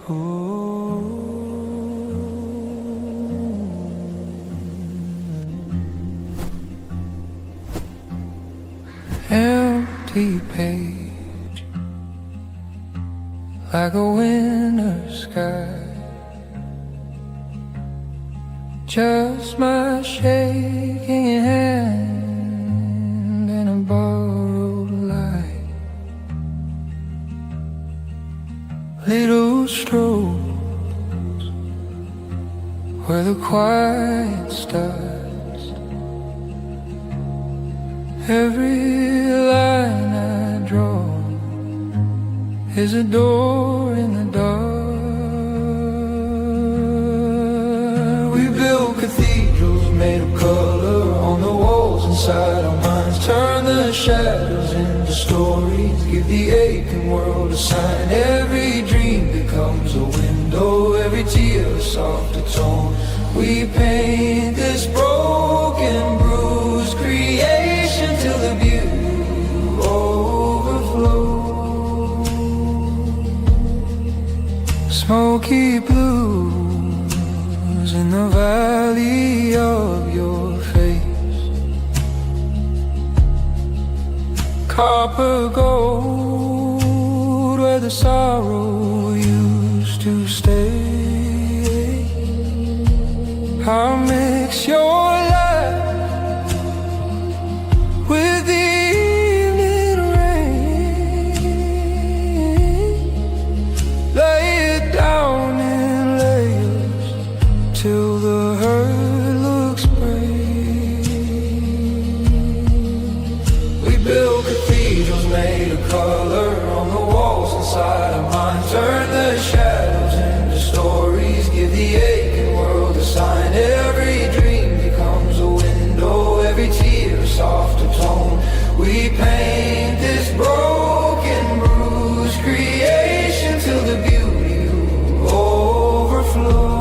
Empty page, like a winter sky. Just my shaking hand and a borrowed light. Little strokes where the quiet starts. Every line I draw is a door in the dark. We build cathedrals made of color on the walls inside our minds. Turn the shadows into stories, give the aching world a sign. Every dream becomes a window, every tear a softer tone. We paint this broken, bruised creation till the beauty overflows. Smoky blues in the valley of your face. Copper gold where the sorrow used to stay. I'll mix your light with the evening rain. Lay it down in layers till the hurt looks brave. We build cathedrals made of color on the walls inside our minds. Turn the shadows into stories, give the aching world a sign. Every dream becomes a window, every tear a softer tone. We paint this broken, bruised creation till the beauty overflows.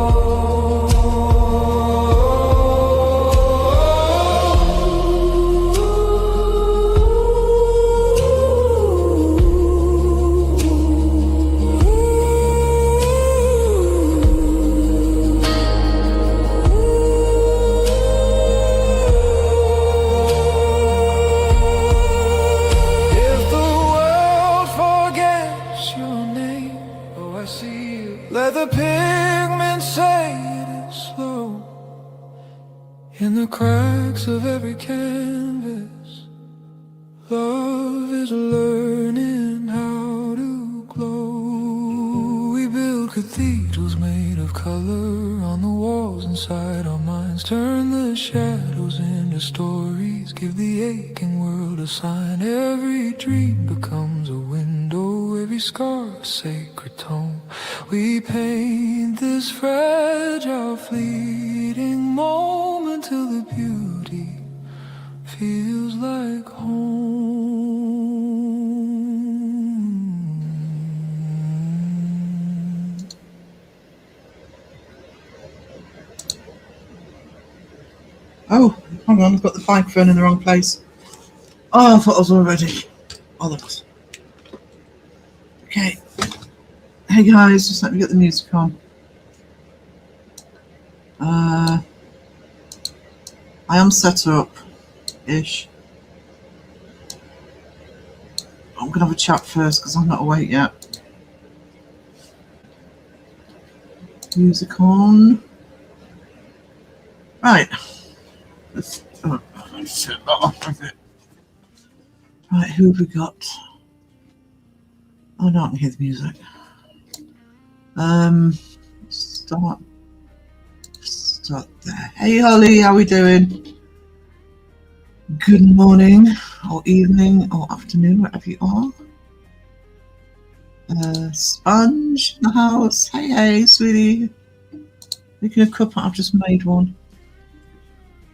Let the pigment say it is slow. In the cracks of every canvas, love is learning how to glow. We build cathedrals made of color on the walls inside our minds. Turn the shadows into stories, give the aching world a sign. Every dream becomes a window, every scar a sacred tone. We paint this fragile, fleeting moment till the beauty feels like home. Oh, hang on, I've got the microphone in the wrong place. Oh, I thought I was all ready. Oh, look. Okay. Hey guys, just let me get the music on. I am set up-ish. I'm going to have a chat first because I'm not awake yet. Music on. Right. Let's turn that off with it. Right, who have we got? Oh, no, I can hear the music. Start there. Hey Holly, how we doing? Good morning, or evening, or afternoon, wherever you are. Sponge in the house. Hey, sweetie. Making a cup. I've just made one.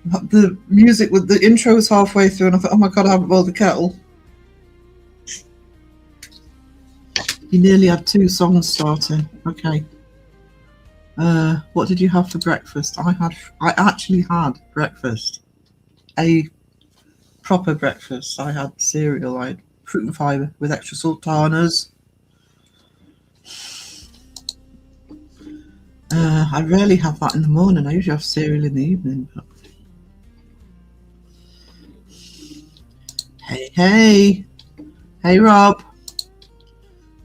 The music with the intro was halfway through, and I thought, oh my god, I haven't boiled the kettle. You nearly had 2 songs starting. Okay. What did you have for breakfast? I actually had breakfast. A proper breakfast. I had cereal. I had fruit and fibre with extra sultanas. I rarely have that in the morning. I usually have cereal in the evening. But... Hey, Rob.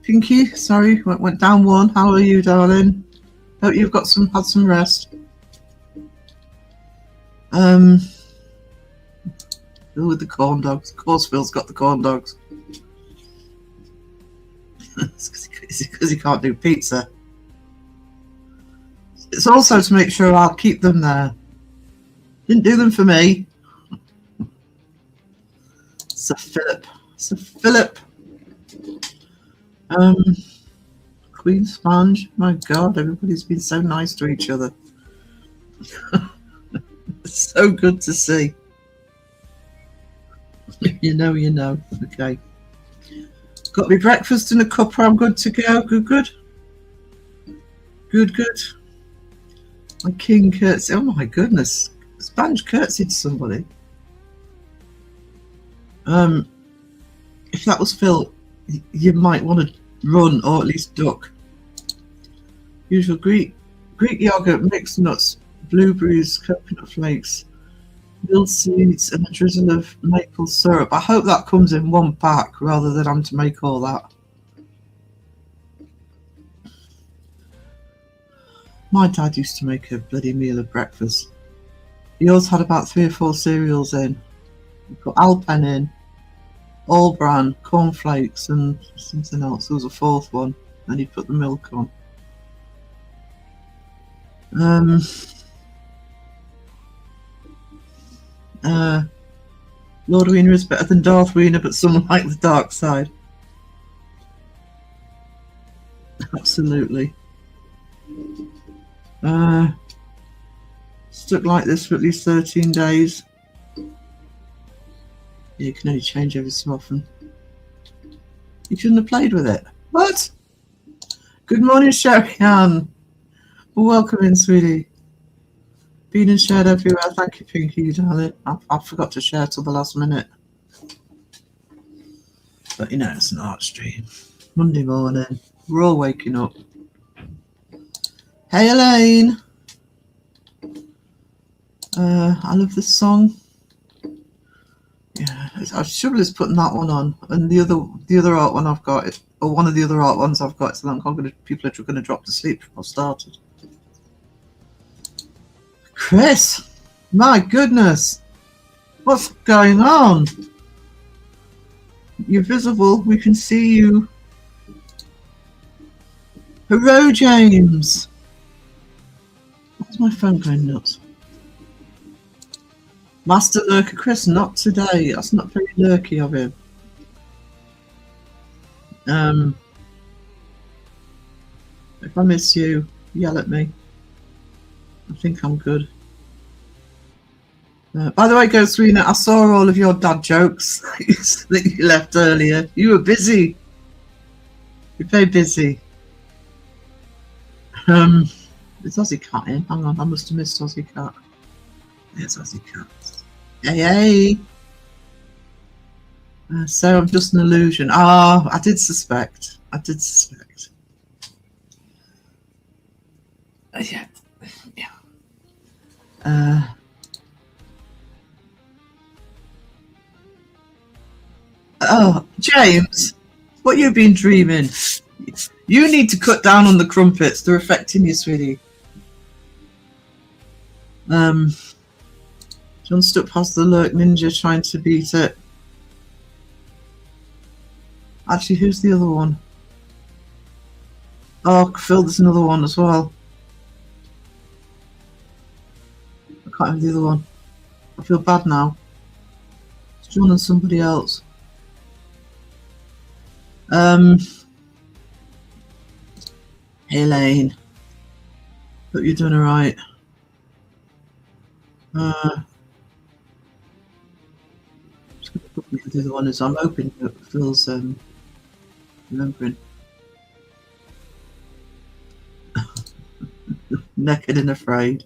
Pinky, sorry, went down one. How are you, darling? Hope you've had some rest. With the corn dogs. Of course, Phil's got the corn dogs. It's because he can't do pizza. It's also to make sure I'll keep them there. Didn't do them for me. Sir Philip. Queen Sponge. My God, everybody's been so nice to each other. It's so good to see. You know. Okay. Got me breakfast and a cuppa. I'm good to go. Good. My king curtsy. Oh my goodness. Sponge curtsied to somebody. If that was Phil, you might want to run or at least duck. Usual Greek yogurt, mixed nuts, blueberries, coconut flakes, milled seeds, and a drizzle of maple syrup. I hope that comes in one pack rather than having to make all that. My dad used to make a bloody meal of breakfast. He always had about 3 or 4 cereals in. He put Alpen in, All Bran, cornflakes, and something else. There was a 4th one, and he put the milk on. Lord Wiener is better than Darth Wiener, but some like the dark side. Absolutely. Stuck like this for at least 13 days. You can only change every so often. You shouldn't have played with it. What? Good morning, Sherry Ann. Welcome in, sweetie. Been and shared everywhere. Thank you, Pinky, darling. I forgot to share till the last minute. But you know, it's an art stream. Monday morning. We're all waking up. Hey, Elaine. I love this song. Yeah, I should have just putting that one on, and the other art one I've got, or one of the other art ones I've got, so that people are going to drop to sleep before I've started. Chris, my goodness, what's going on? You're visible. We can see you. Hello, James. Why's my phone going nuts? Master Lurker Chris, not today. That's not very lurky of him. If I miss you, yell at me. I think I'm good. By the way, Ghost Rena, I saw all of your dad jokes that you left earlier. You were busy. You're very busy. Is Aussie Cat in? Hang on, I must have missed Aussie Cat. There's Aussie Cat. Hey. So I'm just an illusion. Ah, I did suspect. Yeah. Oh, James, what you been dreaming? You need to cut down on the crumpets. They're affecting you, sweetie. John Stupp has the Lurk Ninja trying to beat it. Actually, who's the other one? Oh, Phil, there's another one as well. I can't have the other one. I feel bad now. It's John and somebody else. Hey, Lane. Hope you're doing alright. Just going to put me the other one as I'm hoping that Phil's remembering. Naked and afraid.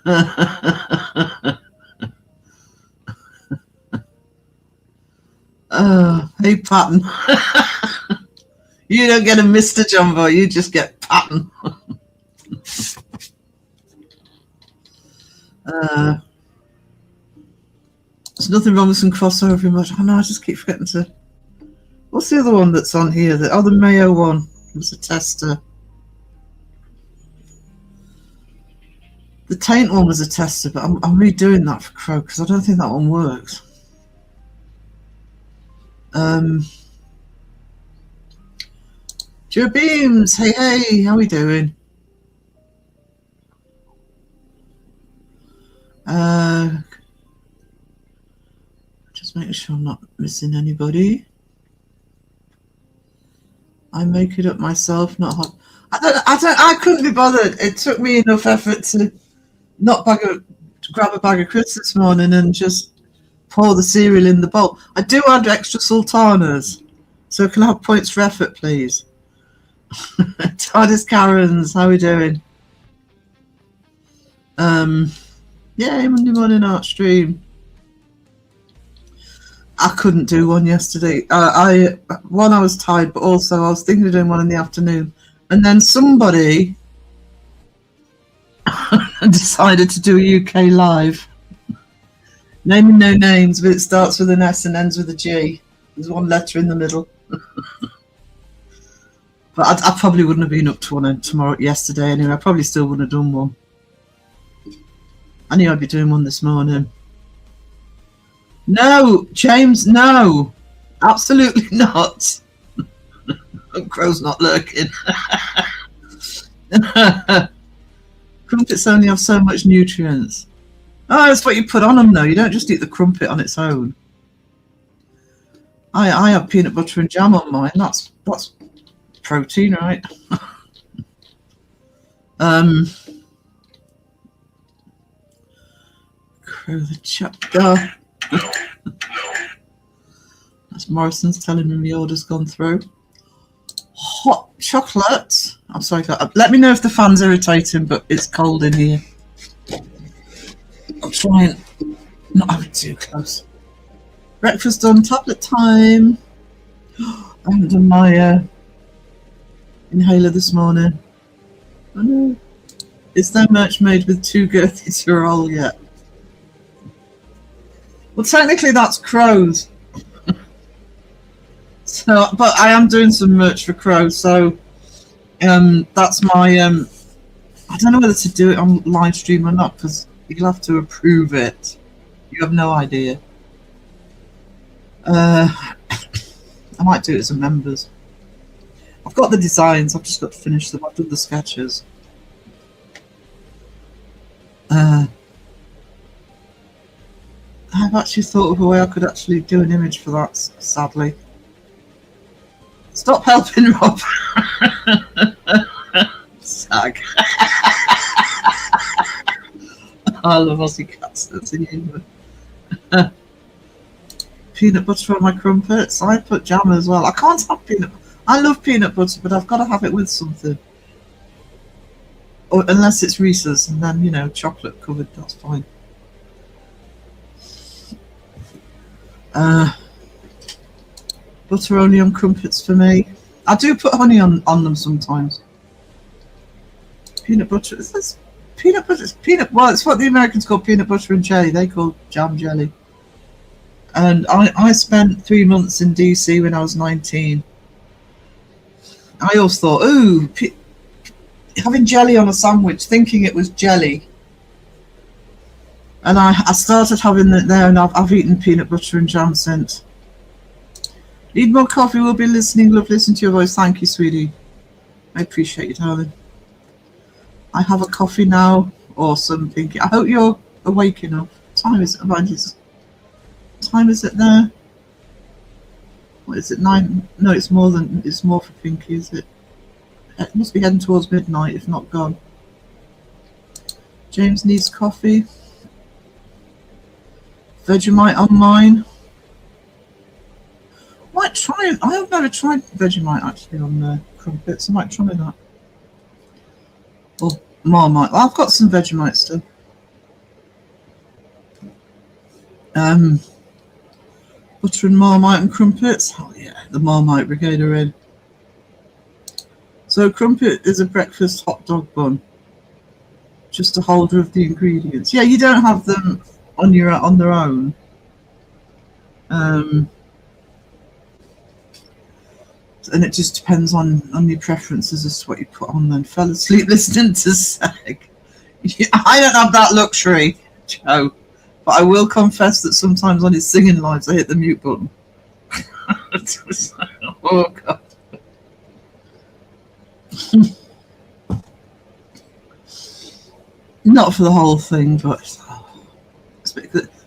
Hey, Patton. You don't get a Mr. Jumbo, you just get Patton. Uh, there's nothing wrong with some crossover emoji. I know, I just keep forgetting to. What's the other one that's on here? The Mayo one was a tester. The Taint one was a tester, but I'm redoing that for Crow because I don't think that one works. Joe Beams, hey, how we doing? Just making sure I'm not missing anybody. I make it up myself, not hot. I couldn't be bothered. It took me enough effort to grab a bag of crisps this morning and just pour the cereal in the bowl. I do add extra sultanas, so can I have points for effort, please? TARDIS Karens, how are we doing? Yeah, Monday morning Artstream. I couldn't do one yesterday. I was tired, but also I was thinking of doing one in the afternoon, and then somebody decided to do a UK live. Naming no names, but it starts with an S and ends with a G. There's one letter in the middle. But I probably wouldn't have been up to one yesterday anyway. I probably still wouldn't have done one. I knew I'd be doing one this morning. No, James, no. Absolutely not. Crow's not lurking. Crumpets only have so much nutrients. Oh, that's what you put on them, though. You don't just eat the crumpet on its own. I have peanut butter and jam on mine. That's protein, right? Crow the chapter. That's Morrison's telling me the order's gone through. Hot chocolate. I'm sorry. Let me know if the fan's irritating, but it's cold in here. I'm trying not have it too close. Breakfast done. Tablet time. I haven't done my inhaler this morning. Oh no. Is there merch made with 2 girthies to roll yet? Well, technically that's Crow's. So, but I am doing some merch for Crow, so that's my I don't know whether to do it on live stream or not because you'll have to approve it. You have no idea. I might do it as a members. I've got the designs, I've just got to finish them. I've done the sketches. I've actually thought of a way I could actually do an image for that, sadly. Stop helping, Rob. Sag. I love Aussie cats. That's in humour. Peanut butter on my crumpets. I put jam as well. I can't have peanut. I love peanut butter, but I've got to have it with something. Or unless it's Reese's, and then, you know, chocolate covered. That's fine. Butter only on crumpets for me. I do put honey on them sometimes. Peanut butter. Is this peanut butter? It's peanut. Well, it's what the Americans call peanut butter and jelly. They call jam jelly. And I spent 3 months in DC when I was 19. I always thought, ooh, having jelly on a sandwich, thinking it was jelly. And I started having it there, and I've eaten peanut butter and jam since. Need more coffee? We'll be listening. Love listening to your voice. Thank you, sweetie. I appreciate you, darling. I have a coffee now. Awesome, Pinky. I hope you're awake enough. What time is it? What time is it there? What is it? 9? No, it's more for Pinky, is it? It must be heading towards midnight, if not gone. James needs coffee. Vegemite on mine. Might try it. I have never tried Vegemite actually on crumpets. I might try that. Or Marmite. I've got some Vegemite still. Butter and Marmite and crumpets. Oh yeah, the Marmite brigade are in. So crumpet is a breakfast hot dog bun. just a holder of the ingredients. Yeah, you don't have them on their own. And it just depends on your preferences as to what you put on. Then fell asleep listening to Seg. I don't have that luxury, Joe, but I will confess that sometimes on his singing lives I hit the mute button. Oh God. Not for the whole thing, but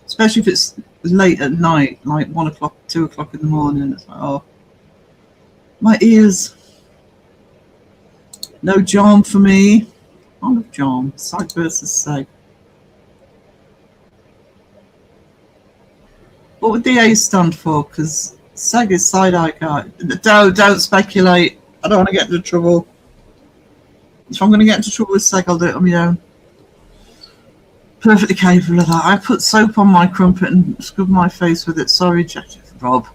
especially if it's late at night, like 1 o'clock, 2 o'clock in the morning. It's like, oh, my ears. No John for me. I love John. Sag versus Seg. What would the A stand for? Because Seg is side-eye guy. Don't speculate. I don't want to get into trouble. If I'm going to get into trouble with Seg, I'll do it on my own. Perfectly capable of that. I put soap on my crumpet and scrub my face with it. Sorry, Rob.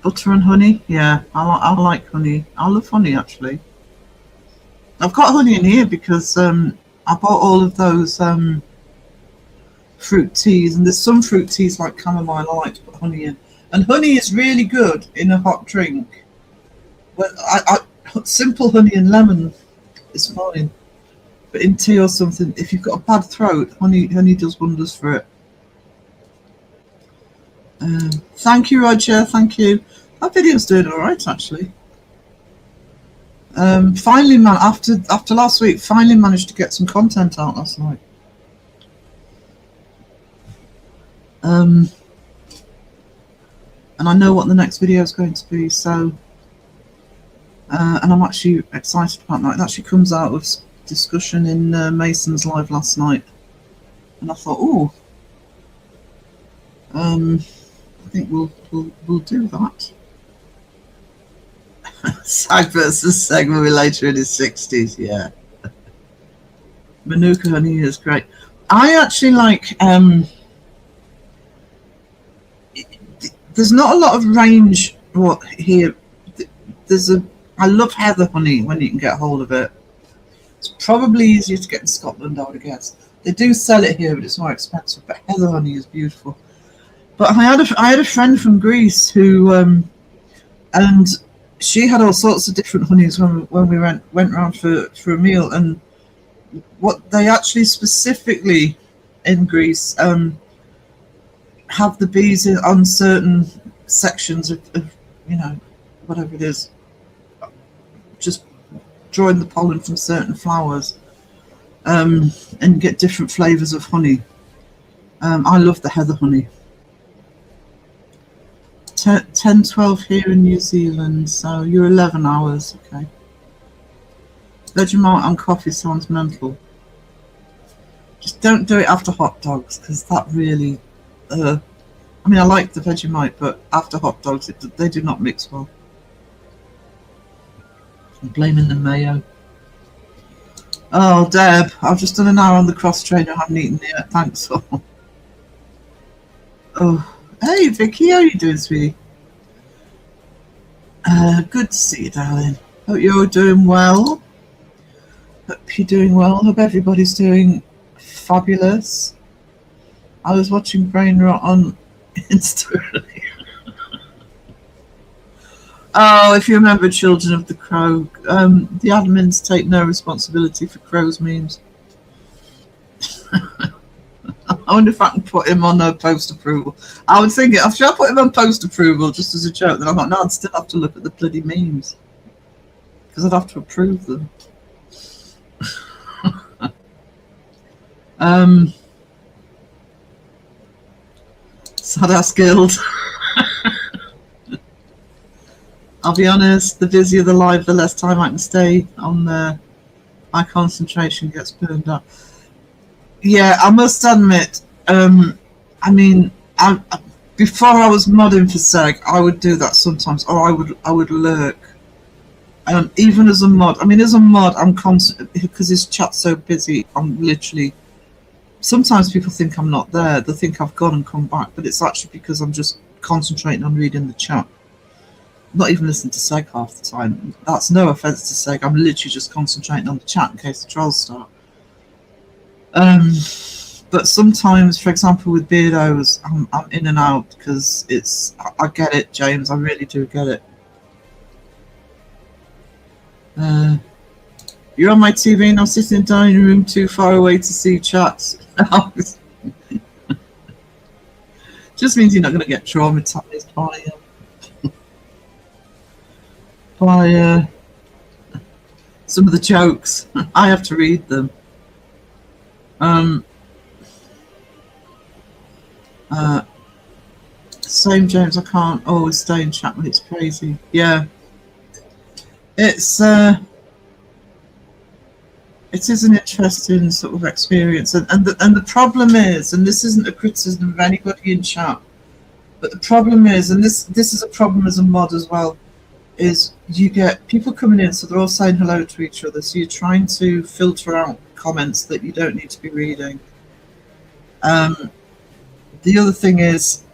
Butter and honey? Yeah, I like honey. I love honey, actually. I've got honey in here because I bought all of those fruit teas, and there's some fruit teas like chamomile I like to put honey in. And honey is really good in a hot drink. Well, I simple honey and lemon is fine. But in tea or something, if you've got a bad throat, honey does wonders for it. Thank you, Roger. Thank you. That video's doing all right, actually. Finally, man, after last week, finally managed to get some content out last night. And I know what the next video is going to be, so and I'm actually excited about that. It actually comes out of discussion in Mason's live last night, and I thought, oh, I think we'll do that. Sag versus Seg will be later in his 60s, yeah. Manuka honey is great. I actually like. There's not a lot of range here. I love heather honey when you can get hold of it. It's probably easier to get in Scotland, I would guess. They do sell it here, but it's more expensive. But heather honey is beautiful. But I had a friend from Greece who, and she had all sorts of different honeys when we went around for a meal. And what they actually specifically in Greece have the bees on certain sections of whatever it is, just drawing the pollen from certain flowers, and get different flavors of honey. I love the heather honey. 10-12 here in New Zealand, so you're 11 hours. Okay. Vegemite on coffee sounds mental. Just don't do it after hot dogs, because that really I mean, I like the Vegemite, but after hot dogs they do not mix well. I'm blaming the mayo. Oh, Deb, I've just done an hour on the cross trainer. I haven't eaten yet. Thanks all. Oh, hey Vicky, how are you doing, sweetie? Good to see you, darling. Hope you're doing well. Hope you're doing well. Hope everybody's doing fabulous. I was watching Brain Rot on Insta earlier. Oh, if you remember Children of the Crow, the admins take no responsibility for Crow's memes. I wonder if I can put him on post approval. I would think it. Should I put him on post approval just as a joke? Then I thought, no, I'd still have to look at the bloody memes because I'd have to approve them. Sadass Guild. I'll be honest, the busier the live, the less time I can stay on there. My concentration gets burned out. Yeah, I must admit, I mean, before I was modding for Seg, I would do that sometimes, or I would lurk. Even as a mod, I'm constant, because his chat's so busy, I'm literally, sometimes people think I'm not there, they think I've gone and come back, but it's actually because I'm just concentrating on reading the chat. not even listening to Seg half the time. That's no offence to Seg. I'm literally just concentrating on the chat in case the trolls start. But sometimes, for example, with Beardos, I'm in and out because it's. I get it, James. I really do get it. You're on my TV and I'm sitting in the dining room too far away to see chats. Just means you're not going to get traumatized by some of the jokes. I have to read them. Same, James. I can't always stay in chat when it's crazy. Yeah, it is an interesting sort of experience, and the problem is, and this isn't a criticism of anybody in chat, but the problem is, and this is a problem as a mod as well, is you get people coming in, so they're all saying hello to each other, so you're trying to filter out comments that you don't need to be reading. The other thing is,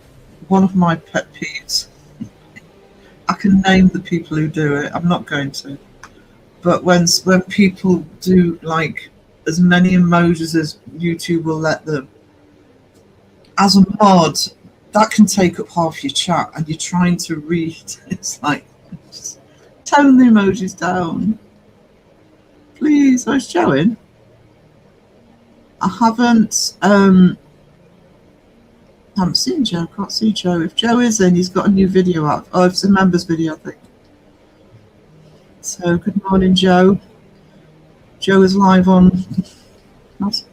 one of my pet peeves, I can name the people who do it, I'm not going to, but when people do like as many emojis as YouTube will let them, as a mod, that can take up half your chat, and you're trying to read. It's like, just tone the emojis down, please. I was showing. I haven't seen Joe. Can't see Joe. If Joe is in, he's got a new video out. Oh, it's a members video, I think. So good morning, Joe. Joe is live on night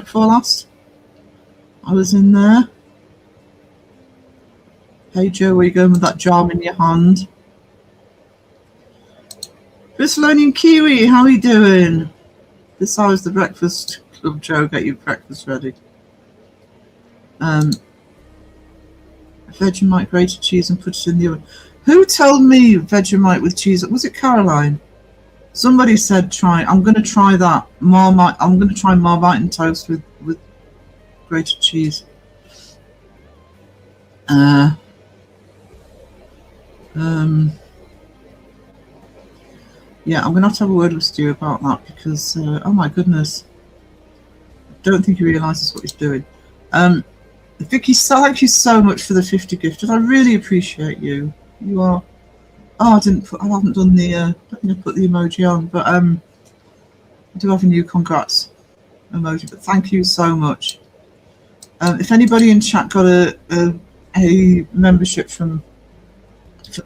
before last. I was in there. Hey Joe, where you going with that jar in your hand? Bristolonian Kiwi, how are you doing? This hour's the breakfast club, Joe. Get your breakfast ready. Vegemite, grated cheese, and put it in the oven. Who told me Vegemite with cheese? Was it Caroline? Somebody said try. I'm going to try that. Marmite. I'm going to try Marmite and toast with grated cheese. Yeah, I'm going to have a word with Stu about that because, oh my goodness, I don't think he realises what he's doing. Vicky, thank you so much for the 50 gifted. I really appreciate you. You are. Oh, I haven't done the. I don't think I put the emoji on, but I do have a new congrats emoji. But thank you so much. If anybody in chat got a membership from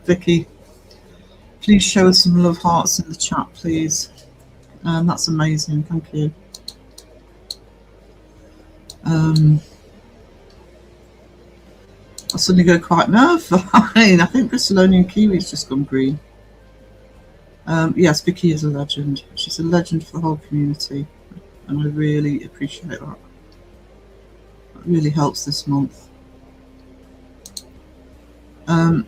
Vicky, please show us some love hearts in the chat, please. That's amazing. Thank you. I suddenly go quite fine. I think Bristolonian Kiwi's just gone green. Yes, Vicky is a legend. She's a legend for the whole community, and I really appreciate that. It really helps this month.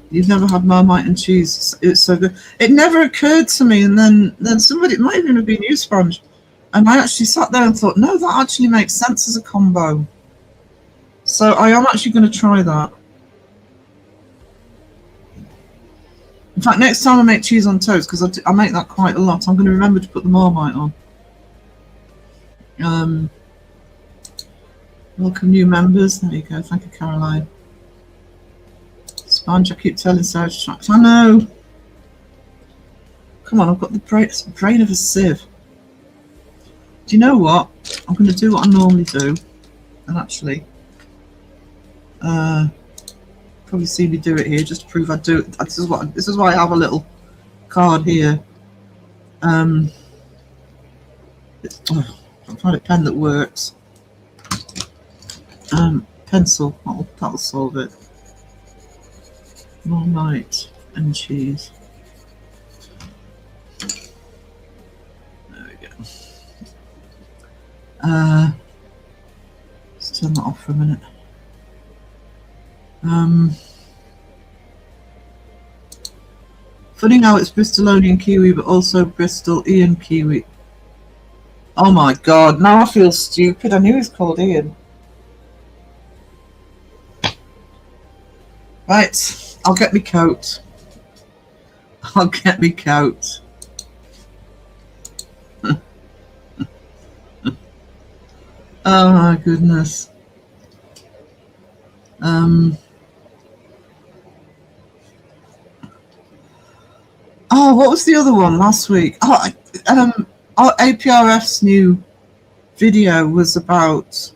You've never had Marmite and cheese. It's so good. It never occurred to me, and then somebody, it might even have been you, Sponge, and I actually sat there and thought, no, that actually makes sense as a combo. So I am actually going to try that. In fact, next time I make cheese on toast, because I make that quite a lot, I'm going to remember to put the Marmite on. Welcome new members. There you go. Thank you, Caroline. Sponge, I keep telling Sarah to try. I know. Come on, I've got the brain of a sieve. Do you know what? I'm going to do what I normally do, and actually, probably see me do it here just to prove I do it. This is why I have a little card here. I'm trying a pen that works. Pencil. That'll solve it. Marmite and cheese. There we go. Let's turn that off for a minute. Funny how it's Bristolonian Kiwi, but also Bristol Ian Kiwi. Oh my god, now I feel stupid. I knew he was called Ian. Right, I'll get my coat. I'll get me coat. Oh my goodness. Oh, what was the other one last week? APRF's new video was about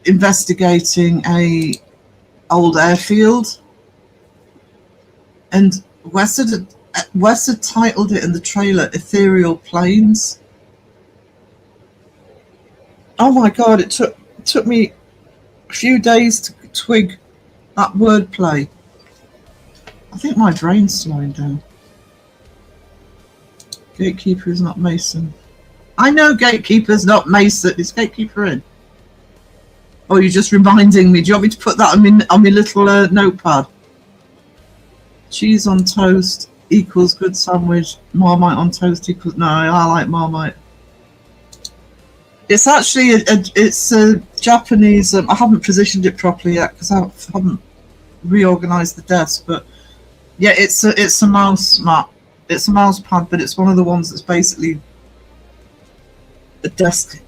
investigating a old airfield, and Wes had titled it in the trailer "Ethereal Plains." Oh my god! It took me a few days to twig that wordplay. I think my brain's slowing down. Gatekeeper is not Mason. I know Gatekeeper's not Mason. Is Gatekeeper in? Oh, you're just reminding me. Do you want me to put that on my little notepad? Cheese on toast equals good sandwich. Marmite on toast equals... No, I like Marmite. It's actually it's a Japanese... I haven't positioned it properly yet because I haven't reorganised the desk, but yeah, it's a mouse mat. It's a mouse pad, but it's one of the ones that's basically a desk.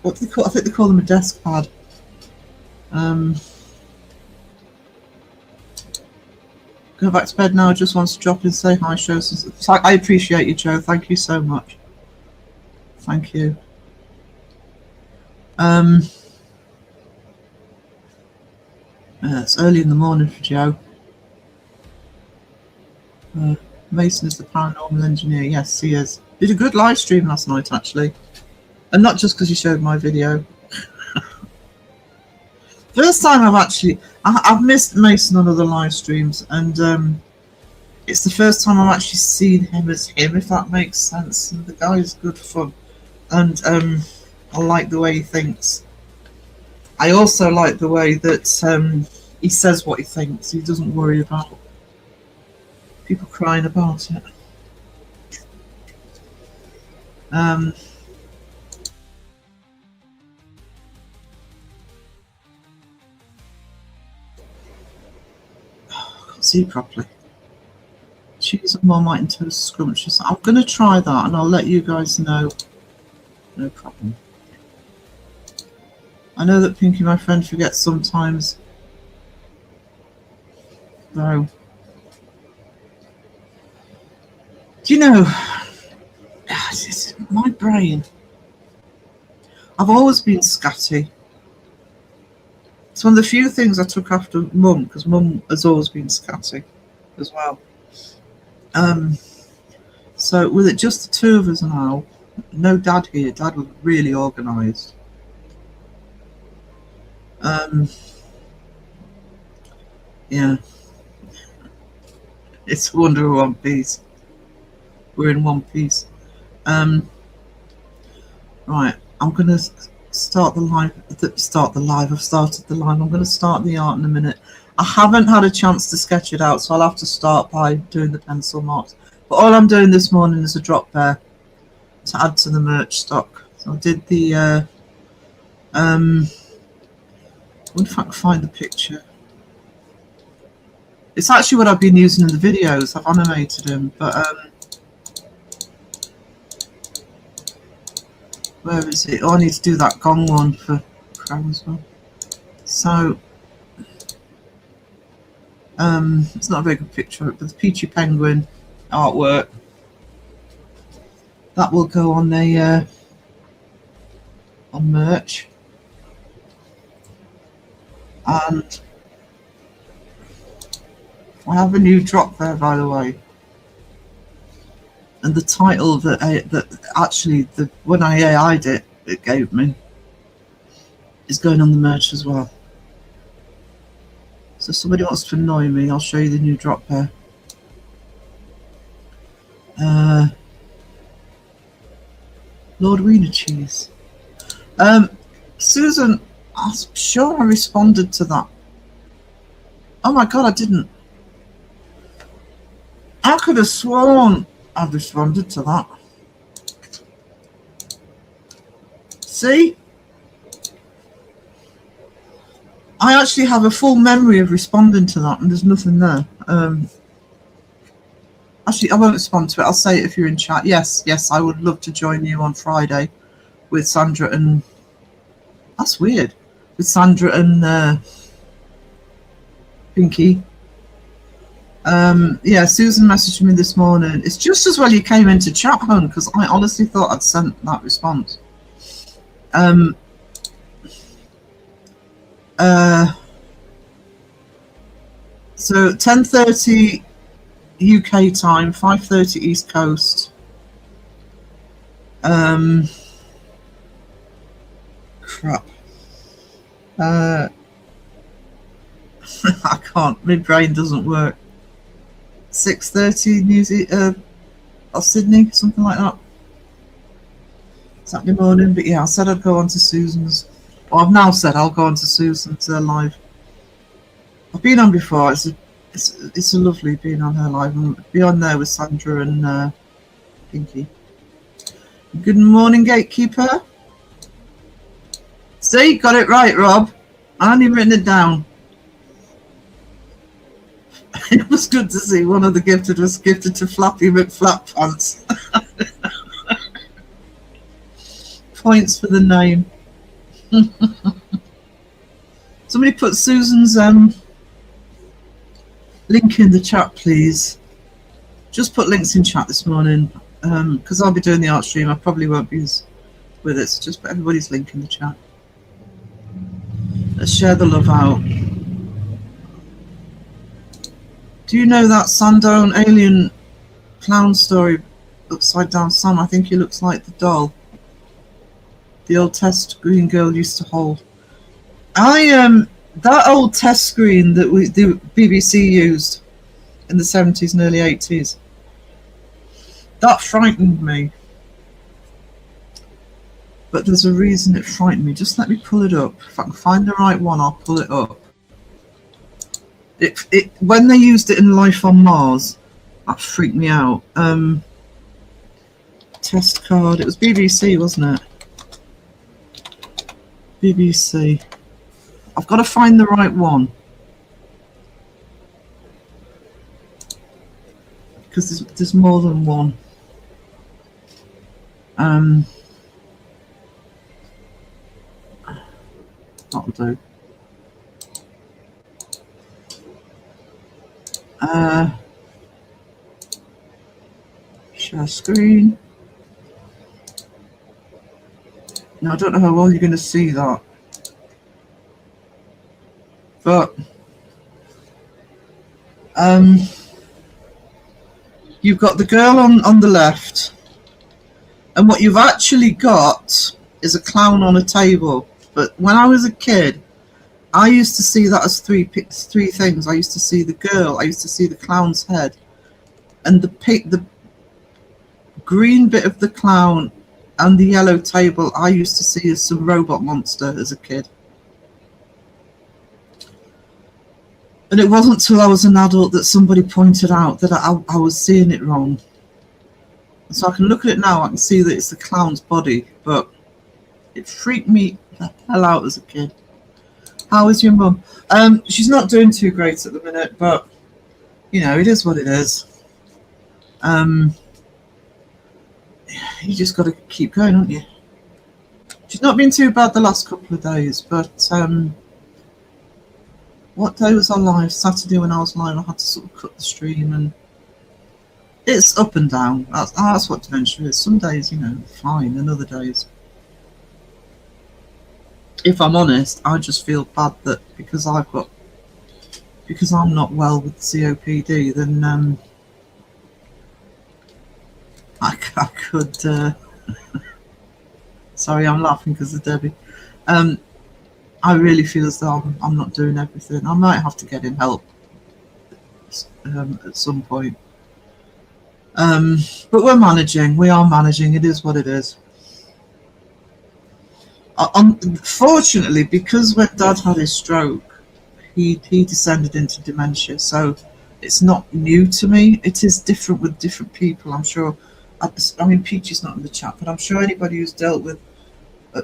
What do they call? I think they call them a desk pad. Go back to bed now. Just wants to drop in, say hi, show some. I appreciate you, Joe. Thank you so much. Thank you. It's early in the morning for Joe. Mason is the paranormal engineer. Yes, he is. Did a good live stream last night, actually, and not just because you showed my video. First time I've missed Mason on other live streams, and it's the first time I've actually seen him as him, if that makes sense. And the guy is good fun, and I like the way he thinks. I also like the way that he says what he thinks. He doesn't worry about people crying about it. Can't see properly. Cheese and Marmite and toast scrumptious. I'm going to try that and I'll let you guys know. No problem. I know that Pinky, my friend, forgets sometimes. Though. Do you know, it's my brain. I've always been scatty. It's one of the few things I took after Mum, because Mum has always been scatty as well. So with it just the two of us now, no Dad here. Dad was really organised. Yeah. It's a wonder we're one piece. We're in one piece. Right, I'm going to start the live. I've started the live. I'm going to start the art in a minute. I haven't had a chance to sketch it out, so I'll have to start by doing the pencil marks. But all I'm doing this morning is a Dropbear to add to the merch stock. So I did the... I wonder if I can find the picture. It's actually what I've been using in the videos. I've animated them, but where is it? Oh, I need to do that gong one for Crow as well. So it's not a very good picture, but the Peachy Penguin artwork that will go on the on merch. And I have a new drop there, by the way. And the title that actually when I AI'd it gave me is going on the merch as well. So if somebody wants to annoy me, I'll show you the new drop there. Lord Wiener cheese. Susan, I'm sure I responded to that. Oh my god, I didn't. I could have sworn I've responded to that. See? I actually have a full memory of responding to that, and there's nothing there. Actually, I won't respond to it. I'll say it if you're in chat. Yes, I would love to join you on Friday with Sandra and... That's weird. With Sandra and Pinky. Yeah, Susan messaged me this morning. It's just as well you came into chat, hon, because I honestly thought I'd sent that response. So 10:30 UK time, 5:30 East Coast. Crap. I can't. My brain doesn't work. 6:30 New Zealand, or Sydney, something like that. Saturday morning. But yeah, I said I'd go on to Susan's. Well, I've now said I'll go on to Susan's live. I've been on before. It's a lovely being on her live. And be on there with Sandra and Pinky. Good morning, Gatekeeper. See, got it right, Rob. I hadn't even written it down. It was good to see one of the gifted was gifted to Flappy McFlappants. Points for the name. Somebody put Susan's link in the chat, please. Just put links in chat this morning, because I'll be doing the art stream. I probably won't be with it, so just put everybody's link in the chat. Let's share the love out. Do you know that Sandown alien clown story, Upside Down Sam? I think he looks like the doll the old test screen girl used to hold. That old test screen that the BBC used in the 70s and early 80s, that frightened me. But there's a reason it frightened me. Just let me pull it up. If I can find the right one, I'll pull it up. When they used it in Life on Mars, that freaked me out. Test card. It was BBC, wasn't it? BBC. I've got to find the right one. Because there's more than one. That'll do. Share screen. Now I don't know how well you're going to see that, but you've got the girl on the left, and what you've actually got is a clown on a table. But when I was a kid, I used to see that as three things. I used to see the girl, I used to see the clown's head, and the green bit of the clown and the yellow table I used to see as some robot monster as a kid. And it wasn't until I was an adult that somebody pointed out that I was seeing it wrong. So I can look at it now, I can see that it's the clown's body, but it freaked me the hell out as a kid. How is your mum? She's not doing too great at the minute, but you know, it is what it is. You just got to keep going, haven't you? She's not been too bad the last couple of days, but what day was I live? Saturday when I was live, I had to sort of cut the stream, and it's up and down. That's what dementia is. Some days, you know, fine, and other days, if I'm honest, I just feel bad that because I'm not well with COPD, then I could. Sorry, I'm laughing because of Debbie. I really feel as though I'm not doing everything. I might have to get in help at some point. But we're managing. We are managing. It is what it is. Unfortunately, because when Dad had his stroke, he descended into dementia. So it's not new to me. It is different with different people, I'm sure. I mean, Peachy's not in the chat, but I'm sure anybody who's dealt with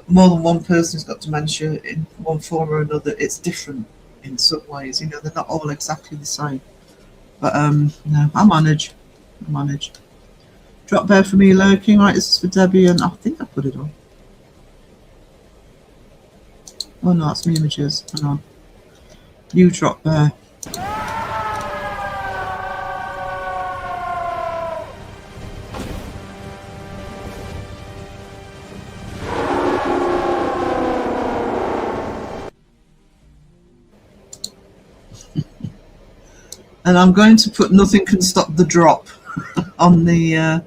more than one person who's got dementia in one form or another, it's different in some ways. You know, they're not all exactly the same. But no, I manage. Manage. Dropbear for me lurking. Right, this is for Debbie, and I think I put it on. Oh no, that's me images. Hang on. You Dropbear. And I'm going to put "Nothing Can Stop the Drop" on the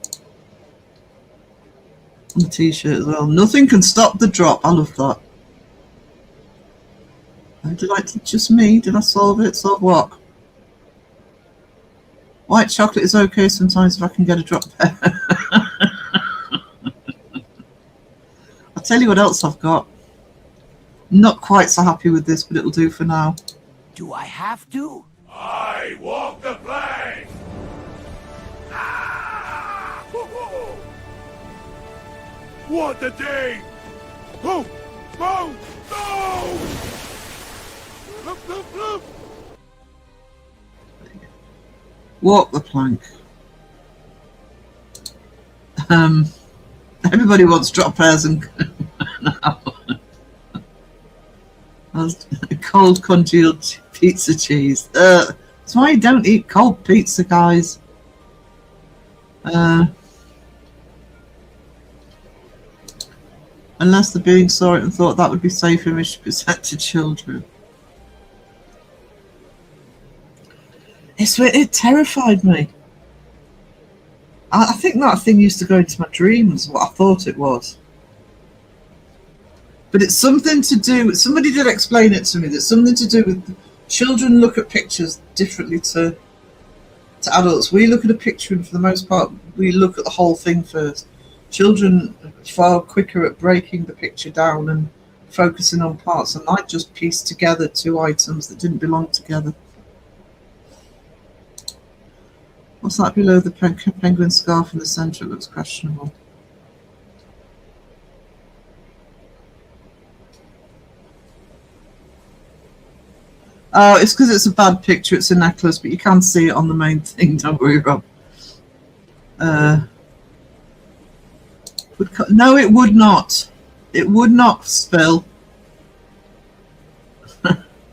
t-shirt as well. Nothing can stop the drop. I love that. Did I just me? Did I solve it? Solve what? White chocolate is okay sometimes if I can get a drop there. I'll tell you what else I've got. Not quite so happy with this, but it'll do for now. Do I have to? I walk the plank! Ah! What a day! Oh! Oh! No! Look, look, look! Walk the plank. Everybody wants drop pairs and cold congealed pizza cheese. That's why you don't eat cold pizza, guys. Unless the being saw it and thought that would be safe image to present to children. It terrified me. I think that thing used to go into my dreams, what I thought it was. But it's something to do, somebody did explain it to me, that something to do with children look at pictures differently to adults. We look at a picture and for the most part, we look at the whole thing first. Children are far quicker at breaking the picture down and focusing on parts, and I just pieced together two items that didn't belong together. What's that below the penguin scarf in the centre? It looks questionable. Oh, it's because it's a bad picture. It's a necklace, but you can see it on the main thing. Don't worry, Rob. No, it would not. It would not spill.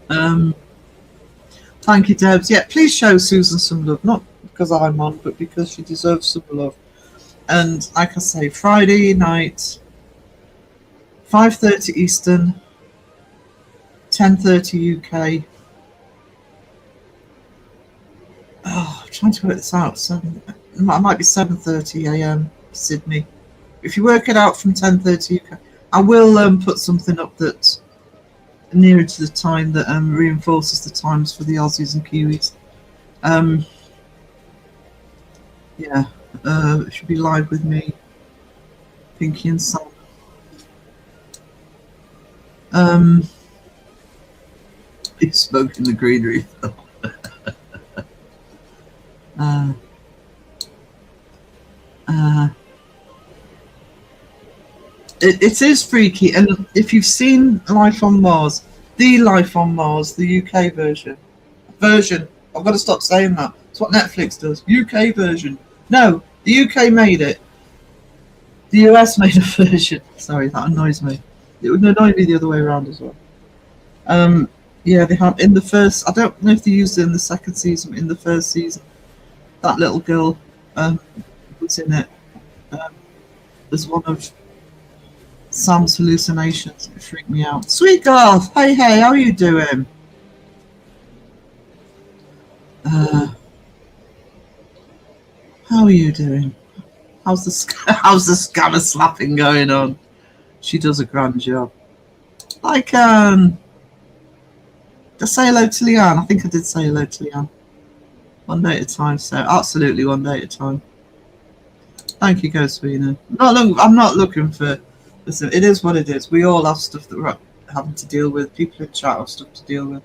Thank you, Debs. Yeah, please show Susan some love. Not because I'm on, but because she deserves some love. And like I say, Friday night, 5:30 Eastern, 10:30 UK. Oh, I'm trying to work this out. So it might be 7:30 AM Sydney. If you work it out from 10:30 UK, I will put something up that's nearer to the time that reinforces the times for the Aussies and Kiwis. Yeah, it should be live with me, Pinky and Sam. He's smoking the greenery. It is freaky, and if you've seen Life on Mars, the Life on Mars, the UK version, I've got to stop saying that. It's what Netflix does. UK version. No, the UK made it. The US made a version. Sorry, that annoys me. It would annoy me the other way around as well. Yeah, they had in the first. I don't know if they used it in the second season. But in the first season, that little girl was in it as one of Sam's hallucinations. It freaked me out. Sweet girl, hey, how are you doing? How are you doing? How's the scammer slapping going on? She does a grand job. Like, did I say hello to Leanne? I think I did say hello to Leanne. One day at a time, so absolutely one day at a time. Thank you, Ghostwina. I'm not looking for. Listen, it is what it is. We all have stuff that we're having to deal with. People in chat have stuff to deal with.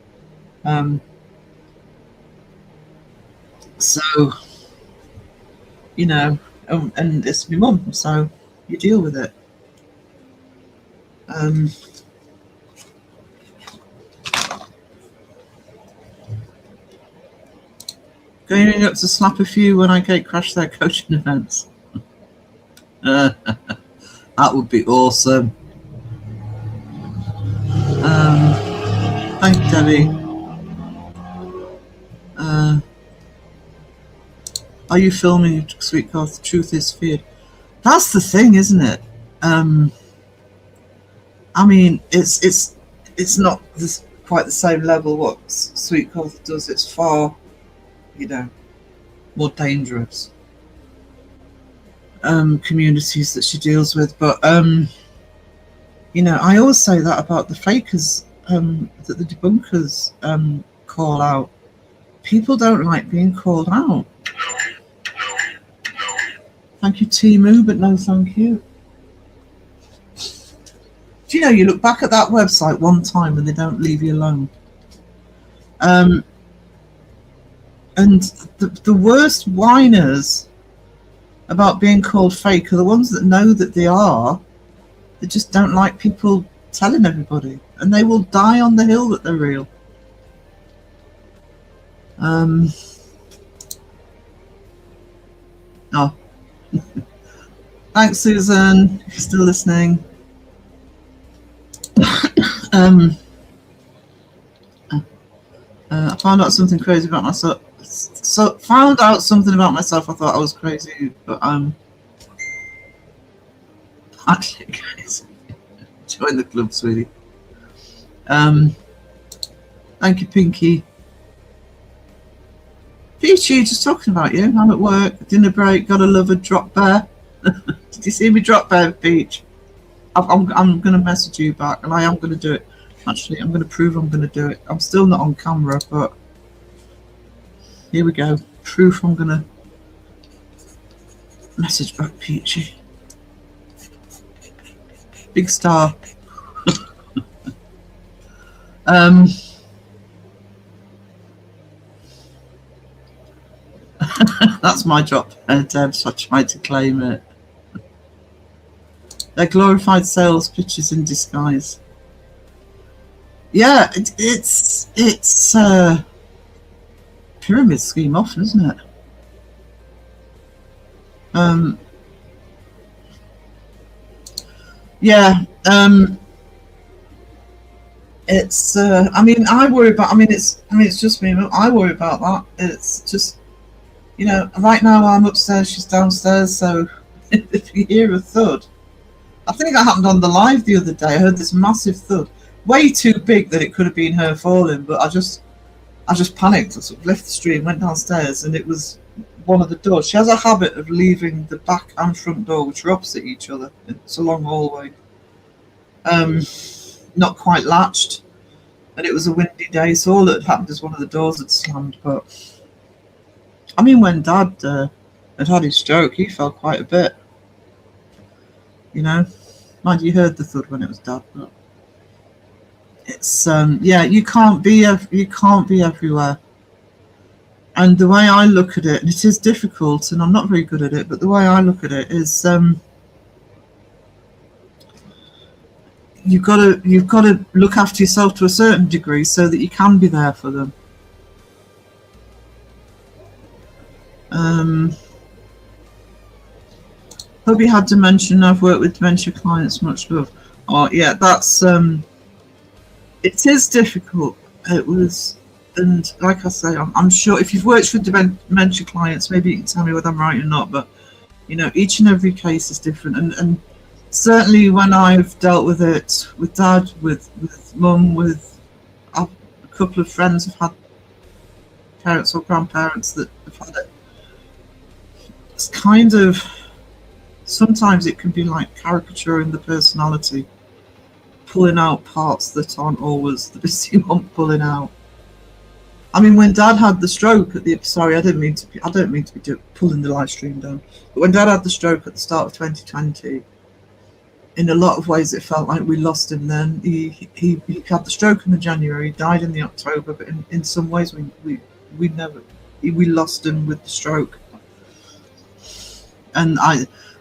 So, you know, and it's my mum, so you deal with it. Going up to slap a few when I gate crash their coaching events. That would be awesome. Thank you, Debbie. Are you filming, Sweet God? The truth is feared. That's the thing, isn't it? I mean, it's not quite the same level what Sweet God does. It's far, more dangerous communities that she deals with. But I always say that about the fakers that the debunkers call out. People don't like being called out. Thank you, Timu, but no thank you. Do you know, you look back at that website one time and they don't leave you alone. And the worst whiners about being called fake are the ones that know that they are. They just don't like people telling everybody. And they will die on the hill that they're real. Oh. Thanks, Susan, if you're still listening. I found out something crazy about myself. Found out something about myself. I thought I was crazy, but actually, guys, join the club, sweetie. Thank you, Pinky. Peachy, just talking about you. I'm at work, dinner break. Gotta love a Dropbear. Did you see me Dropbear, Peach? I'm going to message you back, and I am going to do it. Actually, I'm going to prove I'm going to do it. I'm still not on camera, but here we go. Proof I'm going to message back, Peachy. Big star. That's my drop, Deb, so I tried to claim it. They're glorified sales pitches in disguise. Yeah, it's a pyramid scheme often, isn't it? Yeah, it's I mean, I worry about, it's just me, I worry about that. It's just, right now I'm upstairs, she's downstairs, so if you hear a thud, I think that happened on the live the other day. I heard this massive thud, way too big that it could have been her falling, but I just panicked. I sort of left the stream, went downstairs, and it was one of the doors. She has a habit of leaving the back and front door, which are opposite each other. It's a long hallway. Not quite latched, and it was a windy day, so all that had happened is one of the doors had slammed. But I mean, when Dad had his stroke, he fell quite a bit. Mind you heard the thud when it was Dad, but it's yeah, you can't be everywhere. And the way I look at it, and it is difficult, and I'm not very good at it, but the way I look at it is you've got to look after yourself to a certain degree so that you can be there for them. Hope you had dementia. I've worked with dementia clients, much love. Oh yeah, that's it is difficult. It was, and like I say, I'm sure if you've worked with dementia clients, maybe you can tell me whether I'm right or not, but each and every case is different, and certainly when I've dealt with it with Dad, with Mum, with a couple of friends who've had parents or grandparents that have had it, it's kind of, sometimes it can be like caricaturing the personality, pulling out parts that aren't always the bits you want pulling out. I mean, when Dad had the stroke at the, sorry, I don't mean to be pulling the live stream down, but when Dad had the stroke at the start of 2020, in a lot of ways it felt like we lost him then. He had the stroke in the January, died in the October, but in some ways we lost him with the stroke. And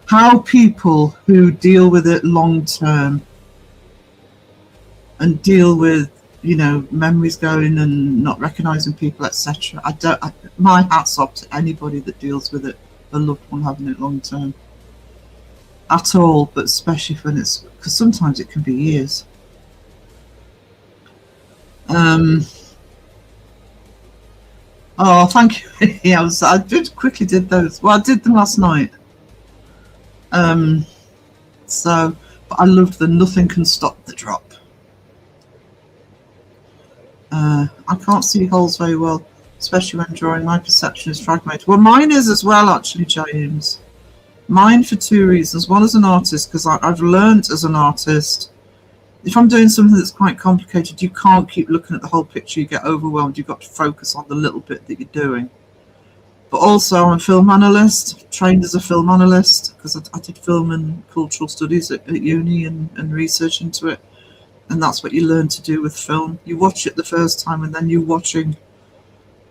how people who deal with it long term and deal with you know, memories going and not recognizing people, etc. My hat's off to anybody that deals with it, a loved one having it long term at all, but especially when it's, because sometimes it can be years. Oh, thank you. Yeah, I quickly did those. Well, I did them last night. So, but I loved the "Nothing Can Stop the Drop." I can't see holes very well, especially when drawing. My perception is fragmented. Well, mine is as well, actually, James. Mine for two reasons. One, as an artist, because I've learned as an artist, if I'm doing something that's quite complicated, you can't keep looking at the whole picture. You get overwhelmed. You've got to focus on the little bit that you're doing. But also, I'm a film analyst, trained as a film analyst, because I did film and cultural studies at uni and research into it. And that's what you learn to do with film. You watch it the first time, and then you're watching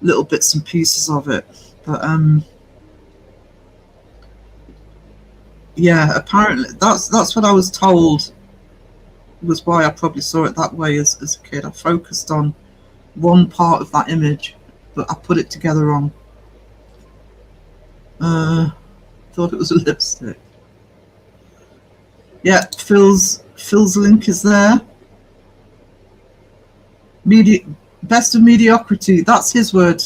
little bits and pieces of it. But yeah, apparently that's what I was told was why I probably saw it that way as a kid. I focused on one part of that image, but I put it together wrong. Thought it was a lipstick. Yeah, Phil's link is there. Best of mediocrity. That's his word.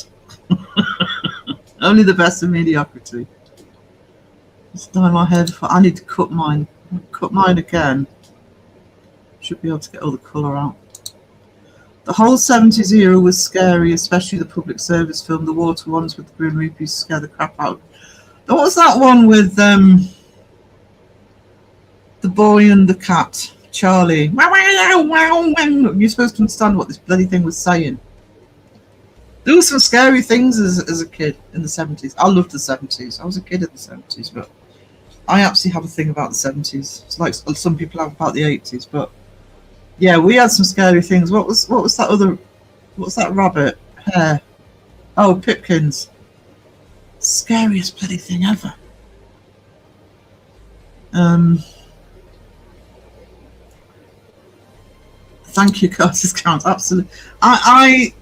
Only the best of mediocrity. It's dye my hair before. I need to cut mine. Cut mine again. Should be able to get all the colour out. The whole 70s era was scary, especially the public service film. The water ones with the Grim Reaper used to scare the crap out. What was that one with the boy and the cat? Charlie. You're supposed to understand what this bloody thing was saying. There were some scary things as a kid in the 70s. I loved the 70s. I was a kid in the 70s, but I absolutely have a thing about the 70s. It's like some people have about the 80s, but yeah, we had some scary things. What was that other? What's that rabbit hair? Oh, Pipkins. Scariest bloody thing ever. Thank you, Curtis Count. Absolutely. I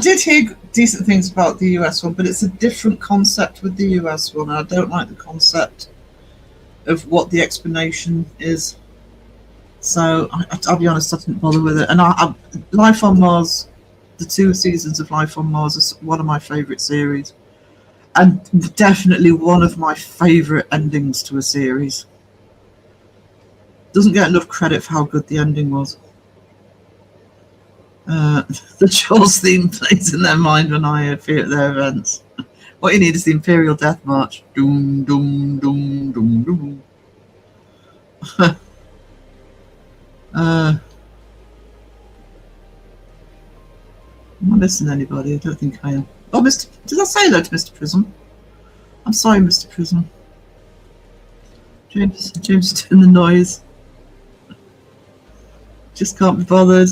did hear decent things about the US one, but it's a different concept with the US one. I don't like the concept of what the explanation is. So I'll be honest, I didn't bother with it. And Life on Mars, the 2 seasons of Life on Mars is one of my favourite series. And definitely one of my favourite endings to a series. Doesn't get enough credit for how good the ending was. The Jaws theme plays in their mind when I appear at their events. What you need is the Imperial Death March. Doom, doom, doom, doom, doom. Am I missing anybody? I don't think I am. Oh, did I say hello to Mr. Prism? I'm sorry, Mr. Prism. James is doing the noise. Just can't be bothered.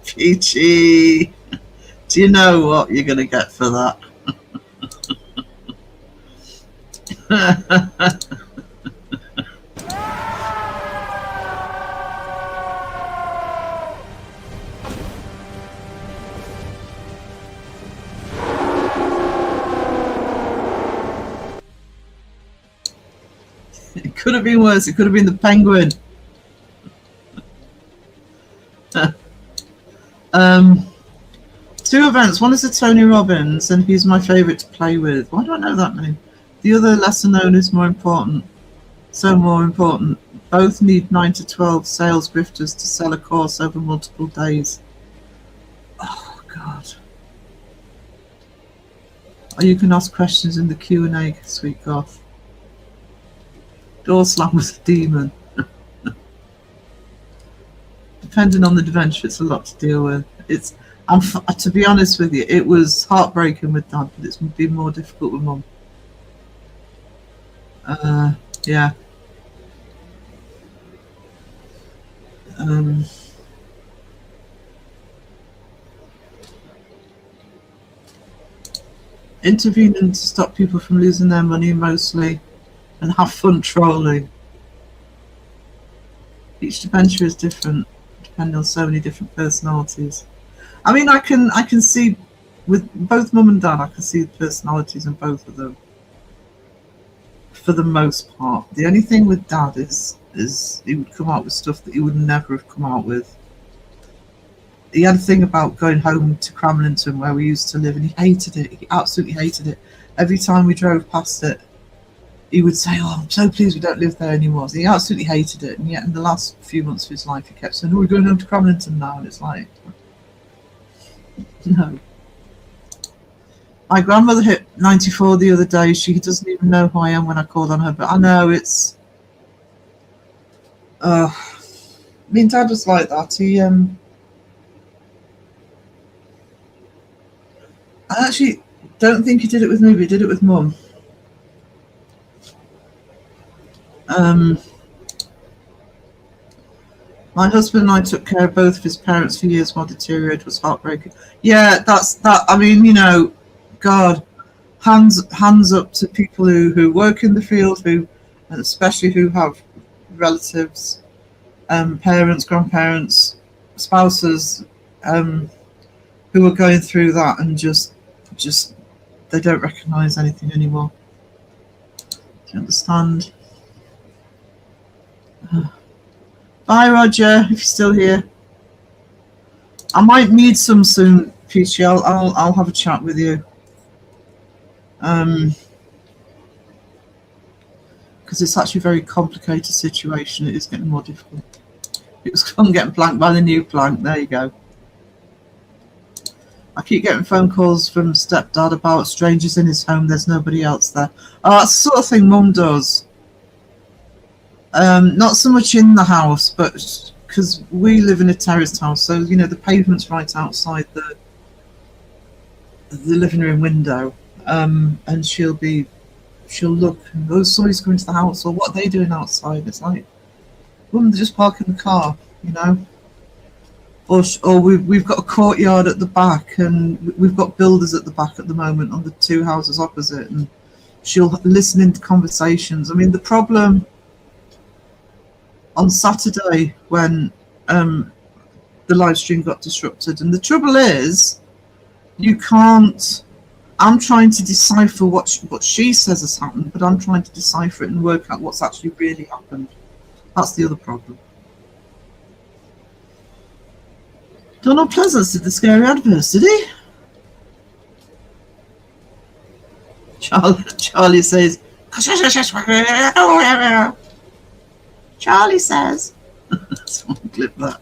Peachy, do you know what you're going to get for that? It could have been worse. It could have been the penguin. Two events. One is a Tony Robbins, and he's my favourite to play with. Why do I know that name? The other, lesser known, is more important. So more important. Both need 9 to 12 sales grifters to sell a course over multiple days. Oh God. Or you can ask questions in the Q&A, sweet goth. Door slam with a demon. Depending on the adventure, it's a lot to deal with. To be honest with you, it was heartbreaking with Dad, but it's been more difficult with Mum. Yeah. Intervening to stop people from losing their money mostly, and have fun trolling. Each dementia is different, depending on so many different personalities. I mean, I can see with both mum and dad, I can see the personalities in both of them. For the most part, the only thing with dad is he would come out with stuff that he would never have come out with. He had a thing about going home to Cramlington where we used to live, and he hated it. He absolutely hated it. Every time we drove past it, he would say, "Oh, I'm so pleased we don't live there anymore." So he absolutely hated it, and yet in the last few months of his life, he kept saying, "Oh, we're going home to Cramlington now," and it's like, no. My grandmother hit 94 the other day. She doesn't even know who I am when I called on her, but I know it's. Me and Dad was like that. I actually don't think he did it with me, but he did it with Mum. My husband and I took care of both of his parents for years while deteriorated. Was heartbreaking. Yeah, that's that. I mean, you know, God, hands up to people who work in the field, and especially who have relatives, parents, grandparents, spouses, who are going through that and just they don't recognise anything anymore. Do you understand? Bye, Roger, if you're still here. I might need some soon, Peachy. I'll have a chat with you. Because it's actually a very complicated situation. It is getting more difficult. It was fun getting planked by the new plank. There you go. I keep getting phone calls from stepdad about strangers in his home. There's nobody else there. Oh, that's the sort of thing Mum does. Not so much in the house, but because we live in a terraced house, so you know the pavement's right outside the living room window, and she'll look and go, oh, somebody's coming to the house, or what are they doing outside? It's like, Mum, they're just parking the car, you know. Or we've got a courtyard at the back, and we've got builders at the back at the moment on the two houses opposite, and she'll listen into conversations. I mean, the problem on Saturday when the live stream got disrupted, and the trouble is, you can't. I'm trying to decipher what she says has happened, but I'm trying to decipher it and work out what's actually really happened. That's the other problem. Donald Pleasance did the scary adverts, did he? Charlie says. Charlie says. Someone clip that.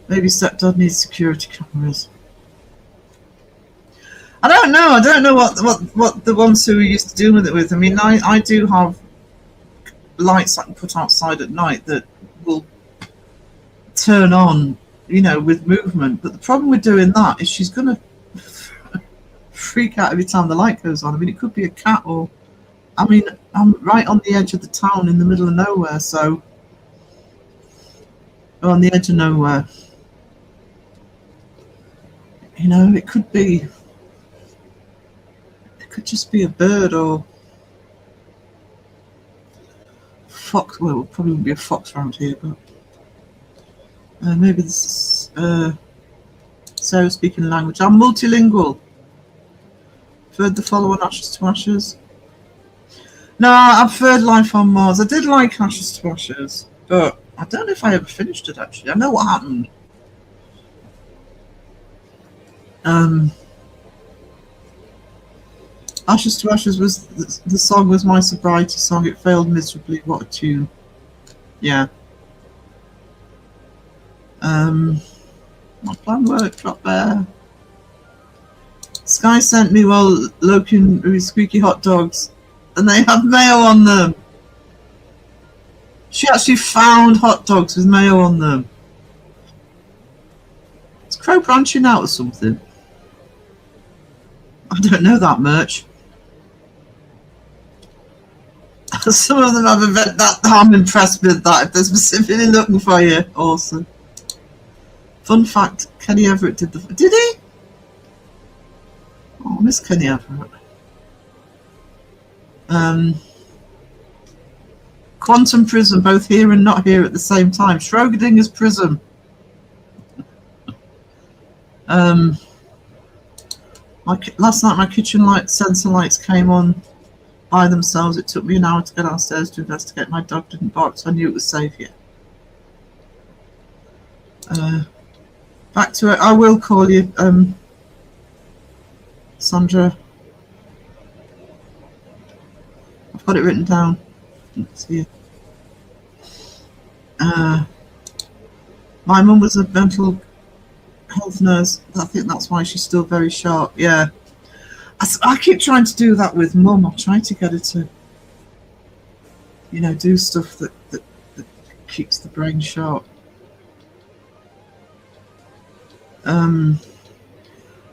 Maybe stepdad needs security cameras. I don't know what the ones who are used to dealing with it with. I mean, I do have lights I can put outside at night that will turn on, you know, with movement. But the problem with doing that is she's going to freak out every time the light goes on. I mean, it could be a cat or... I mean, I'm right on the edge of the town in the middle of nowhere, so... on the edge of nowhere. You know, it could be... it could just be a bird or... fox. Well, it probably wouldn't be a fox around here, but... maybe this is... Sarah speaking language. I'm multilingual. Preferred the follow on Ashes to Ashes. No, I preferred Life on Mars. I did like Ashes to Ashes, but I don't know if I ever finished it, actually. I know what happened. Ashes to Ashes was... the song was my sobriety song. It failed miserably. What a tune. Yeah. My plan worked. Dropbear. Sky sent me while looking with squeaky hot dogs, and they have mayo on them. She actually found hot dogs with mayo on them. Is Crow branching out or something? I don't know that much. Some of them have event that I'm impressed with that. If they're specifically looking for you, awesome. Fun fact: Kenny Everett did the. Did he? Oh, I miss Kenny Everett. Quantum prism, both here and not here at the same time. Schrodinger's prism. Last night my kitchen light sensor lights came on by themselves. It took me an hour to go downstairs to investigate. My dog didn't bark, so I knew it was safe yet. Back to it. I will call you, Sandra. I've got it written down. Let's see. My mum was a mental health nurse. I think that's why she's still very sharp. Yeah. I keep trying to do that with mum. I'm trying to get her to, you know, do stuff that keeps the brain sharp.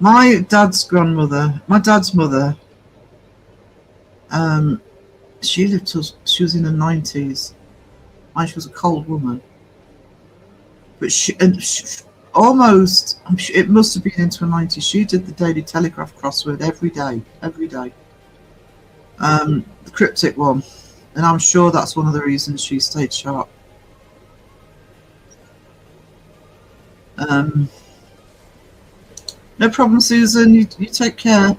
My dad's mother, she lived till she was in her 90s. She was a cold woman, but she almost, it must have been into her 90s. She did the Daily Telegraph crossword every day, the cryptic one, and I'm sure that's one of the reasons she stayed sharp. No problem, Susan. You take care.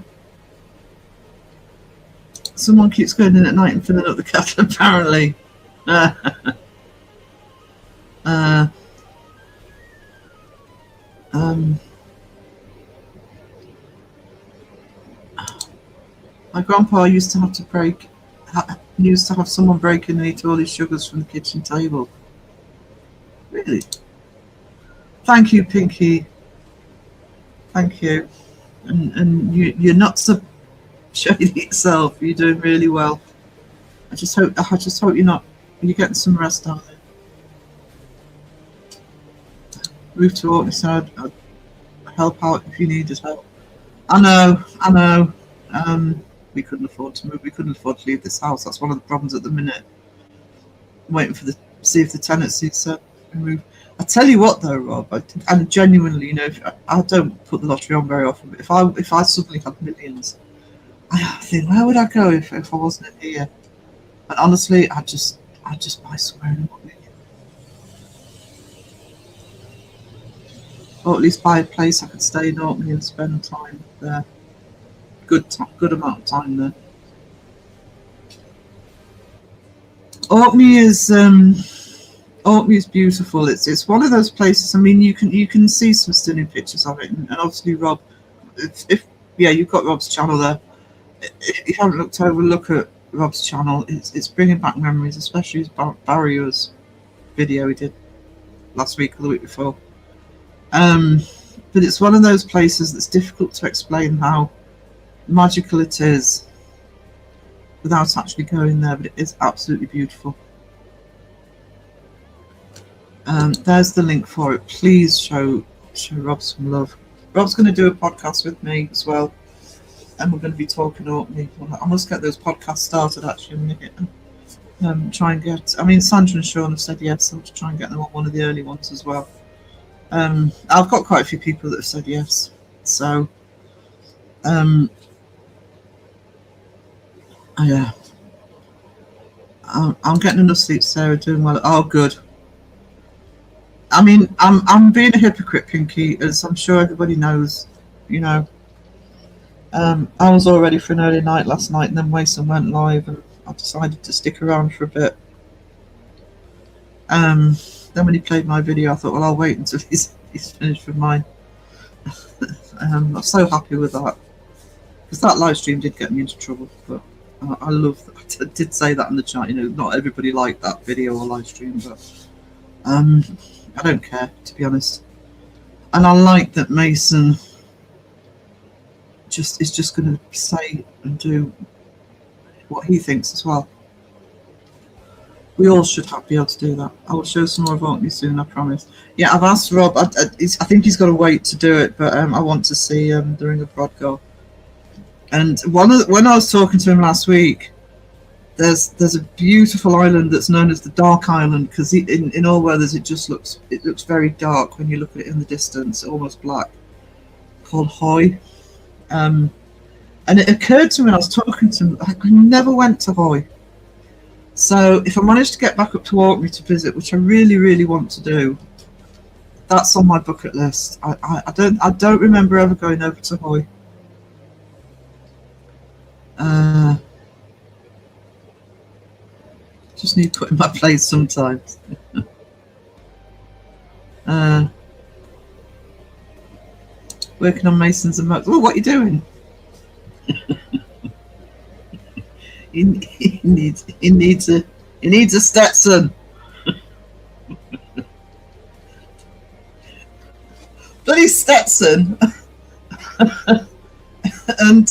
Someone keeps going in at night and filling up the kettle, apparently. My grandpa used to have someone break in and eat all his sugars from the kitchen table. Really? Thank you, Pinky. Thank you. And you're not so shady yourself. You're doing really well. I just hope you're getting some rest, darling. Move to Orkney, so I'd help out if you needed help. I know. We couldn't afford to move. We couldn't afford to leave this house. That's one of the problems at the minute. I'm waiting for see if the tenancy's removed. I tell you what, though, Rob, and genuinely, you know, I don't put the lottery on very often, but if I suddenly had millions, I think, where would I go if I wasn't in here? And honestly, I'd just buy somewhere in Orkney, or at least buy a place I could stay in Orkney and spend time there. Good amount of time there. Orkney is beautiful. It's one of those places. I mean, you can see some stunning pictures of it, and obviously Rob, if you've got Rob's channel there. If you haven't look at Rob's channel. It's bringing back memories, especially his barriers video he did last week or the week before. But it's one of those places that's difficult to explain how magical it is without actually going there, but it is absolutely beautiful. There's the link for it. Please show Rob some love. Rob's going to do a podcast with me as well, and we're going to be talking Orkney. I must get those podcasts started actually in a minute. Try and get, I mean, Sandra and Sean have said yes, so I'll try and get them on one of the early ones as well. I've got quite a few people that have said yes, so yeah, I'm getting enough sleep, Sarah, doing well. Oh, good. I mean, I'm being a hypocrite, Pinky, as I'm sure everybody knows. You know, I was all ready for an early night last night, and then Mason went live, and I decided to stick around for a bit. Then when he played my video, I thought, well, I'll wait until he's finished with mine. I'm so happy with that, because that live stream did get me into trouble, but I love that. I did say that in the chat. You know, not everybody liked that video or live stream, but I don't care, to be honest. And I like that Mason is just going to say and do what he thinks as well. We all should be able to do that. I will show some more of Orkney soon, I promise. Yeah, I've asked Rob. I think he's got to wait to do it, but I want to see the Ring of Brodgar. And when I was talking to him last week, there's a beautiful island that's known as the Dark Island, because in all weathers it looks very dark when you look at it in the distance, almost black, called Hoy. And it occurred to me when I was talking to him, I never went to Hoy. So if I manage to get back up to Orkney to visit, which I really, really want to do, that's on my bucket list. I don't remember ever going over to Hoy. Just need to put in my place sometimes. Working on masons and mugs. Oh, what are you doing? he needs a Stetson. Bloody Stetson. And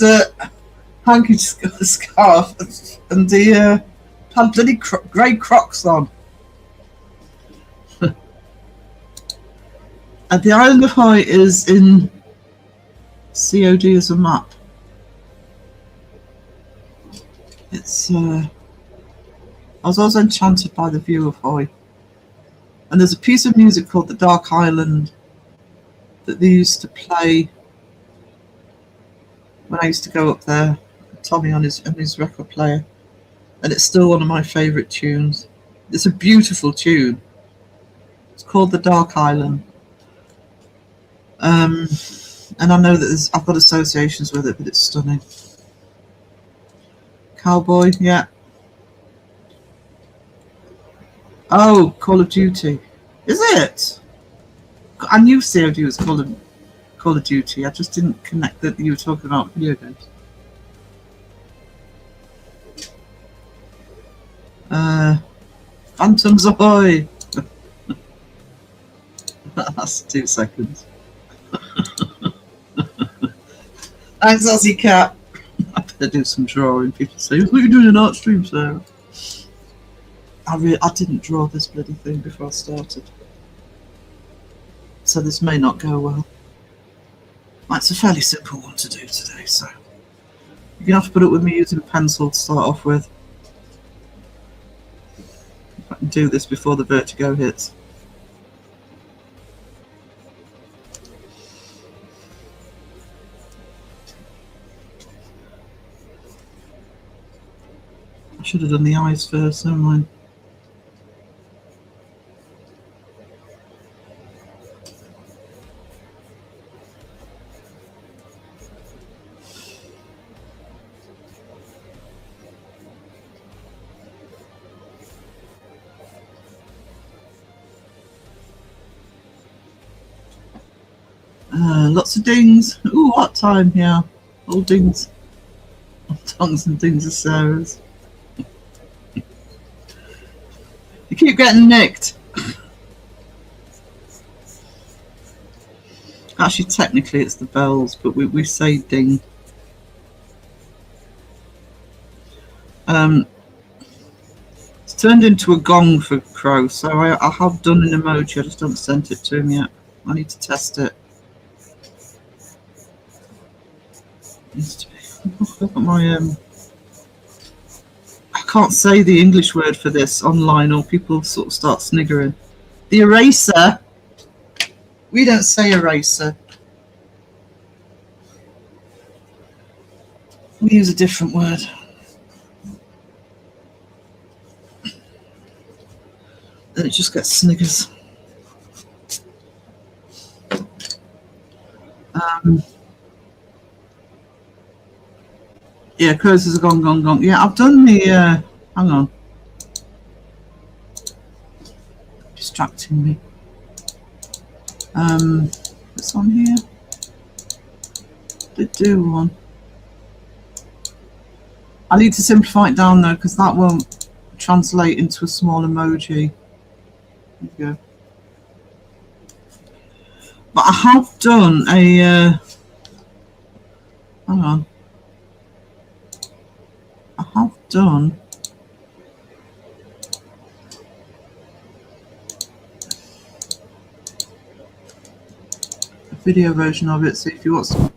hanky scarf and the had bloody grey Crocs on. And the island of Hoy is in COD as a map. It's I was always enchanted by the view of Hoy. And there's a piece of music called The Dark Island that they used to play when I used to go up there, Tommy on his record player. And it's still one of my favourite tunes. It's a beautiful tune. It's called The Dark Island. And I know that I've got associations with it, but it's stunning. Cowboy, yeah. Oh, Call of Duty. Is it? I knew COD was Call of Duty. I just didn't connect that you were talking about video games. Phantoms Ahoy! That's 2 seconds. Thanks, Aussie Cat. I better do some drawing. People say, what are you doing in Artstream, Sarah? I didn't draw this bloody thing before I started. So this may not go well. It's a fairly simple one to do today, so you're going to have to put up with me using a pencil to start off with. If I can do this before the vertigo hits. I should have done the eyes first, never mind. Lots of dings. Ooh, what time? Yeah, all dings. All tongues and dings of Sarah's. You keep getting nicked. Actually, technically, it's the bells, but we say ding. It's turned into a gong for Crow, so I have done an emoji. I just haven't sent it to him yet. I need to test it. Needs to be. Look at my I can't say the English word for this online, or people sort of start sniggering. The eraser. We don't say eraser. We use a different word. Then it just gets sniggers. Yeah, cursors are gone. Yeah, I've done the, hang on. Distracting me. What's on here? Did do one. I need to simplify it down though, because that won't translate into a small emoji. There you go. But I have done a, hang on. I have done a video version of it, so if you want some.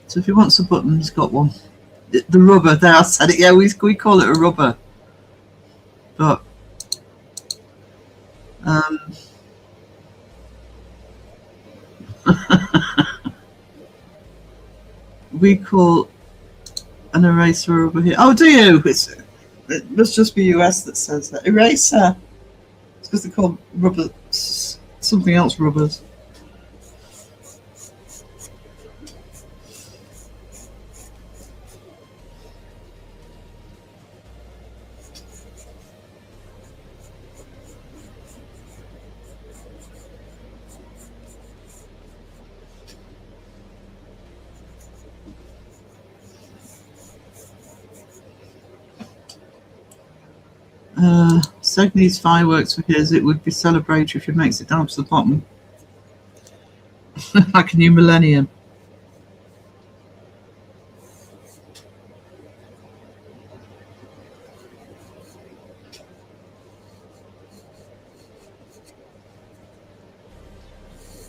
So if he wants a button, he's got one. The rubber, there, I said it, yeah, we call it a rubber. But Um, we call an eraser over here. Oh, do you? It must just be US that says that. Eraser. It's because they call rubber something else rubbers. Seg needs fireworks for his. It would be celebratory if he makes it down to the bottom. Like a new millennium.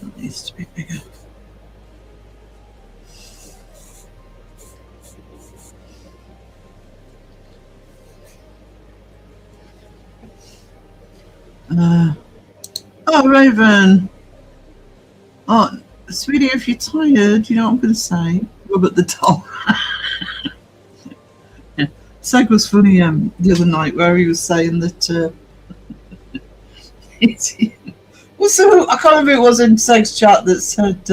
That needs to be bigger. Oh, Raven. Oh, sweetie, if you're tired, you know what I'm going to say? Rub at the doll. Yeah. Seg was funny the other night where he was saying that. Well, so I can't remember who it was in Seg's chat that said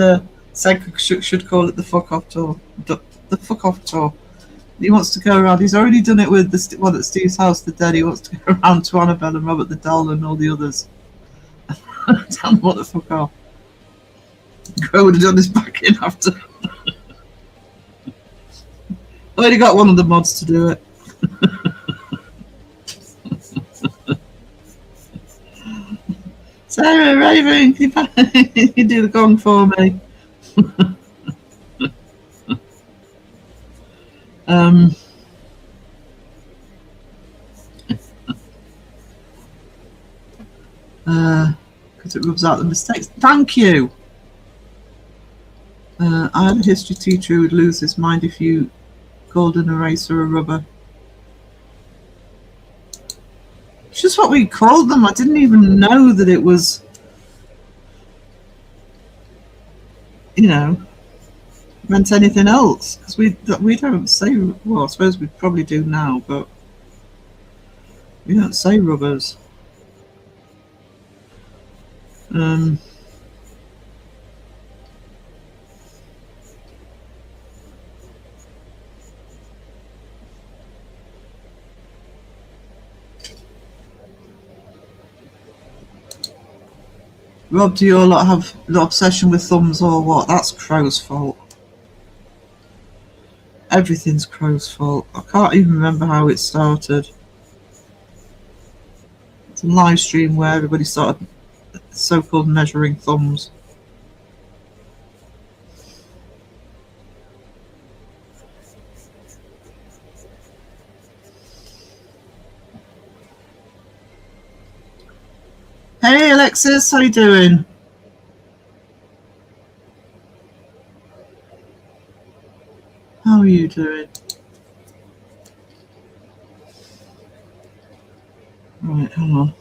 Seg should call it the fuck off tour. The fuck off tour. He wants to go around. He's already done it with the one at Steve's house. The dead. He wants to go around to Annabelle and Robert the doll and all the others. Tell him what the fuck off. Crow would have done his back in after. I already got one of the mods to do it. Sarah, Raven, you do the gong for me. Because it rubs out the mistakes. Thank you. I had a history teacher who would lose his mind if you called an eraser a rubber. It's just what we called them. I didn't even know that it was, you know, meant anything else. Because we don't say, well, I suppose we probably do now, but we don't say rubbers. Rob, do you all lot have the obsession with thumbs or what? That's Crow's fault. Everything's Crow's fault. I can't even remember how it started. It's a live stream where everybody started so-called measuring thumbs. Hey Alexis, how you doing? How are you doing? Right, hang on.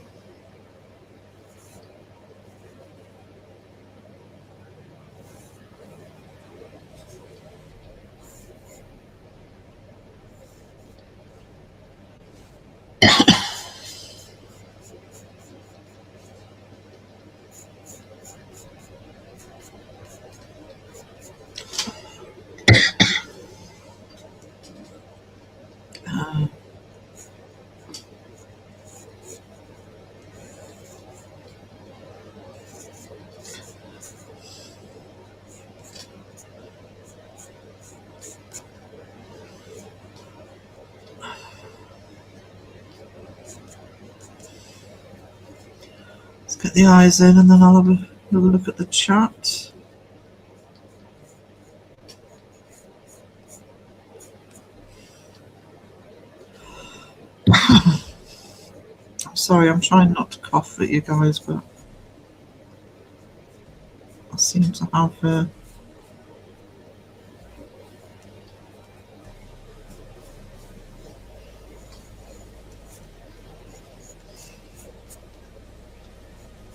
Let's get the eyes in and then I'll have another look at the chat. I'm sorry, I'm trying not to cough at you guys, but I seem to have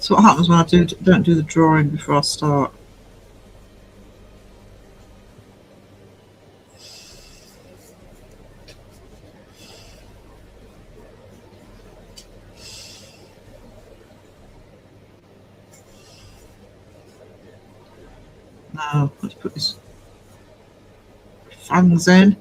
So what happens when I don't do the drawing before I start? No, let's put his fangs in.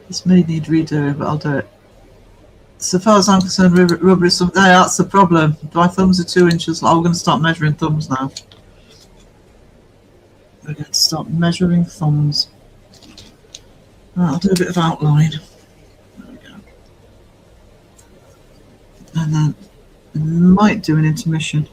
This may need redoing, but I'll do it. So far as I'm concerned, rubber is something. That's the problem. My thumbs are 2 inches long. We're going to start measuring thumbs now. We're going to start measuring thumbs. Right, I'll do a bit of outline. There we go. And then I might do an intermission.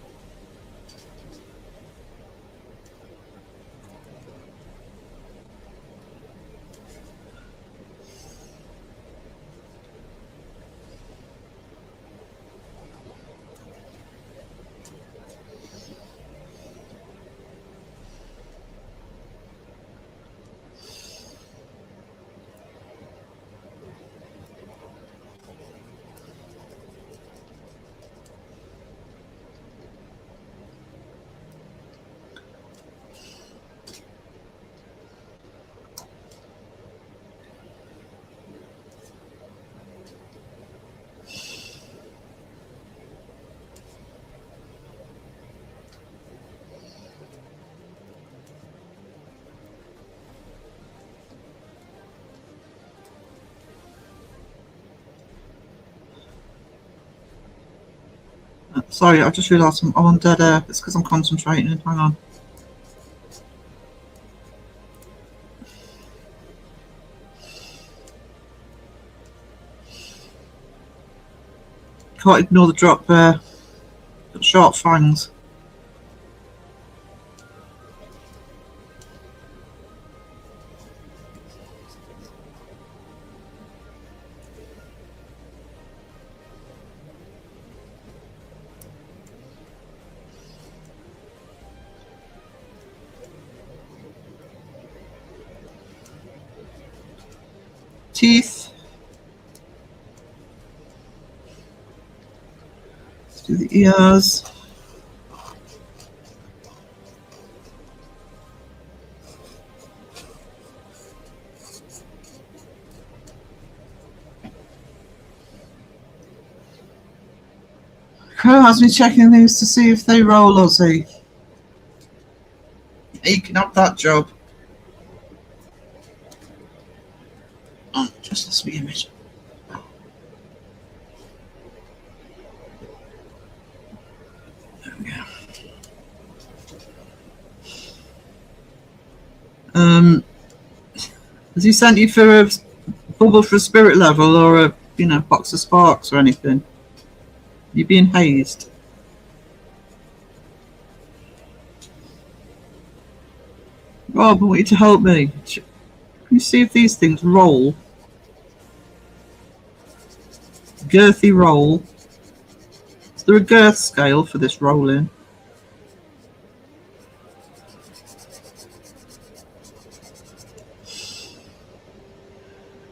Sorry, I just realised I'm on dead air. It's because I'm concentrating. Hang on. Can't ignore the drop bear. Got sharp fangs. Teeth. Let's do the ears. Crow has me checking these to see if they roll, Ozzy. You can have that job. Oh, just lost my image. There we go. Has he sent you for a bubble for a spirit level or a box of sparks or anything? You're being hazed. Rob, I want you to help me. Can you see if these things roll? Girthy roll. Is there a girth scale for this rolling?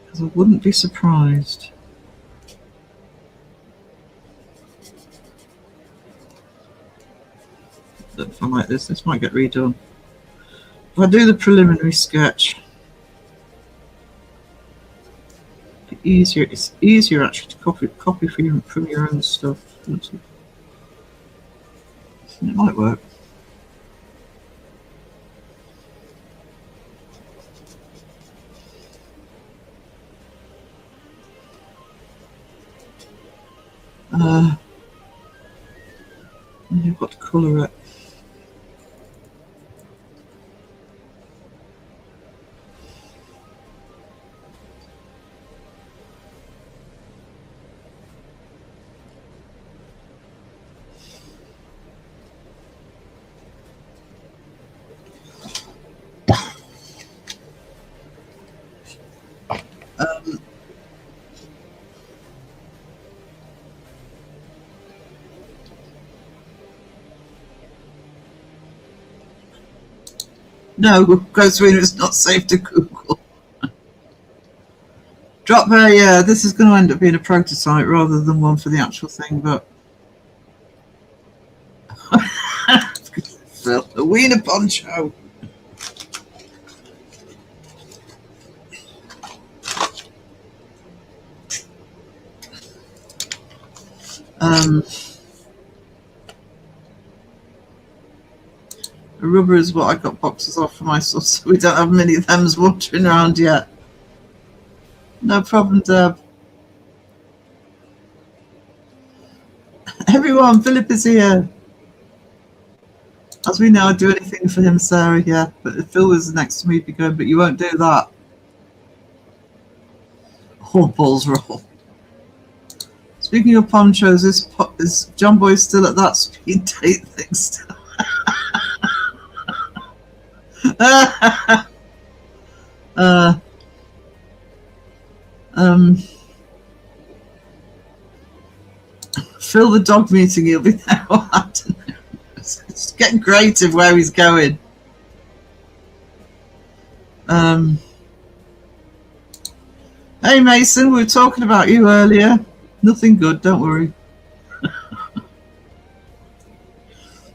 Because I wouldn't be surprised. If I like this might get redone. If I do the preliminary sketch, easier. It's easier actually to copy from your own stuff. It might work. You've got to colour it. No, Ghost Arena is not safe to Google. Dropbear, yeah, this is going to end up being a prototype rather than one for the actual thing, but... Phil, a wiener poncho. A rubber is what I got boxes off for my son, so we don't have many of them wandering around yet. No problem, Deb. Everyone, Philip is here. As we know, I'd do anything for him, Sarah, yeah. But if Phil was next to me, he'd be going, but you won't do that. Oh, balls roll. Speaking of ponchos, is John Boy still at that speed date thing still? Phil the dog meeting, he'll be there all afternoon. It's getting creative where he's going. Hey Mason, we were talking about you earlier. Nothing good, don't worry.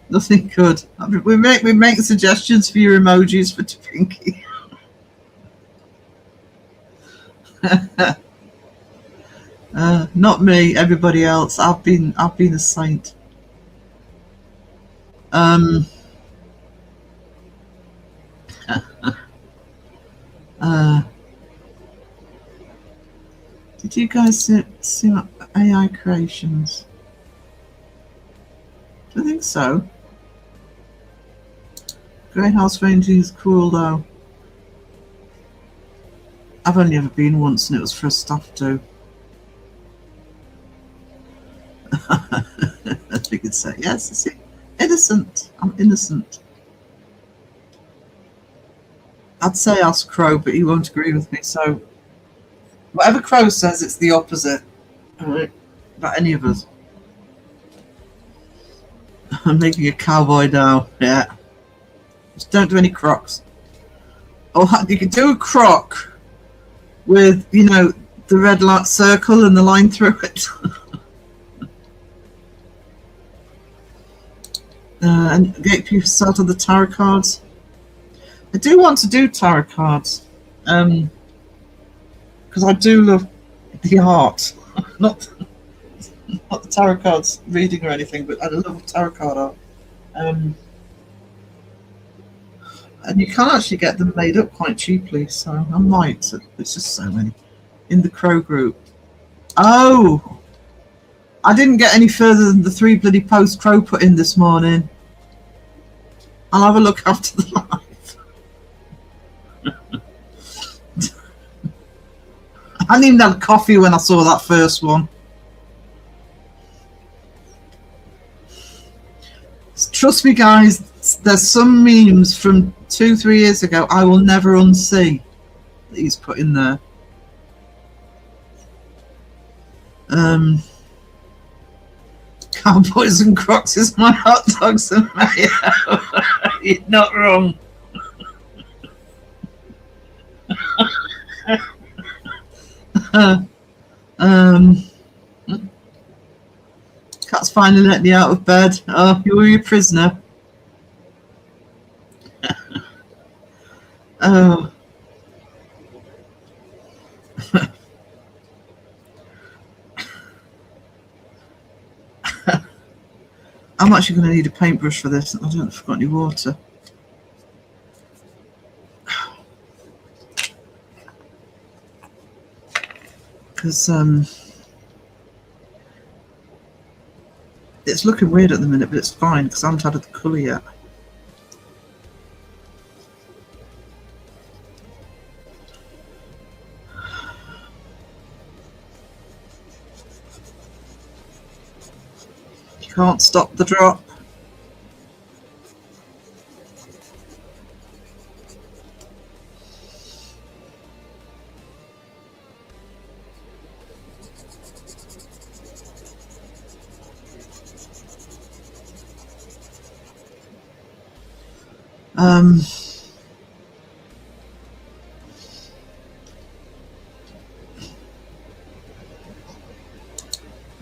Nothing good. We make suggestions for your emojis for Pinky. Not me, everybody else. I've been a saint. Did you guys see my AI creations? Do I think so? Grey House Ranging is cool though. I've only ever been once and it was for a staff do. We could say, yes, it's innocent. I'm innocent. I'd say ask Crow, but he won't agree with me, so whatever Crow says, it's the opposite. About any of us. I'm making a cowboy now, yeah. Just don't do any crocs. Oh, you can do a croc with, you know, the red light circle and the line through it. And get people start on the tarot cards. I do want to do tarot cards. Because I do love the art. not the tarot cards reading or anything, but I love tarot card art. And you can actually get them made up quite cheaply, so I might. It's just so many. In the Crow group. Oh! I didn't get any further than the 3 bloody posts Crow put in this morning. I'll have a look after the live. I hadn't even had coffee when I saw that first one. Trust me, guys, there's some memes from 2-3 years ago I will never unsee that he's put in there. Cowboys and Crocs is my hot dogs and mayo. You're not wrong. Cat's finally let me out of bed. Oh, you were your prisoner. Oh. I'm actually going to need a paintbrush for this. I don't know if I've got any water. Because it's looking weird at the minute, but it's fine because I haven't added the colour yet. Can't stop the drop.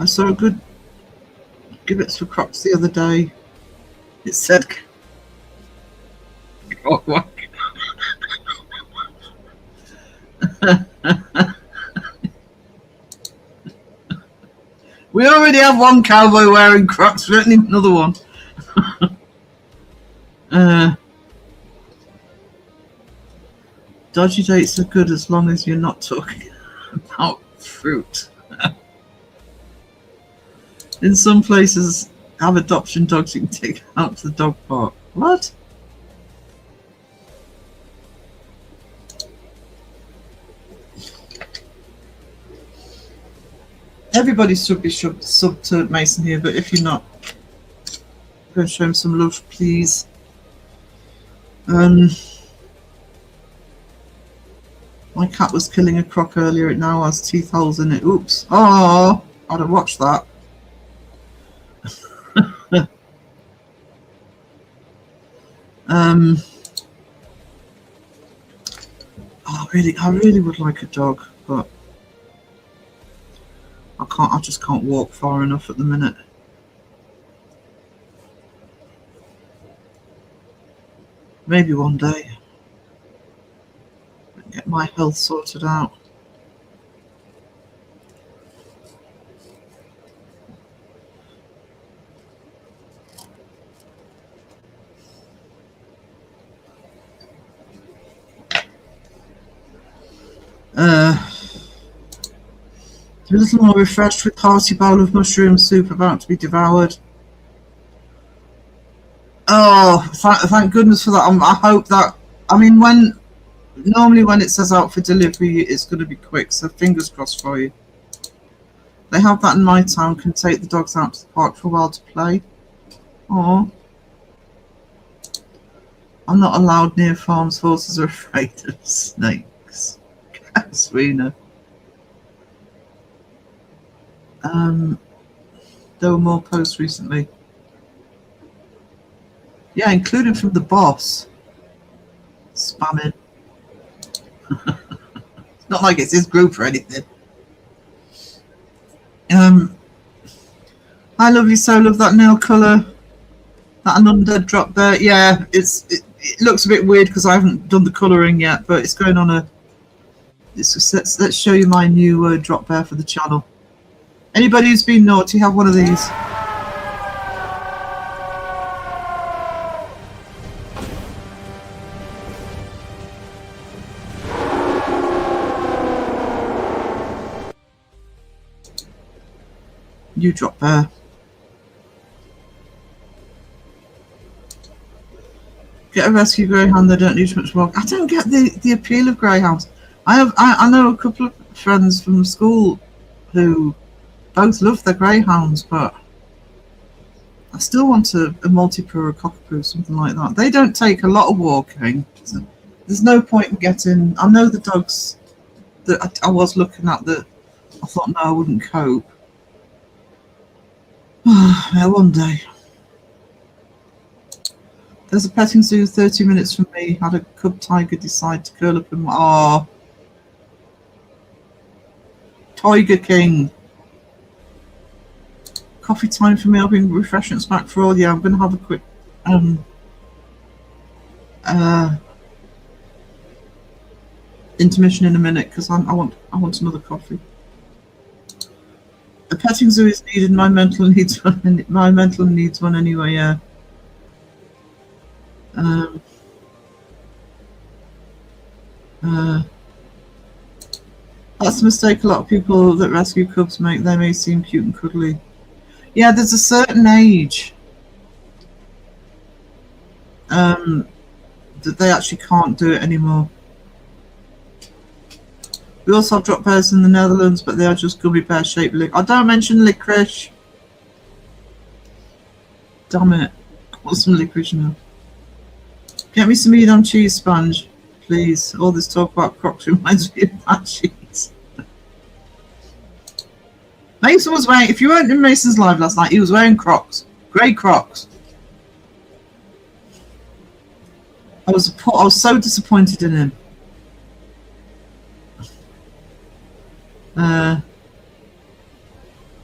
I saw a good gibbets for Crocs the other day. It said, oh, what? We already have one cowboy wearing Crocs, we don't need another one. Dodgy dates are good as long as you're not talking about fruit. In some places, have adoption dogs you can take out to the dog park. What? Everybody should be sub to Mason here, but if you're not, go and show him some love, please. My cat was killing a croc earlier. It now has teeth holes in it. Oops. Oh, I'd have watched that. I really would like a dog, but I just can't walk far enough at the minute. Maybe one day. Get my health sorted out. A little more refreshed with hearty bowl of mushroom soup about to be devoured. Oh, thank goodness for that. I hope that, I mean, normally when it says out for delivery, it's going to be quick, so fingers crossed for you. They have that in my town, can take the dogs out to the park for a while to play. Oh, I'm not allowed near farms, horses are afraid of snakes. Serena. There were more posts recently. Yeah, including from the boss. Spamming. It's not like it's his group or anything. I lovely soul of that nail colour. That an undead drop there. Yeah, it looks a bit weird because I haven't done the colouring yet, but it's going on a. Let's show you my new drop bear for the channel. Anybody who's been naughty, have one of these. New drop bear. Get a rescue greyhound, they don't need much more. I don't get the appeal of greyhounds. I know a couple of friends from school who both love their greyhounds, but I still want a Maltipoo or a Cockapoo, something like that. They don't take a lot of walking. So there's no point in getting. I know the dogs that I was looking at that I thought no, I wouldn't cope. Yeah, one day. There's a petting zoo 30 minutes from me. Had a cub tiger decide to curl up in my. Oh, Tiger King. Coffee time for me. I'll bring refreshments back for all. Yeah, I'm going to have a quick intermission in a minute because I want another coffee. A petting zoo is needed. My mental needs one. My mental needs one anyway. Yeah. That's a mistake a lot of people that rescue cubs make. They may seem cute and cuddly. Yeah, there's a certain age that they actually can't do it anymore. We also have drop bears in the Netherlands, but they are just gummy bear shaped. I don't mention licorice. Damn it. I want some licorice now. Get me some Edam cheese sponge, please. All this talk about Crocs reminds me of that cheese. Mason was wearing, if you weren't in Mason's live last night, he was wearing Crocs. Grey Crocs. I was so disappointed in him.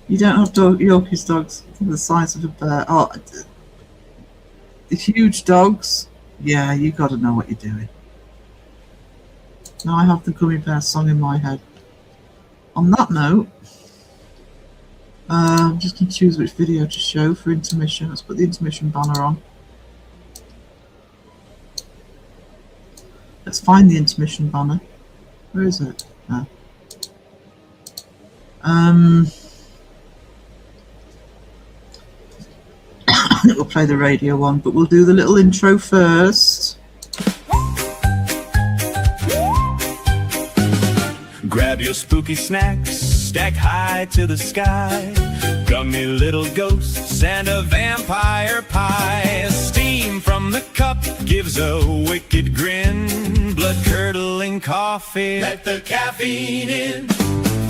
You don't have Yorkie's dogs the size of a bear. Oh, the huge dogs. Yeah, you got to know what you're doing. Now I have the Gummy Bear song in my head. On that note, I'm just going to choose which video to show for intermission. Let's put the intermission banner on. Let's find the intermission banner. Where is it? No. We'll play the radio one, but we'll do the little intro first. Grab your spooky snacks, stack high to the sky. Gummy little ghosts and a vampire pie. Steam from the cup gives a wicked grin. Blood-curdling coffee, let the caffeine in.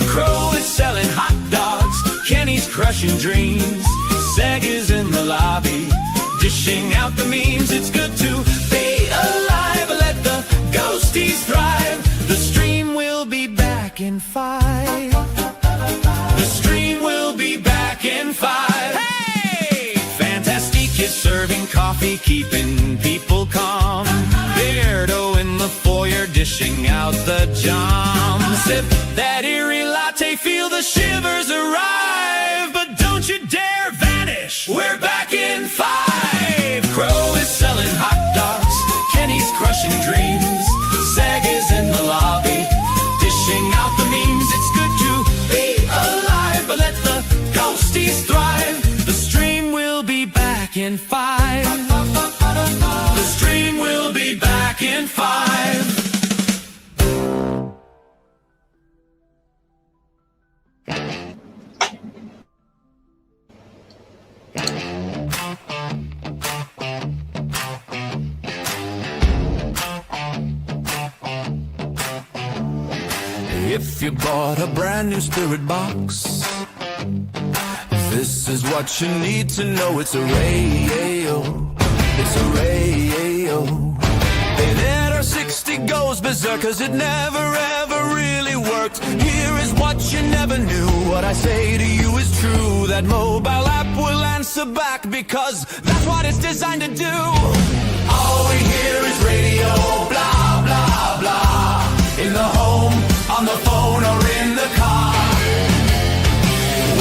Crow is selling hot dogs, Kenny's crushing dreams. Seg is in the lobby, dishing out the memes. It's good to be alive, let the ghosties thrive. The stream will be back in 5. The stream will be back in 5. Hey! Fantastique is serving coffee, keeping people calm. Beardo in the foyer, dishing out the jam. Sip that eerie latte, feel the shivers arrive. But don't you dare vanish, we're back in 5. Crow is selling hot dogs, Kenny's crushing dreams. Sag is in the lobby, dishing out the memes. It's good to be alive, but let the ghosties thrive. The stream will be back in 5. The stream will be back in 5. If you bought a brand new spirit box, this is what you need to know. It's a radio, it's a radio. Hey, that our 60 goes berserk, 'cause it never ever really worked. Here is what you never knew. What I say to you is true. That mobile app will answer back, because that's what it's designed to do. All we hear is radio, blah, blah, blah. In the home, on the phone, or in the car.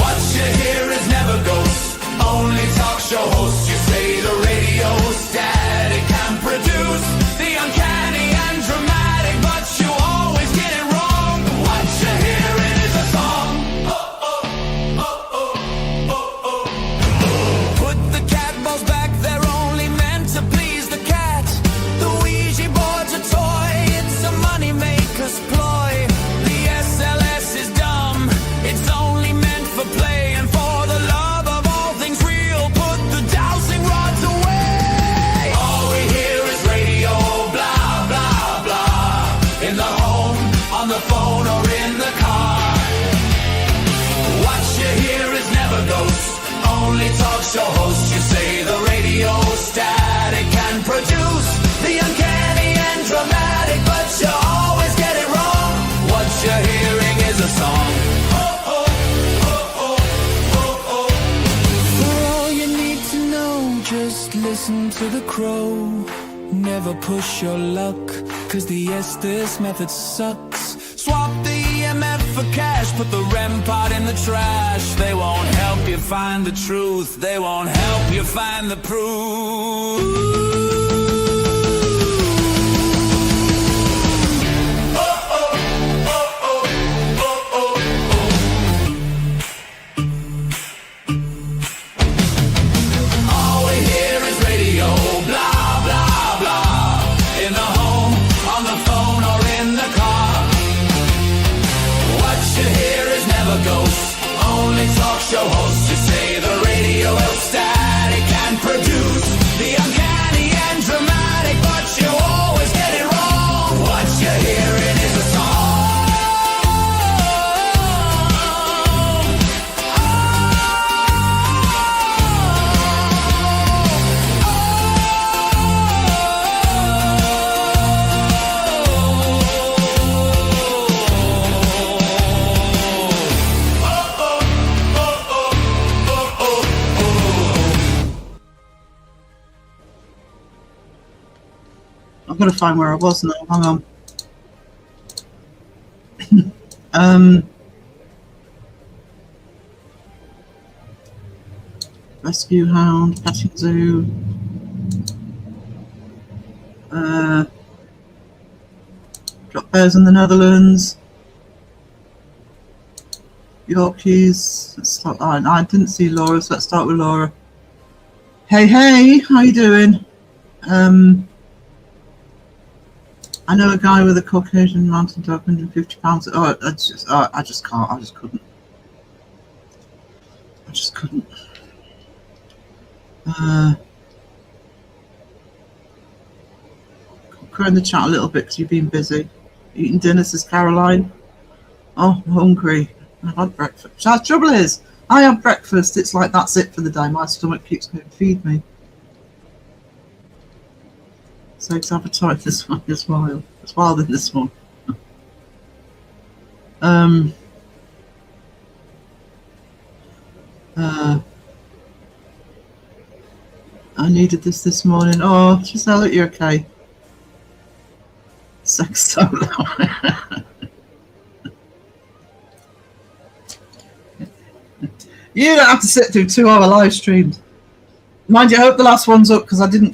What you hear is never ghosts, only talk show hosts. You say the radio static can produce the uncanny and dramatic, but you always get it wrong. What you hear is a song. Oh, oh, oh, oh, oh, oh. Put the cat balls back, they're only meant to please the cat. The Ouija board's a toy, it's a money maker's ploy. The SLS is dumb, it's only meant for play. And for the love of all things real, put the dowsing rods away. All we hear is radio, blah, blah, blah. In the home, on the phone, or in the car. What you hear is never ghosts, only talk show hosts. You say the radio static can produce the uncanny and dramatic, but you always get it wrong. What you're hearing is a song. Oh, oh, oh, oh, oh, oh. For all you need to know, just listen to the crow. Never push your luck, 'cause the Estes method sucks. Swap the EMF for cash, put the REM pod in the trash. They won't help you find the truth, they won't help you find the proof. Show hosts, you say the radio static can produce the uncanny I've got to find where I was now. Hang on. Rescue hound, petting zoo. Dropbears in the Netherlands. Yorkies. Let's start. I didn't see Laura, so let's start with Laura. Hey, how you doing? I know a guy with a Caucasian mountain dog, 150 pounds. Oh, I just can't. I just couldn't. Cry in the chat a little bit because you've been busy. Eating dinner, says Caroline. Oh, I'm hungry. I've had breakfast. The trouble is, I have breakfast. It's like that's it for the day. My stomach keeps going, feed me. So it's appetite this one as well. It's wilder than this one. I needed this morning. Oh, Giselle, are you okay? Sex solo. You don't have to sit through 2-hour live streams. Mind you, I hope the last one's up because I didn't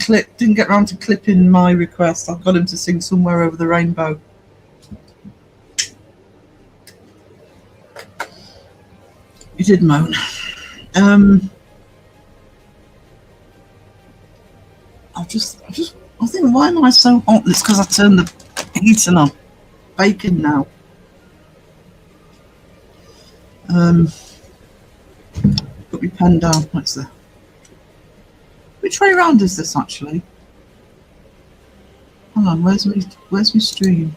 get around to clipping my request. I've got him to sing Somewhere Over the Rainbow. You did moan. I think, why am I so hot? It's because I turned the heating on. Bacon now. Put my pen down. What's there? Which way round is this actually? Hold on, where's my stream?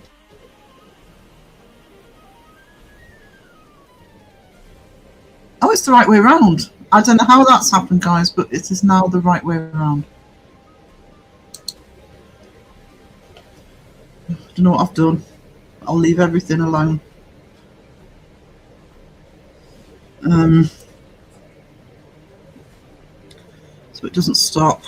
Oh, it's the right way round. I don't know how that's happened, guys, but it is now the right way around. I don't know what I've done. I'll leave everything alone. So it doesn't stop.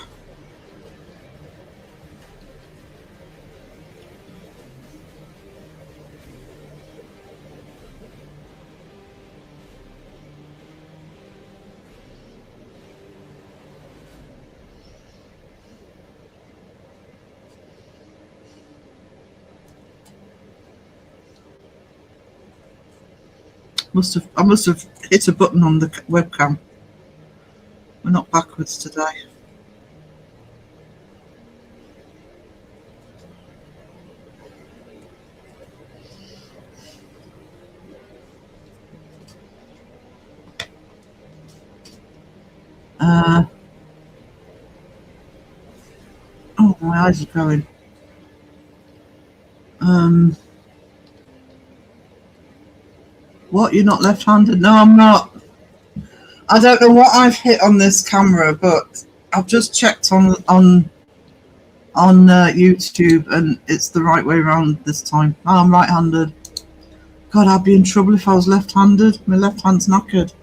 I must have hit a button on the webcam. We're not backwards today. Oh, my eyes are going. What? You're not left-handed? No, I'm not. I don't know what I've hit on this camera, but I've just checked on YouTube, and it's the right way around this time. Oh, I'm right-handed. God, I'd be in trouble if I was left-handed. My left hand's knackered.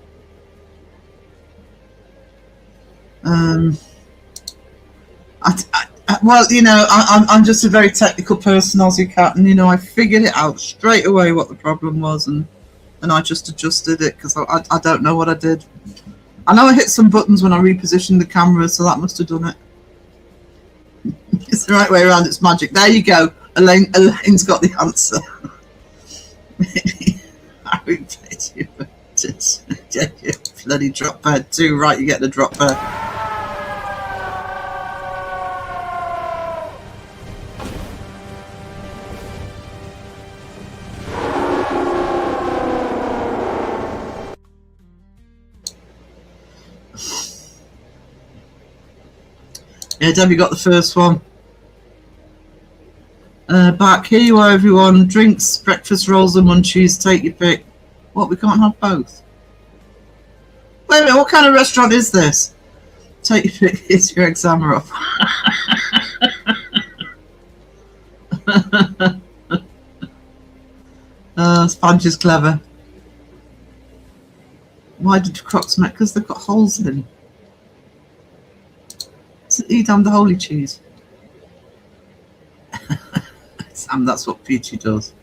Well, you know, I'm just a very technical person, Aussie Cat, and you know, I figured it out straight away what the problem was, and I just adjusted it because I don't know what I did. I know I hit some buttons when I repositioned the camera, so that must have done it. It's the right way around. It's magic. There you go. Elaine's got the answer. I replaced you. Bloody Dropbear too. Right, you get the Dropbear. Yeah, Debbie got the first one. Back, here you are, everyone. Drinks, breakfast, rolls and munchies. Take your pick. What, we can't have both? Wait a minute, what kind of restaurant is this? Take your pick. It's your exam off. Sponge is clever. Why did Crocs make? Because they've got holes in. Eat on the holy cheese. And that's what Peachy does.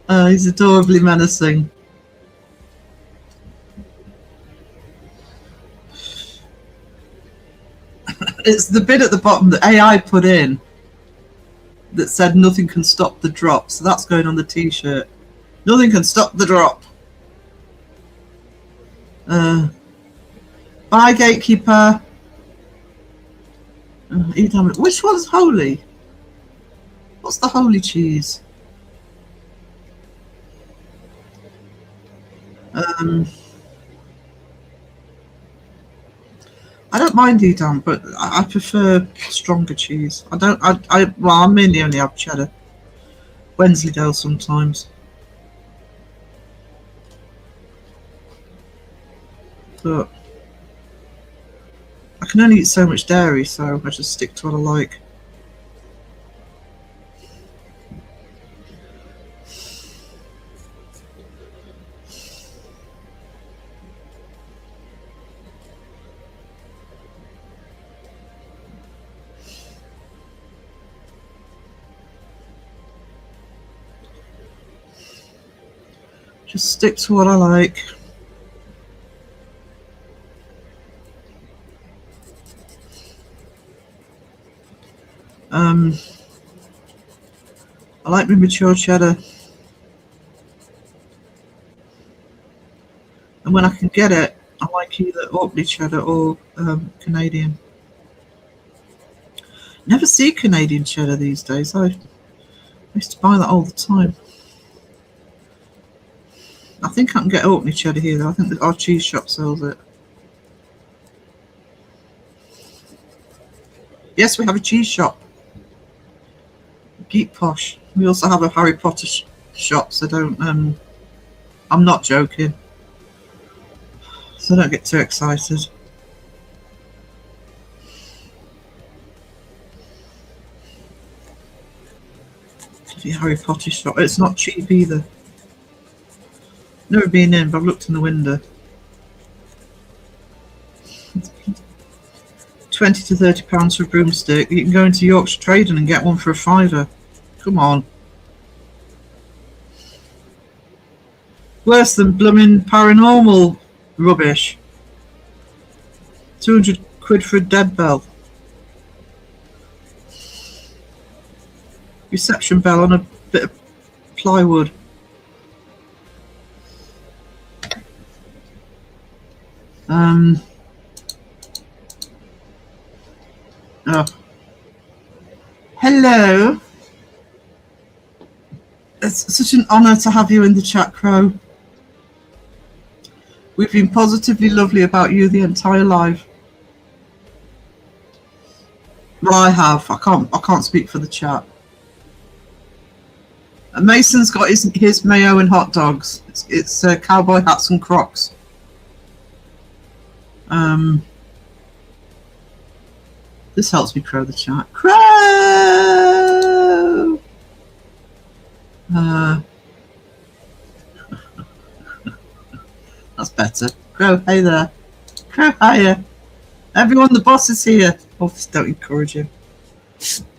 He's adorably menacing. It's the bit at the bottom that AI put in that said nothing can stop the drop. So that's going on the t-shirt. Nothing can stop the drop. Bye, gatekeeper. Which one's holy? What's the holy cheese? I don't mind Edam, but I prefer stronger cheese. Well, I mainly only have cheddar. Wensleydale sometimes. But I can only eat so much dairy, so I just stick to what I like. Just stick to what I like. I like my mature cheddar. And when I can get it, I like either Orkney cheddar or Canadian. Never see Canadian cheddar these days. I used to buy that all the time. I think I can get Orkney cheddar here though. I think our cheese shop sells it. Yes, we have a cheese shop. Geek Posh. We also have a Harry Potter shop, so don't I'm not joking. So don't get too excited. The Harry Potter shop. It's not cheap either. Never been in, but I've looked in the window. 20 to £30 for a broomstick. You can go into Yorkshire Trading and get one for £5. Come on. Worse than blooming paranormal rubbish. 200 quid for a dead bell. Reception bell on a bit of plywood. Oh. Hello. It's such an honour to have you in the chat, Crow. We've been positively lovely about you the entire live. Well, I have. I can't speak for the chat. And Mason's got his mayo and hot dogs. It's cowboy hats and Crocs. This helps me grow the chat. Crow! That's better. Crow, hey there. Crow, hiya. Everyone, the boss is here. Oh, don't encourage him.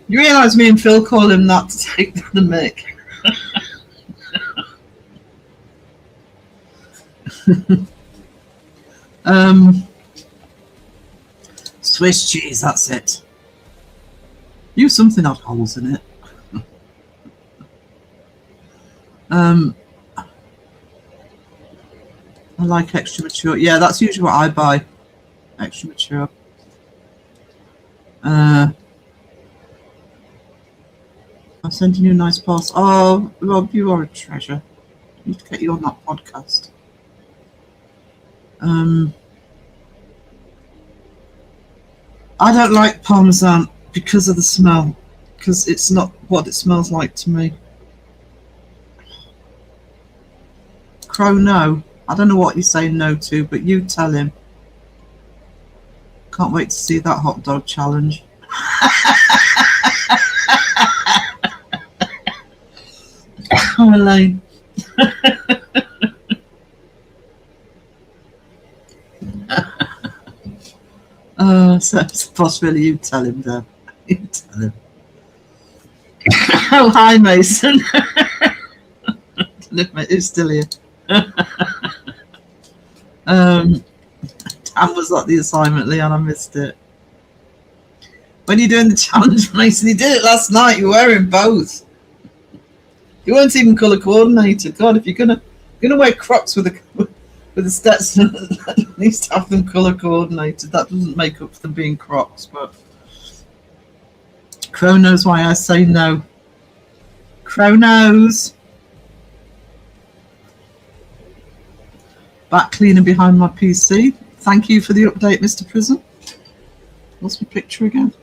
You realise me and Phil call him that to take the mic. Swiss cheese, that's it. Use something that had holes in it. I like extra mature. Yeah, that's usually what I buy. Extra mature. I'm sending you a nice parcel. Oh, Rob, you are a treasure. I need to get you on that podcast. I don't like Parmesan because of the smell. Because it's not what it smells like to me. Crow, no. I don't know what you're saying no to, but you tell him. Can't wait to see that hot dog challenge. Oh, Elaine. So it's a possibility. You tell him, though. You tell Oh, hi, Mason. Who's still here? Dan was like the assignment, Leon. I missed it. When you're doing the challenge, Mason, you did it last night. You're wearing both. You weren't even colour coordinated. God, if you're gonna wear Crocs with the Stetson, at least have them colour coordinated. That doesn't make up for them being Crocs, but Crow knows why I say no. Crow knows. Back cleaner behind my PC. Thank you for the update, Mr. Prison. What's my picture again?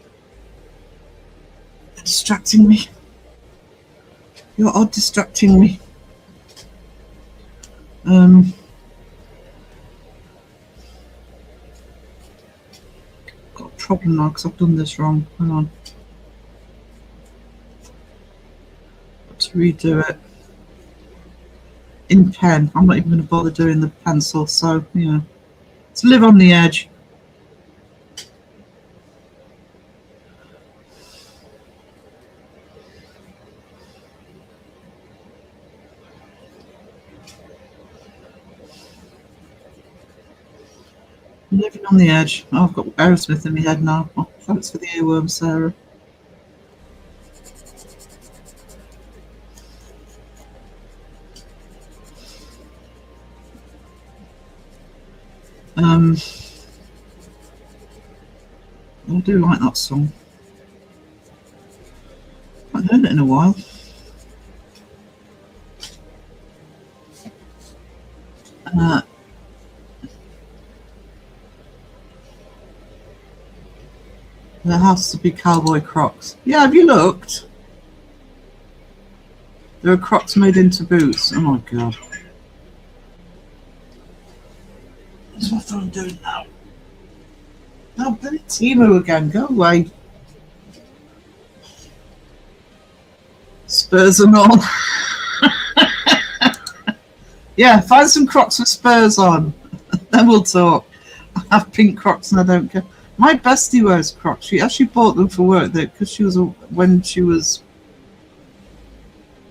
You're distracting me. You're odd distracting me. Got a problem now because I've done this wrong. Hang on. Got to redo it. In pen. I'm not even going to bother doing the pencil, so yeah. Let's live on the edge. Living on the edge. Oh, I've got Aerosmith in my head now. Oh, thanks for the earworm, Sarah. I do like that song. I haven't heard it in a while. There has to be cowboy Crocs. Yeah, have you looked? There are Crocs made into boots. Oh my god. That's what I'm doing now. No, bloody Timo again. Go away. Spurs and all. Yeah, find some Crocs with Spurs on. Then we'll talk. I have pink Crocs and I don't care. My bestie wears Crocs. She actually bought them for work because she was when she was,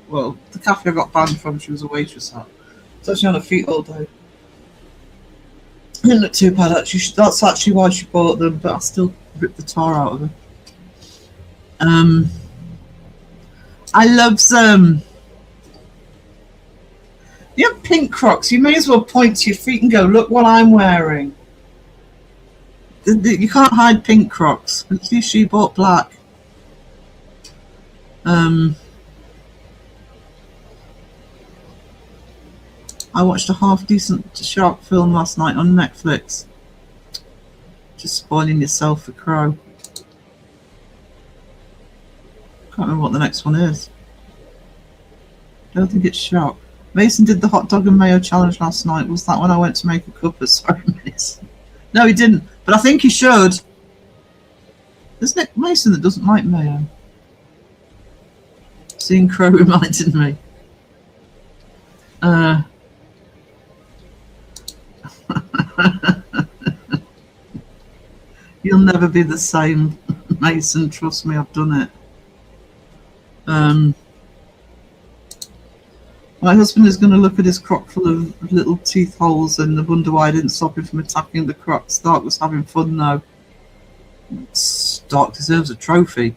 well, the cafe I got banned from, she was a waitress at. So she on her feet all day. Didn't look too bad actually. That's actually why she bought them, but I still ripped the tar out of her. I love them. You have pink Crocs. You may as well point to your feet and go, look what I'm wearing. You can't hide pink Crocs. At least she bought black. I watched a half-decent shark film last night on Netflix. Just spoiling yourself for Crow. Can't remember what the next one is. I don't think it's shark. Mason did the hot dog and mayo challenge last night. Was that when I went to make a cuppa? Sorry, Mason. No, he didn't. But I think he should. Isn't it Mason that doesn't like mayo? Seeing Crow reminded me. You'll never be the same, Mason. Trust me, I've done it. My husband is going to look at his crock full of little teeth holes and wonder why I didn't stop him from attacking the croc. Stark was having fun though. Stark deserves a trophy.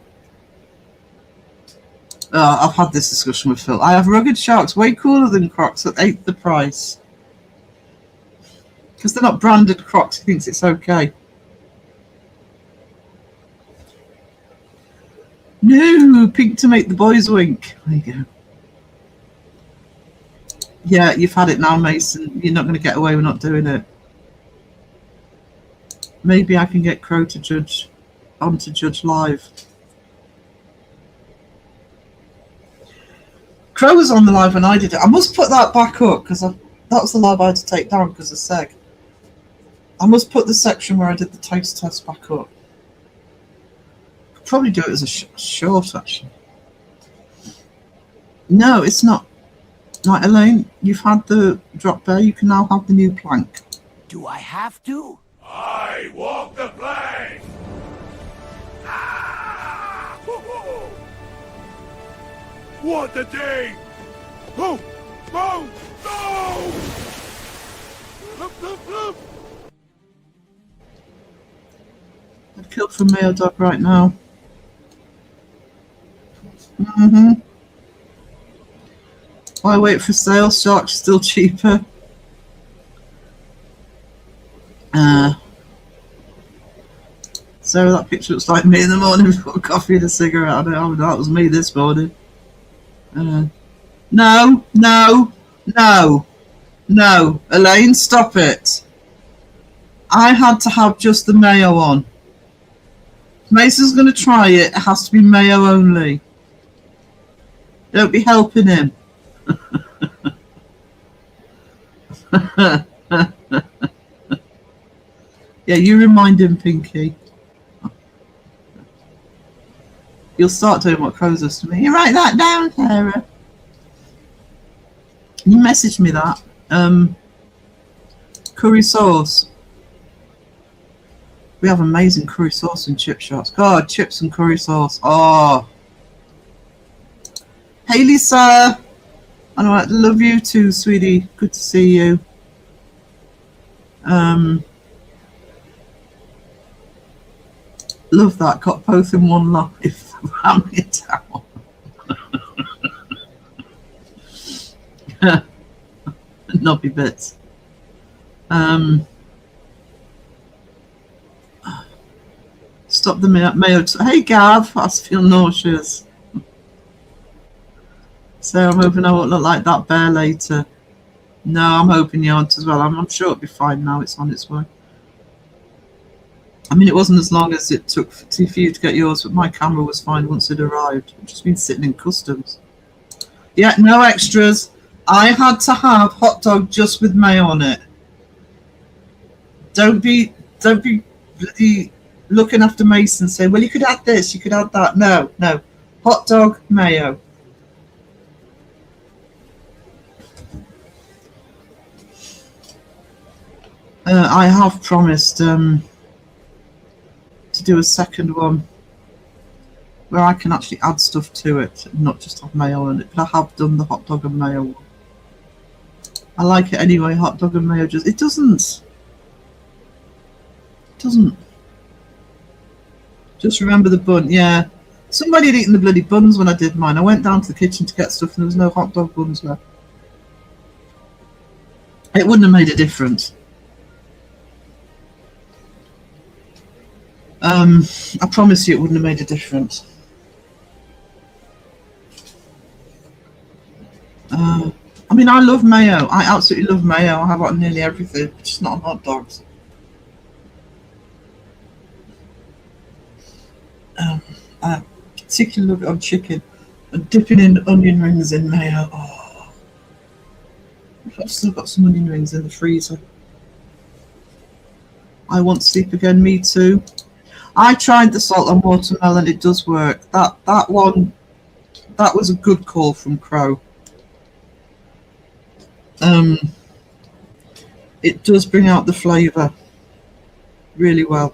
I've had this discussion with Phil. I have rugged sharks, way cooler than Crocs at 8th the price. Because they're not branded Crocs, he thinks it's okay. No, pink to make the boys wink. There you go. Yeah, you've had it now, Mason. You're not going to get away with not doing it. Maybe I can get Crow to judge, on to judge live. Crow was on the live when I did it. I must put that back up because that was the live I had to take down because of Seg. I must put the section where I did the taste test back up. Could probably do it as a short, actually. No, it's not. Right, Elaine, you've had the Dropbear. You can now have the new plank. Do I have to? I walk the plank! Ah! Hoo-hoo! What a day! Oh! Oh! No! I'd kill for Mayo Dog right now. Mm-hmm. Why wait for sale? Shark's still cheaper. So that picture looks like me in the morning before coffee and a cigarette. I know that was me this morning. No, no, no, no. Elaine, stop it. I had to have just the mayo on. If Mason's going to try it, it has to be mayo only. Don't be helping him. Yeah, you remind him, Pinky. You'll start doing what Crow does to me. You write that down, Sarah. You messaged me that. Curry sauce. We have amazing curry sauce in chip shops. God, chips and curry sauce. Oh. Hey, Lisa. I love you too, sweetie. Good to see you. Love that. Got both in one life. Ram it down. Knobby bits. Stop the mayo. Hey, Gav. I feel nauseous. So I'm hoping I won't look like that bear later. No, I'm hoping you aren't as well. I'm sure it'll be fine now. It's on its way. I mean, it wasn't as long as it took for you to get yours, but my camera was fine once it arrived. It's just been sitting in customs. Yeah, no extras. I had to have hot dog just with mayo on it. Don't be bloody looking after Mason saying, well, you could add this, you could add that. No, no. Hot dog, mayo. I have promised to do a second one where I can actually add stuff to it, not just have mayo on it. But I have done the hot dog and mayo one. I like it anyway. Hot dog and mayo it doesn't. Just remember the bun. Yeah, somebody had eaten the bloody buns when I did mine. I went down to the kitchen to get stuff and there was no hot dog buns left. It wouldn't have made a difference. I promise you it wouldn't have made a difference. I mean, I love mayo. I absolutely love mayo. I have it on nearly everything, just not on hot dogs. I particularly love it on chicken. And dipping in onion rings in mayo. Oh, I've still got some onion rings in the freezer. I want to sleep again. Me too. I tried the salt and watermelon. It does work. That one, that was a good call from Crow. It does bring out the flavour really well.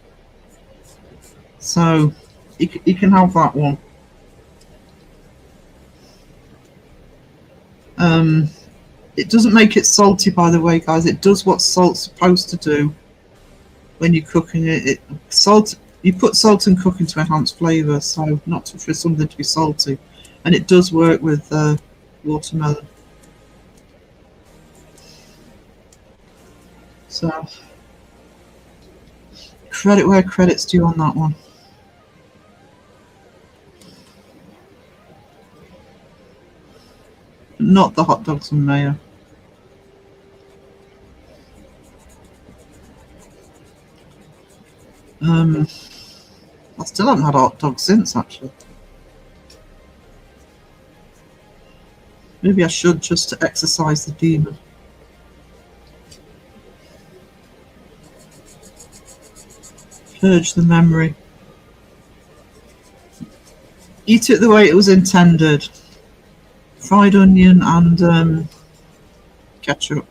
So you can have that one. It doesn't make it salty, by the way, guys. It does what salt's supposed to do when you're cooking it. You put salt in cooking to enhance flavour, so not for something to be salty. And it does work with watermelon. So, credit where credit's due on that one. Not the hot dogs and mayo. I still haven't had a hot dog since, actually. Maybe I should, just to exercise the demon. Purge the memory. Eat it the way it was intended. Fried onion and ketchup.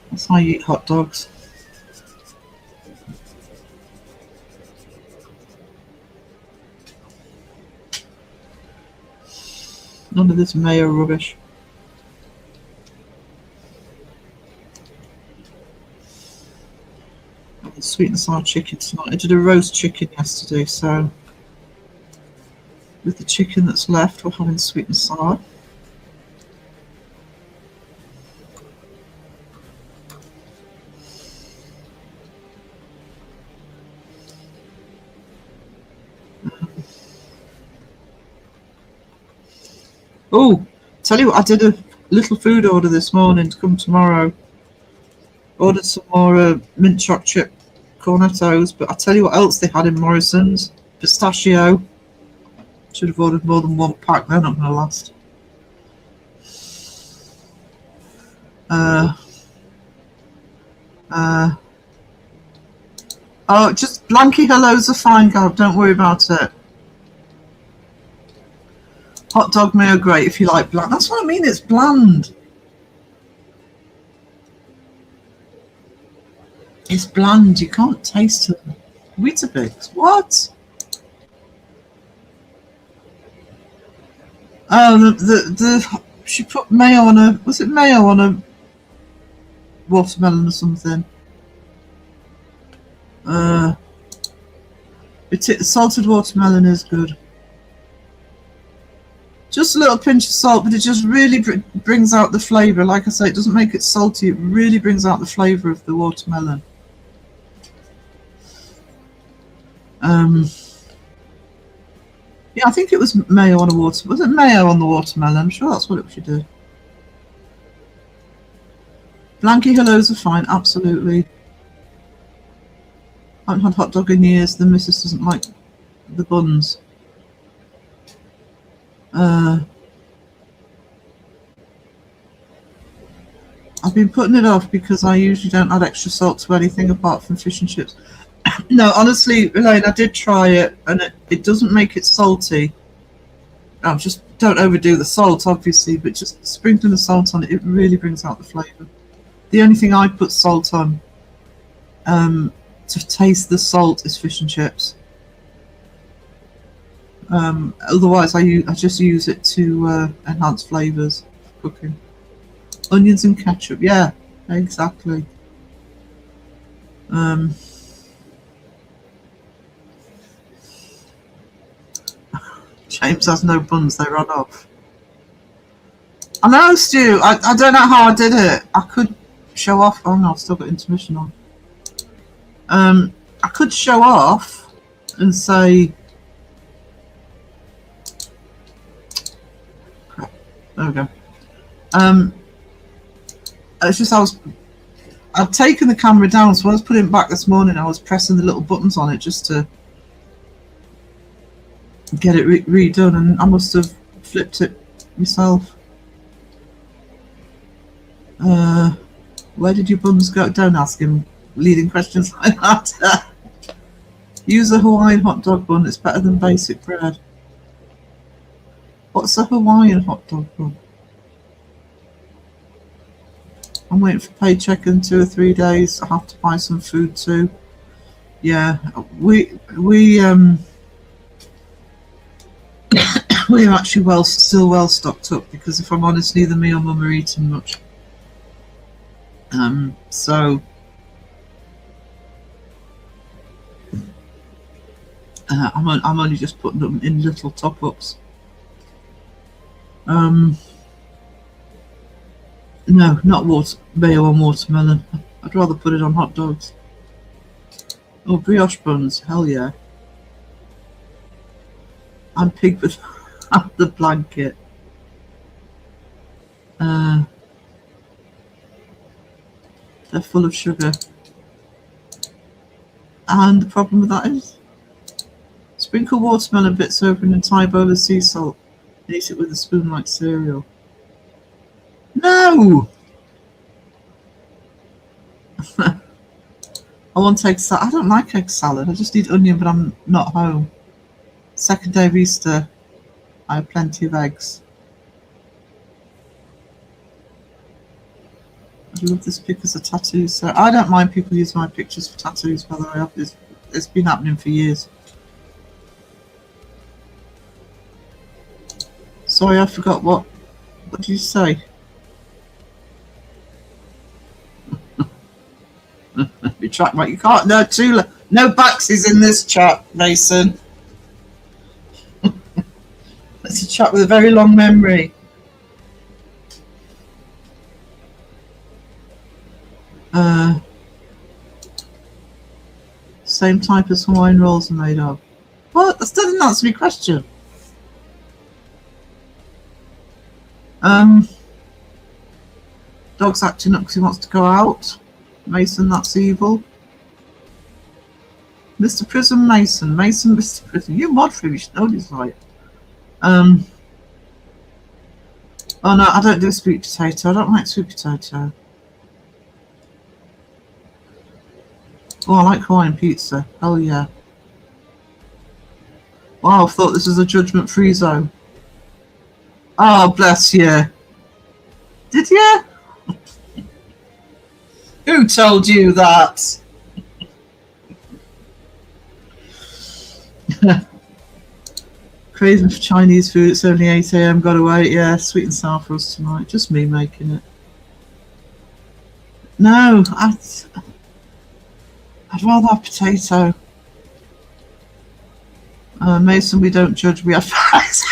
That's how you eat hot dogs. None of this mayo rubbish. Sweet and sour chicken tonight. I did a roast chicken yesterday, so with the chicken that's left, we're having sweet and sour. Oh, tell you what, I did a little food order this morning to come tomorrow. Ordered some more mint chocolate chip cornettos, but I tell you what else they had in Morrison's. Pistachio. Should have ordered more than one pack, they're not going to last. Oh, just blanky hellos are fine, Gav, don't worry about it. Hot dog mayo great if you like bland. That's what I mean, it's bland. It's bland, you can't taste them. Weetabix, what? Oh, she put mayo on a, was it mayo on a watermelon or something? Salted watermelon is good. Just a little pinch of salt, but it just really brings out the flavour. Like I say, it doesn't make it salty, it really brings out the flavour of the watermelon. Yeah, I think it was mayo on a was it mayo on the watermelon? I'm sure that's what it should do. Blanky hellos are fine, absolutely. I haven't had hot dog in years. The missus doesn't like the buns. I've been putting it off because I usually don't add extra salt to anything apart from fish and chips. No, honestly, Elaine, I did try it, and it doesn't make it salty. Just don't overdo the salt, obviously, but just sprinkling the salt on it, it really brings out the flavour. The only thing I put salt on to taste the salt is fish and chips. Otherwise, I just use it to enhance flavours for cooking. Onions and ketchup, yeah, exactly. James has no buns, they run off. I know, Stu, I don't know how I did it. I could show off. Oh no, I've still got intermission on. I could show off and say, crap, there we go. It's just I'd taken the camera down, so when I was putting it back this morning, I was pressing the little buttons on it just to get it redone, and I must have flipped it myself. Where did your buns go? Don't ask him leading questions like that. Use a Hawaiian hot dog bun, it's better than basic bread. What's a Hawaiian hot dog bun? I'm waiting for paycheck in 2 or 3 days. I have to buy some food too. Yeah, we're actually still well stocked up, because if I'm honest, neither me or Mum are eating much. So I'm only just putting them in little top-ups. No, not mayo on watermelon. I'd rather put it on hot dogs. Oh, brioche buns, hell yeah. I'm pig with the blanket. They're full of sugar. And the problem with that is, sprinkle watermelon bits over an entire bowl of sea salt and eat it with a spoon like cereal. No! I want egg salad. I don't like egg salad. I just eat onion, but I'm not home. Second day of Easter, I have plenty of eggs. I love this pic as a tattoo. So I don't mind people using my pictures for tattoos, by the way. It's been happening for years. Sorry, I forgot what did you say? Retract right. You can't. No Baxes in this chat, Mason. It's a chat with a very long memory. Same type as Hawaiian rolls are made of. What? That still didn't answer my question. Dog's acting up because he wants to go out. Mason, that's evil. Mr. Prism, Mason, Mr. Prism. You mod for him, you should know this, right? Oh no, I don't do sweet potato. I don't like sweet potato. Oh, I like Hawaiian pizza. Hell yeah. Wow, I thought this was a judgment-free zone. Oh, bless you. Did you? Who told you that? Craving for Chinese food. It's only 8 AM. Gotta wait. Yeah, sweet and sour for us tonight. Just me making it. No, I'd rather have potato. Mason, we don't judge. We have facts.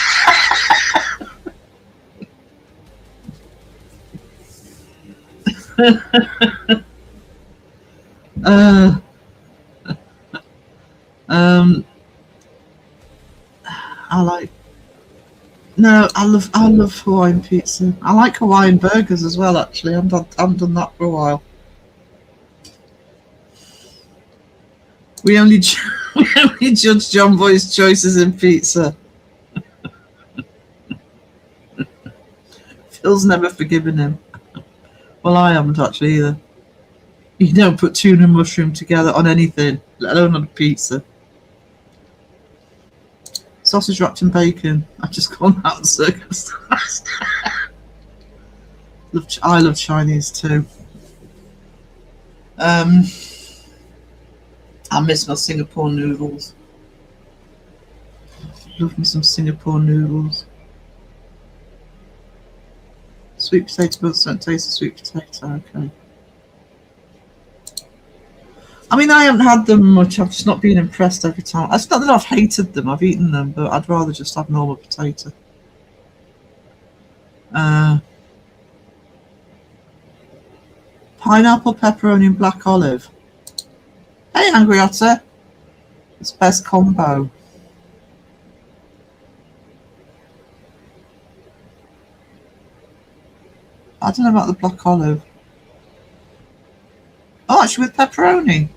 I love Hawaiian pizza. I like Hawaiian burgers as well. Actually, I haven't done that for a while. We only judge John Boy's choices in pizza. Phil's never forgiven him. Well, I haven't actually either. You don't put tuna and mushroom together on anything, let alone on a pizza. Sausage wrapped in bacon. I've just gone out of circumstance. I love Chinese too. I miss my Singapore noodles. Love me some Singapore noodles. Sweet potato buns don't taste of sweet potato. Okay. I mean, I haven't had them much. I've just not been impressed every time. It's not that I've hated them. I've eaten them, but I'd rather just have normal potato. Pineapple, pepperoni, and black olive. Hey, Angry Otter. It's best combo. I don't know about the black olive. Oh, actually with pepperoni.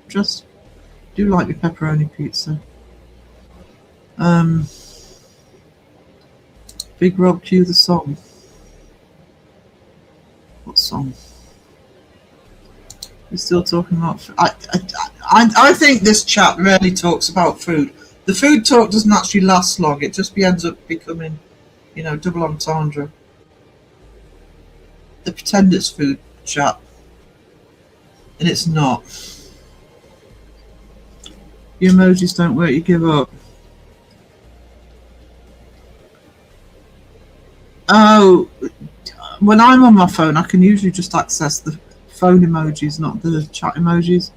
Just do like your pepperoni pizza. Big Rob, cue the song. What song? We're still talking about food. I think this chat rarely talks about food. The food talk doesn't actually last long. It just ends up becoming, double entendre. They pretend it's food chat. And it's not. Your emojis don't work, you give up. Oh, when I'm on my phone, I can usually just access the phone emojis, not the chat emojis.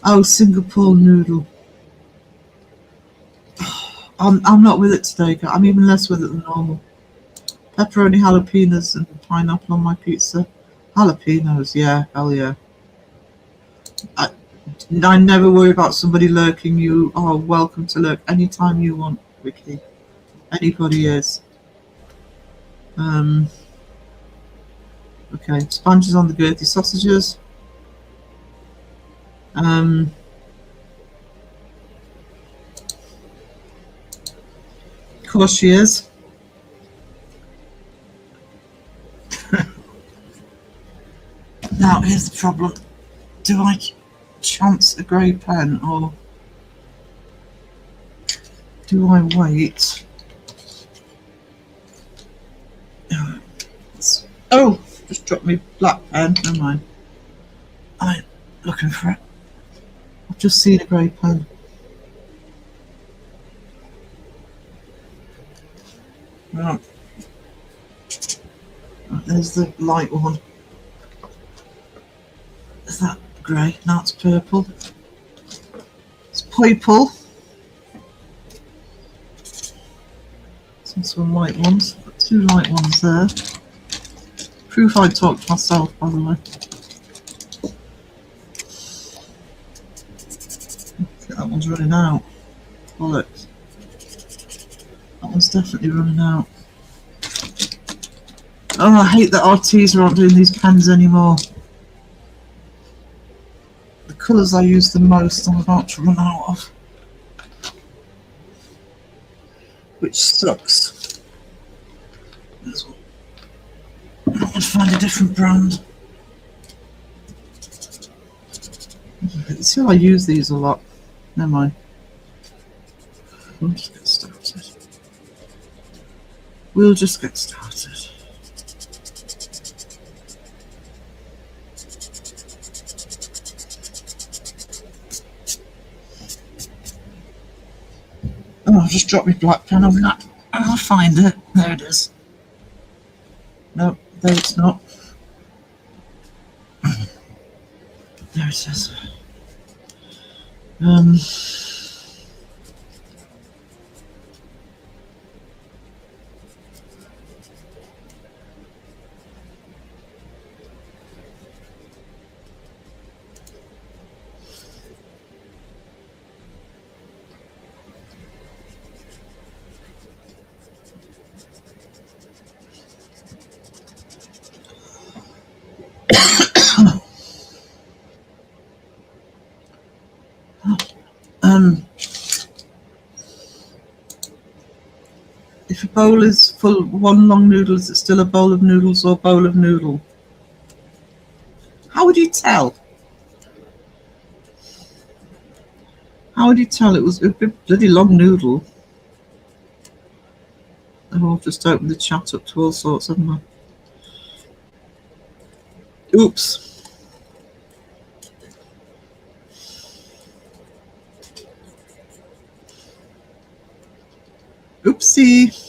Oh, Singapore noodle. I'm not with it today. I'm even less with it than normal. Pepperoni, jalapenos, and pineapple on my pizza. Jalapenos, yeah, hell yeah. I never worry about somebody lurking. You are welcome to lurk anytime you want, Vicky. Anybody is. Okay, sponges on the girthy sausages. Of course she is. Now here's the problem. Do I chance a grey pen or do I wait? Oh, just dropped me black pen. Never mind. I'm looking for it. I've just seen a grey pen. Right. Right, there's the light one. Is that grey? No, it's purple. It's purple. Some light ones. Got 2 light ones there. Proof I talked to myself, by the way. That one's running out. Bollocks. That one's definitely running out. Oh, I hate that RTs aren't doing these pens anymore. The colours I use the most I'm about to run out of. Which sucks. There's one. I'm going to find a different brand. See, I use these a lot. Never mind. We'll just get started. We'll just get started. Oh, I've just dropped my black pen over that. I'll find it. There it is. No, there it's not. There it is. If a bowl is full of 1 long noodle, is it still a bowl of noodles or bowl of noodle? How would you tell? How would you tell it was a bloody long noodle? Oh, I've just opened the chat up to all sorts, haven't I? Oops. Oopsie.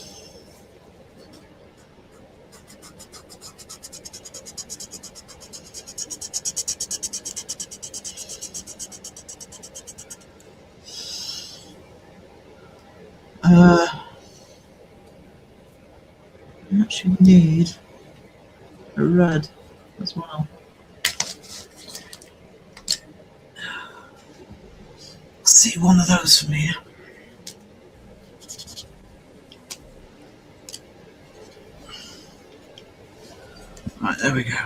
I actually need a red as well. See one of those from here. Right, there we go.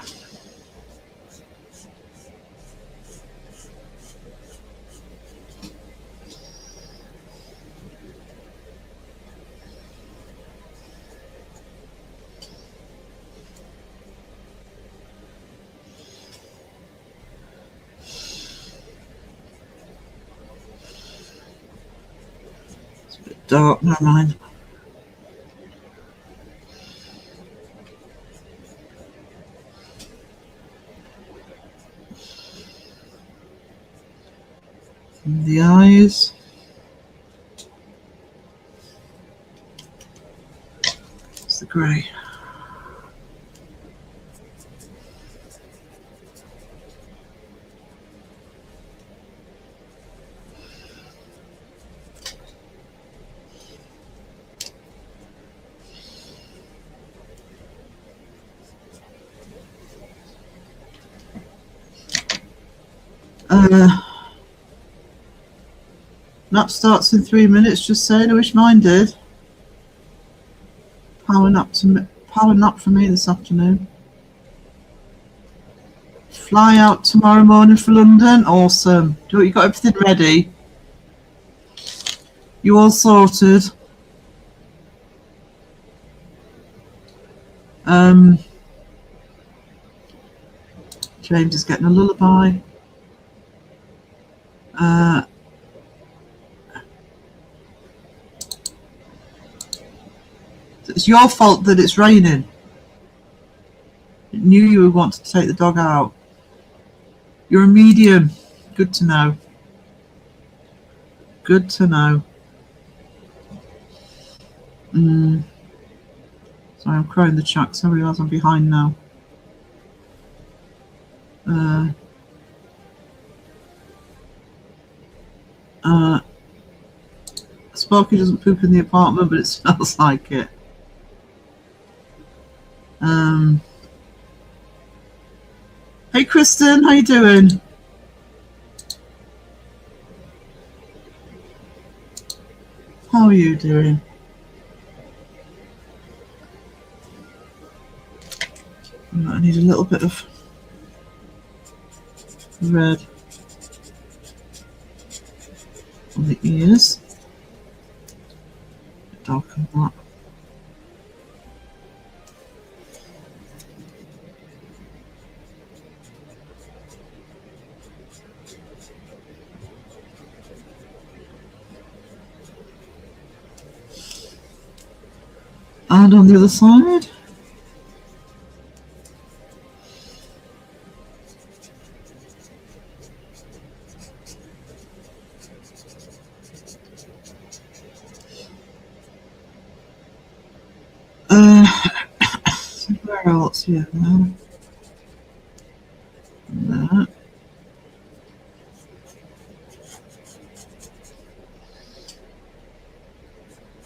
It's a bit dark, never mind. And the eyes. It's the grey. Nap starts in 3 minutes, just saying. I wish mine did. Power nap for me this afternoon. Fly out tomorrow morning for London. Awesome. You got everything ready? You all sorted? James is getting a lullaby. It's your fault that it's raining. I knew you would want to take the dog out. You're a medium. Good to know. Good to know. Sorry, I'm crowing the chat, so I realise I'm behind now. Sparky doesn't poop in the apartment, but it smells like it. Hey Kristen, how you doing? How are you doing? I need a little bit of red on the ears. Darken that. And on the other side. Where else? Yeah, there. There.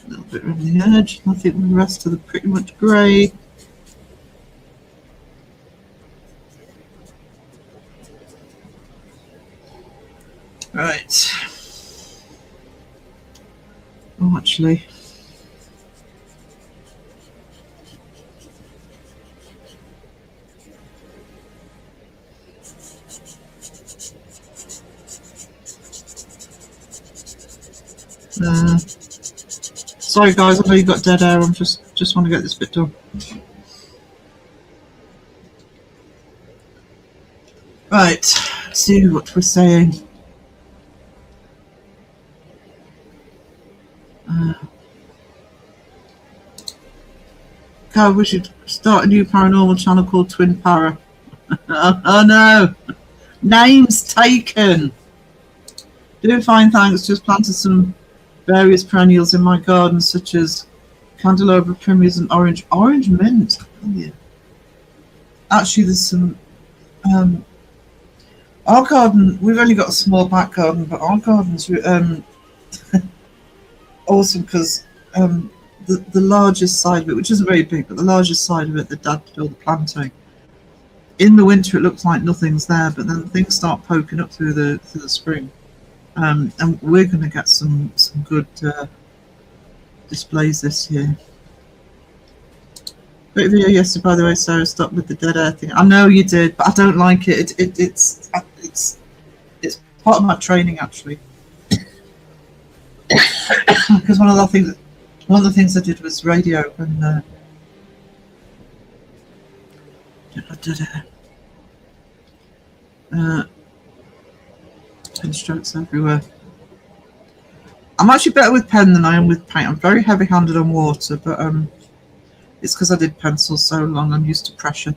A little bit around the edge. I think the rest of the pretty much grey. Right. Oh, actually. Sorry guys, I know you got dead air. I'm just want to get this bit done. Right, let's see what we're saying. God, we should start a new paranormal channel called Twin Para. Oh no, names taken. Doing fine, thanks. Just planted some various perennials in my garden, such as candelabra, primrose, and orange mint. Oh, yeah. Actually, there's some. Our garden. We've only got a small back garden, but our garden's awesome because the largest side of it, which isn't very big, but the largest side of it, the dad did all the planting. In the winter, it looks like nothing's there, but then things start poking up through the spring. And we're going to get some good displays this year. Great video yesterday, by the way, Sarah. Stopped with the dead air thing. I know you did, but I don't like it. It's part of my training actually. Because one of the things I did was radio and dead air. Pen strokes everywhere. I'm actually better with pen than I am with paint. I'm very heavy-handed on water, but it's because I did pencils so long. I'm used to pressure.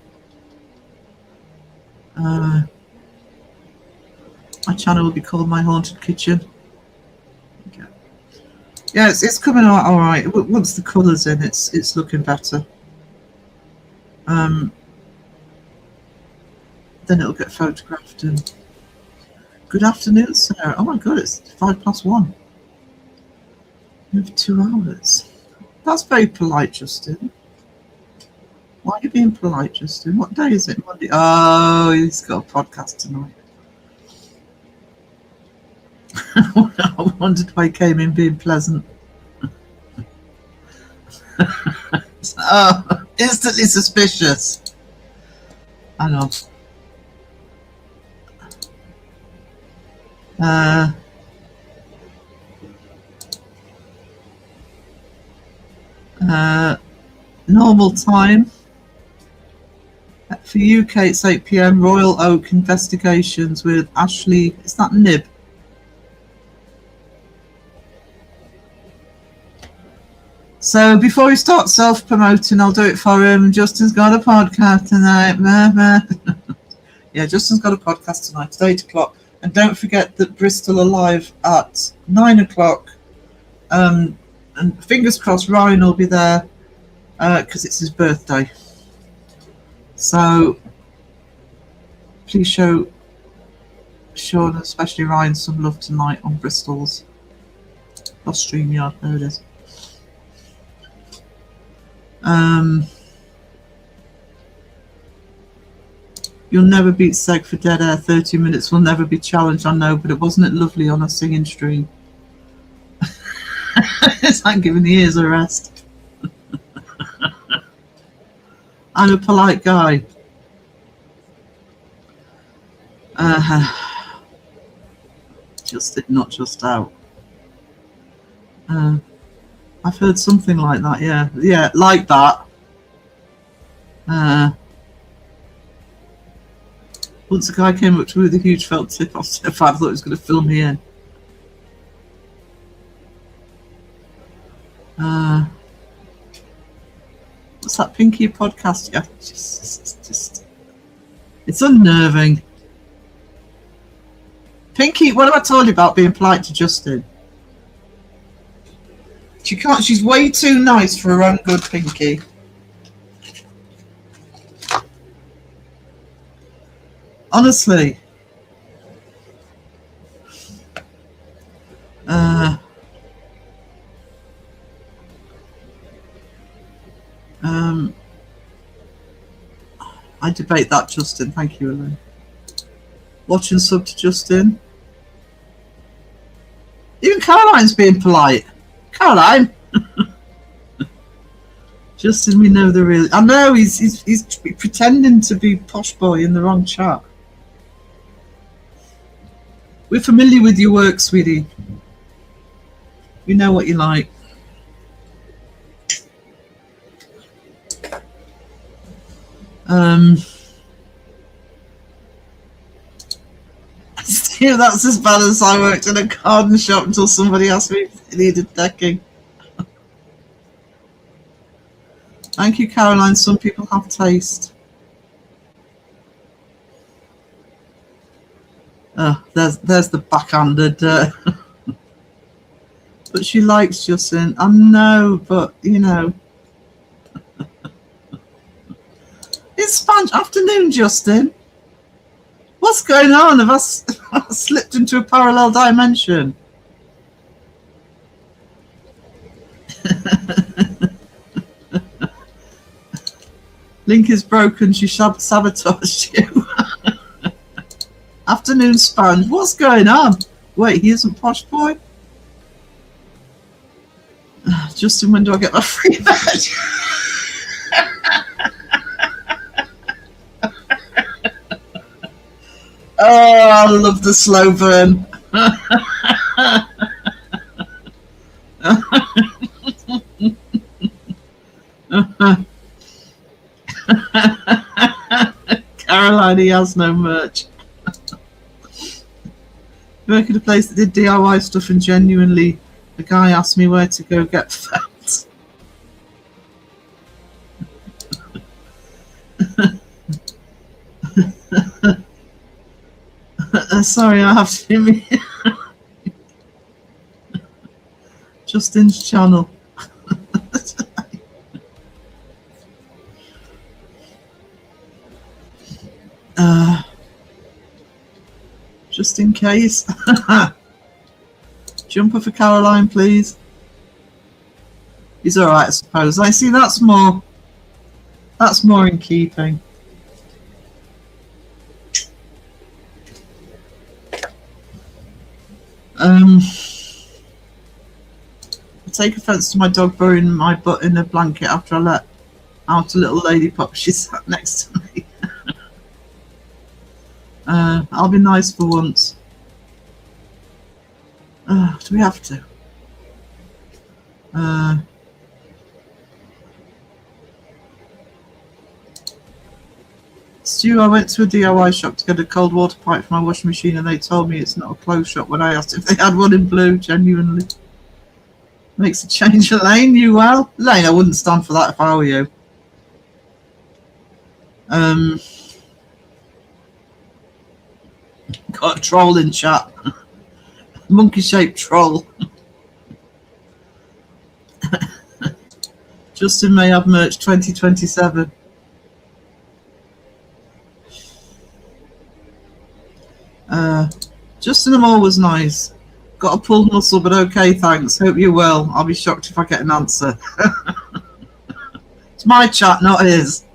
My channel will be called My Haunted Kitchen. Okay. Yeah, it's coming out all right. Once the colours in, it's looking better. Then it'll get photographed and. Good afternoon, Sarah. Oh my god, it's 1:05. You have 2 hours. That's very polite, Justin. Why are you being polite, Justin? What day is it? Monday? Oh, he's got a podcast tonight. I wondered why he came in being pleasant. Oh, instantly suspicious. Hang on. Normal time for UK it's 8 PM. Royal Oak Investigations with Ashley. Is that Nib? So before we start self-promoting, I'll do it for him. Justin's got a podcast tonight. Yeah, Justin's got a podcast tonight. It's 8 o'clock. And don't forget that Bristol are live at 9 o'clock. And fingers crossed Ryan will be there. because it's his birthday. So please show Sean, especially Ryan, some love tonight on Bristol's StreamYard. There it is. You'll never beat Seg for dead air. 30 minutes will never be challenged, I know, but it wasn't it lovely on a singing stream? It's like giving the ears a rest. I'm a polite guy. Just did not just out. I've heard something like that, yeah. Yeah, like that. Once a guy came up to me with a huge felt tip, I was terrified. I thought he was going to film me in. What's that Pinky podcast? Yeah, just it's unnerving. Pinky, what have I told you about being polite to Justin? She can't. She's way too nice for her own good, Pinky. Honestly. I debate that, Justin. Thank you, Elaine. Watch and sub to Justin. Even Caroline's being polite. Caroline. Justin, we know the real. I know he's pretending to be posh boy in the wrong chat. We're familiar with your work, sweetie. We know what you like. Steve, that's as bad as I worked in a garden shop until somebody asked me if they needed decking. Thank you, Caroline. Some people have taste. There's the backhanded. But she likes Justin. I know, but you know. It's Sponge afternoon, Justin. What's going on? Have I slipped into a parallel dimension? Link is broken. She sabotaged you. Afternoon, Sponge. What's going on? Wait, he isn't posh boy? Justin, when do I get my free badge? Oh, I love the slow burn. Caroline, he has no merch. You work at a place that did DIY stuff and genuinely the guy asked me where to go get felt. Sorry, I have to me. Justin's channel. Just in case. Jumper for Caroline, please. He's all right, I suppose. I see. That's more in keeping. I take offence to my dog burying my butt in a blanket after I let out a little lady pup. She sat next to me. I'll be nice for once. Do we have to? Stu, I went to a DIY shop to get a cold water pipe for my washing machine and they told me it's not a clothes shop when I asked if they had one in blue. Genuinely. Makes a change, Elaine. You well? Elaine, I wouldn't stand for that if I were you. Got a troll in chat. Monkey-shaped troll. Justin may have merch 2027. Justin, I'm always nice. Got a pulled muscle, but okay, thanks. Hope you're well. I'll be shocked if I get an answer. It's my chat, not his.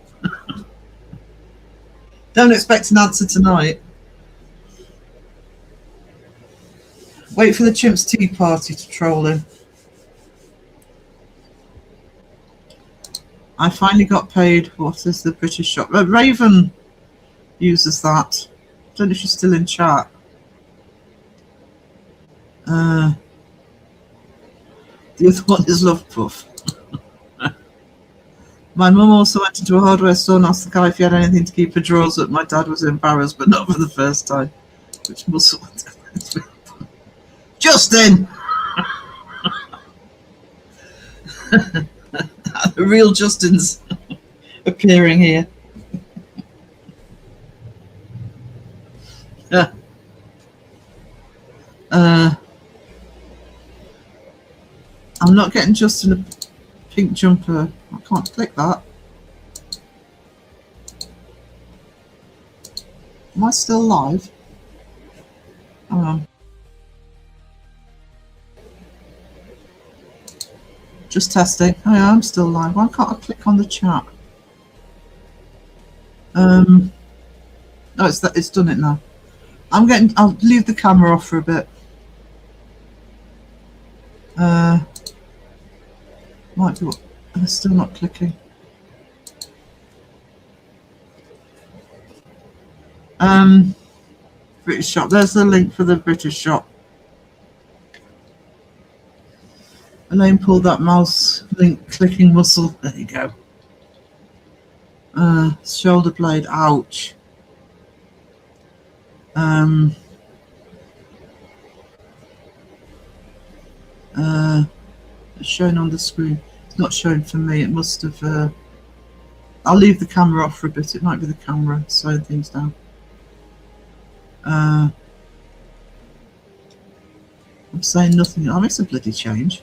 Don't expect an answer tonight. Wait for the Chimps Tea Party to troll him. I finally got paid. What is the British shop? Raven uses that. Don't know if she's still in chat. The other one is Love Puff. My mum also went into a hardware store and asked the guy if he had anything to keep her drawers up. My dad was embarrassed, but not for the first time. Which muscle? Justin! The real Justin's appearing here. I'm not getting Justin a pink jumper. I can't click that. Am I still live? Hang on. Just testing. Oh yeah, I'm still live. Why can't I click on the chat? Oh, it's done it now. I'll leave the camera off for a bit. Might be what I'm still not clicking. British shop. There's the link for the British shop. Elaine pulled that mouse link clicking muscle. There you go. Shoulder blade. Ouch. It's showing on the screen. It's not showing for me. It must have. I'll leave the camera off for a bit. It might be the camera slowing things down. I'm saying nothing. Oh, it's a bloody change.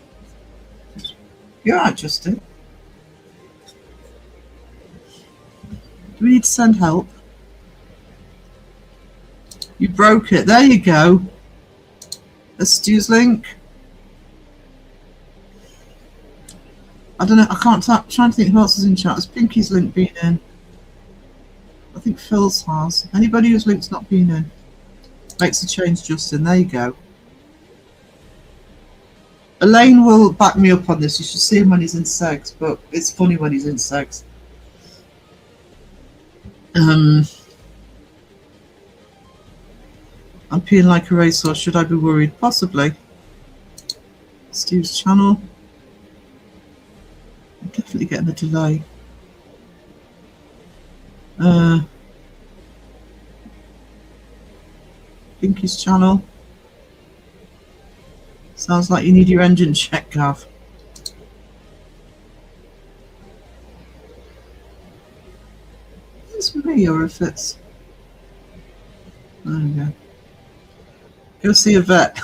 You're right, Justin. Do we need to send help? You broke it. There you go. A Stu's link. I don't know. I can't. I'm trying to think who else is in chat. Has Pinky's link been in? I think Phil's has. Anybody whose link's not been in makes a change, Justin. There you go. Elaine will back me up on this. You should see him when he's in sex, but it's funny when he's in sex. I'm peeing like a racehorse. Should I be worried? Possibly. Steve's channel. I'm definitely getting a delay. Pinky's channel. Sounds like you need your engine check, Gav. It's me, or if it's... There we go. Go see a vet.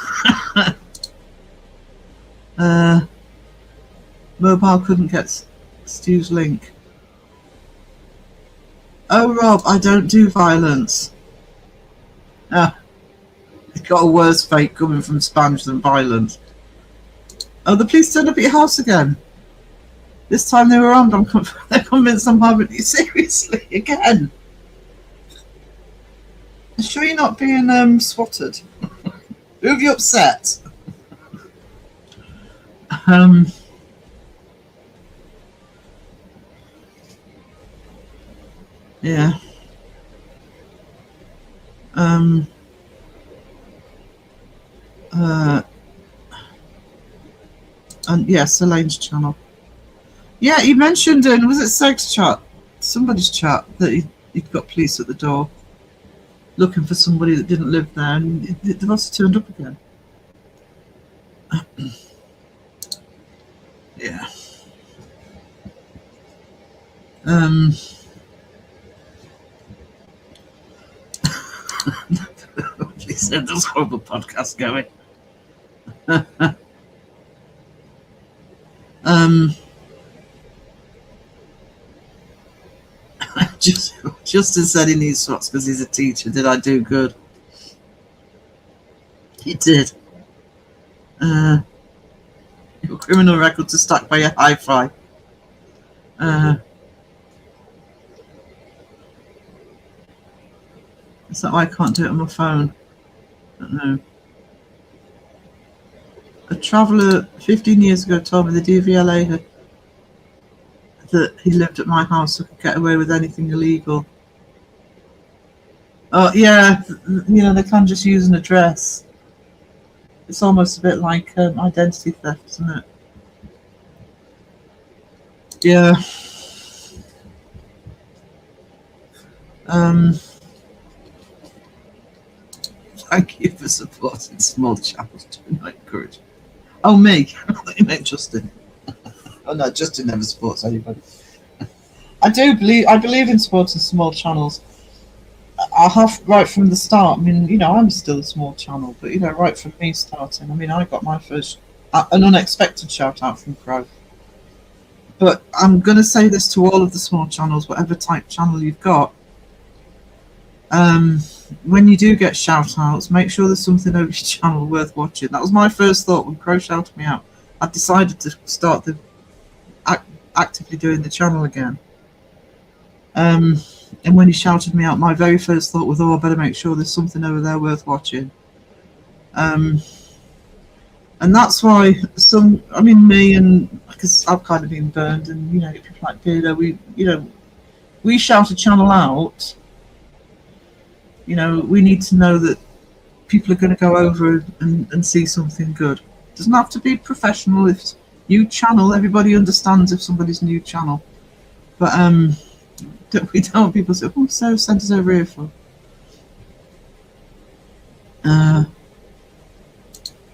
Mobile couldn't get Stu's link. Oh, Rob, I don't do violence. It's got a worse fate coming from Spanish than violence. Oh, the police turned up at your house again. This time they were armed. They're convinced I'm harming you. Seriously, again. I'm sure you're not being swatted. Who have you upset? Yeah. And yes, Elaine's channel. Yeah, he mentioned in, was it Seg's chat? Somebody's chat that he'd got police at the door looking for somebody that didn't live there, and they must have turned up again. Yeah. He said there's a horrible podcast going. Justin said he needs socks because he's a teacher. Did I do good? He did. Your criminal records are stacked by your hi-fi. Is that why I can't do it on my phone? I don't know. A traveller 15 years ago told me the DVLA that he lived at my house so could get away with anything illegal. Oh, yeah, you know, they can just use an address. It's almost a bit like identity theft, isn't it? Yeah. Thank you for supporting small channels. Do not encourage. Oh, me. I thought you meant Justin. Oh no, Justin never supports anybody. I believe in supporting small channels. I have right from the start. I mean, you know, I'm still a small channel, but you know, right from me starting. I mean, I got my first an unexpected shout out from Crow. But I'm going to say this to all of the small channels, whatever type channel you've got. When you do get shout outs, make sure there's something over your channel worth watching. That was my first thought when Crow shouted me out. I decided to start actively doing the channel again. And when he shouted me out, my very first thought was, oh, I better make sure there's something over there worth watching. And that's why me and, because I've kind of been burned, and you know, people like Peter, we shout a channel out. You know, we need to know that people are going to go over and see something good. It doesn't have to be professional. If it's new channel, everybody understands if somebody's new channel. But we don't want people to say, oh, Sarah sent us over here for.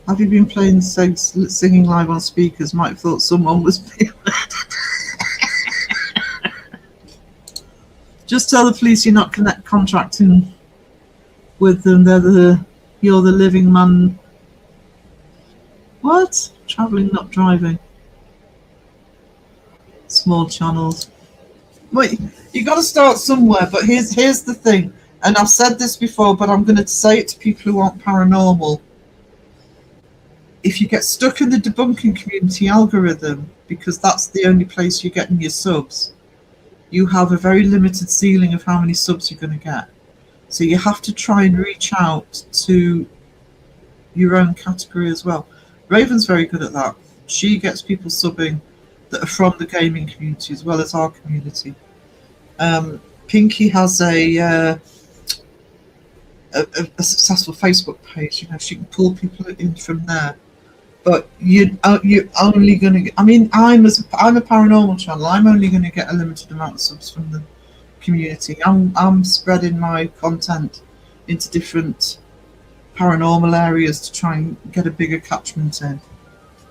Have you been playing singing live on speakers? Might have thought someone was being Just tell the police you're not contracting with them. You're the living man. What? Travelling, not driving. Small channels. Wait, you got to start somewhere. But here's the thing, and I've said this before, but I'm going to say it to people who aren't paranormal. If you get stuck in the debunking community algorithm, because that's the only place you're getting your subs, you have a very limited ceiling of how many subs you're going to get. So you have to try and reach out to your own category as well. Raven's very good at that. She gets people subbing that are from the gaming community as well as our community. Pinky has a successful Facebook page. You know, she can pull people in from there. But you're only going to get. I mean, I'm a paranormal channel. I'm only going to get a limited amount of subs from the community. I'm spreading my content into different paranormal areas to try and get a bigger catchment in.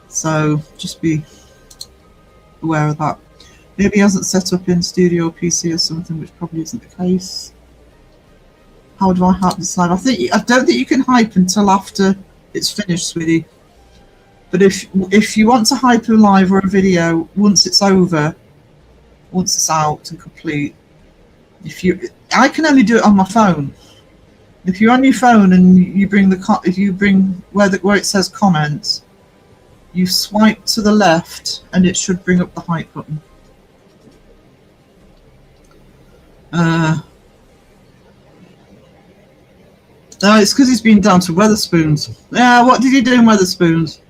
So just be aware of that. Maybe he hasn't set up in Studio PC or something, which probably isn't the case. How do I hype this live? I don't think you can hype until after it's finished, sweetie. But if you want to hype a live or a video once it's over, once it's out and complete, I can only do it on my phone. If you're on your phone and you bring where it says comments, you swipe to the left and it should bring up the hype button. No, it's because he's been down to Weatherspoons. Yeah, what did you do in Weatherspoons?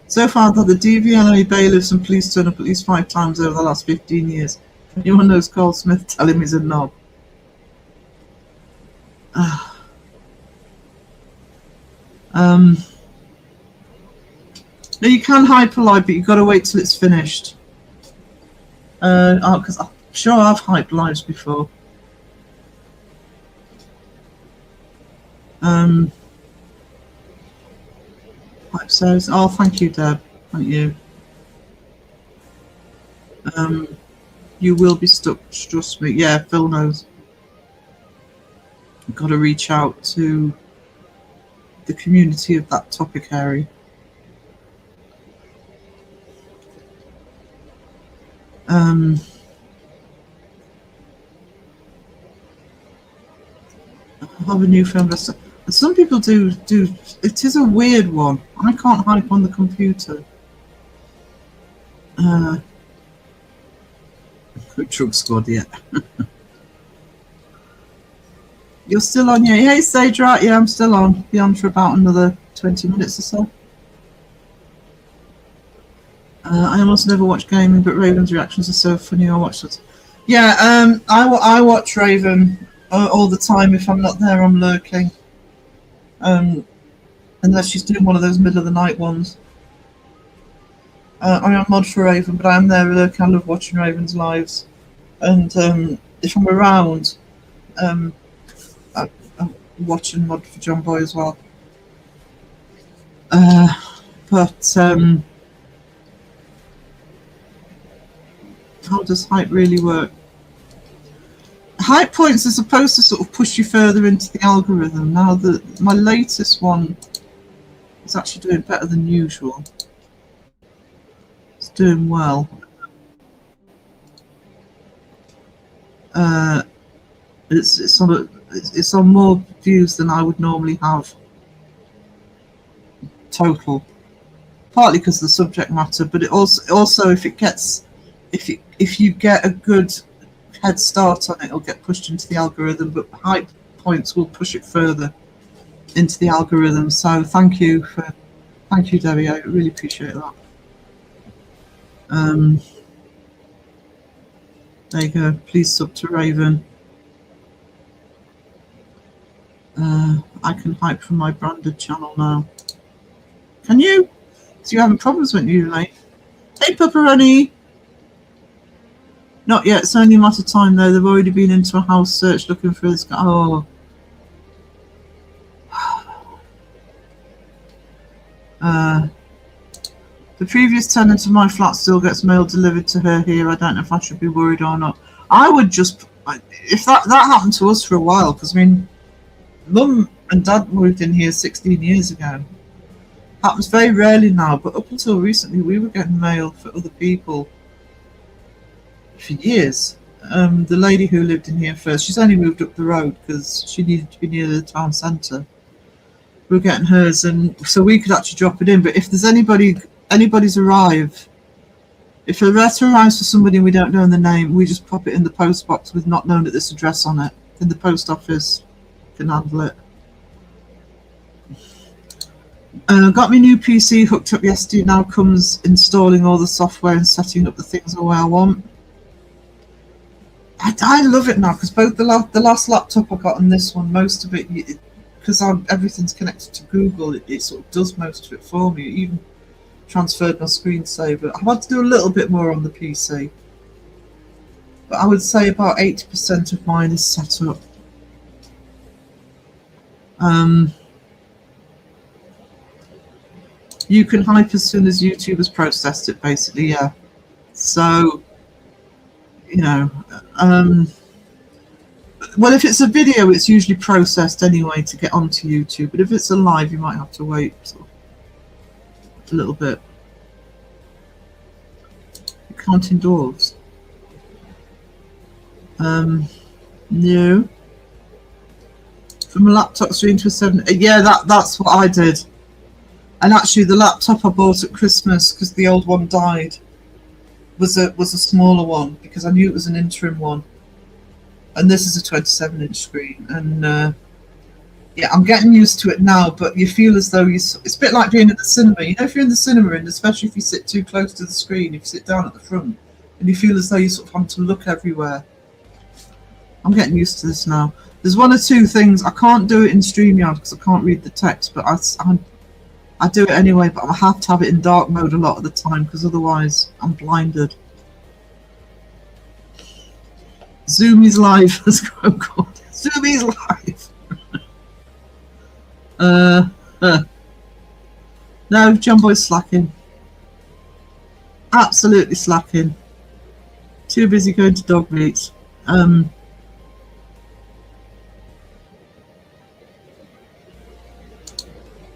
So far, I've had the DVLA bailiffs and police turn up at least 5 times over the last 15 years. If anyone knows Carl Smith, tell him he's a knob. No, you can hyper-live, but you've got to wait till it's finished. Because I'm sure I've hyped lives before. Hype says, oh, thank you, Deb. Thank you. You will be stuck, trust me. Yeah, Phil knows. I've got to reach out to the community of that topic area. Have a new film. Some people do. It is a weird one. I can't hype on the computer. Drug Squad, yeah. You're still on, yeah. Hey, Sage, right? Yeah, I'm still on. Be on for about another 20 minutes or so. I almost never watch gaming, but Raven's reactions are so funny. I watch it. Yeah, I watch Raven all the time. If I'm not there, I'm lurking. Unless she's doing one of those middle of the night ones. I'm a mod for Raven, but I am there lurking. I love watching Raven's lives. And if I'm around, I'm watching mod for John Boy as well. But how does hype really work? Hype points are supposed to sort of push you further into the algorithm. Now, my latest one is actually doing better than usual. It's doing well. It's on more views than I would normally have total. Partly because of the subject matter, but it also if you get a good head start on it, it'll get pushed into the algorithm. But hype points will push it further into the algorithm. So thank you, Debbie. I really appreciate that. There you go. Please sub to Raven. I can hype from my branded channel now. Can you? So you're having problems, weren't you, like? Hey, Pepperoni! Not yet. It's only a matter of time, though. They've already been into a house search looking for this guy. Oh. The previous tenant of my flat still gets mail delivered to her here. I don't know if I should be worried or not. I would just... If that happened to us for a while, because, I mean, Mum and Dad moved in here 16 years ago. Happens very rarely now, but up until recently, we were getting mail for other people for years. The lady who lived in here first, she's only moved up the road because she needed to be near the town centre. We were getting hers, and so we could actually drop it in. But if there's anybody's arrived, if a letter arrives for somebody and we don't know the name, we just pop it in the post box with not known at this address on it. In the post office can handle it. Got my new PC hooked up yesterday. Now comes installing all the software and setting up the things the way I want. I love it now because both the last laptop I got and this one, most of it, because everything's connected to Google, it sort of does most of it for me. It even transferred my screensaver. I've had to do a little bit more on the PC, but I would say about 80% of mine is set up. You can hype as soon as YouTube has processed it, basically, yeah. So, you know, well, if it's a video, it's usually processed anyway to get onto YouTube. But if it's a live, you might have to wait a little bit. You're counting dwarves. No. From a laptop stream to a 7. Yeah, that's what I did. And actually, the laptop I bought at Christmas, because the old one died, was a smaller one, because I knew it was an interim one. And this is a 27-inch screen. And yeah, I'm getting used to it now, but you feel as though it's a bit like being in the cinema. You know, if you're in the cinema, and especially if you sit too close to the screen, if you sit down at the front, and you feel as though you sort of have to look everywhere. I'm getting used to this now. There's one or two things. I can't do it in StreamYard because I can't read the text, but I do it anyway, but I have to have it in dark mode a lot of the time because otherwise I'm blinded. Zoomy's live has gone. Zoomy's live. No, John Boy's slacking. Absolutely slacking. Too busy going to dog meets.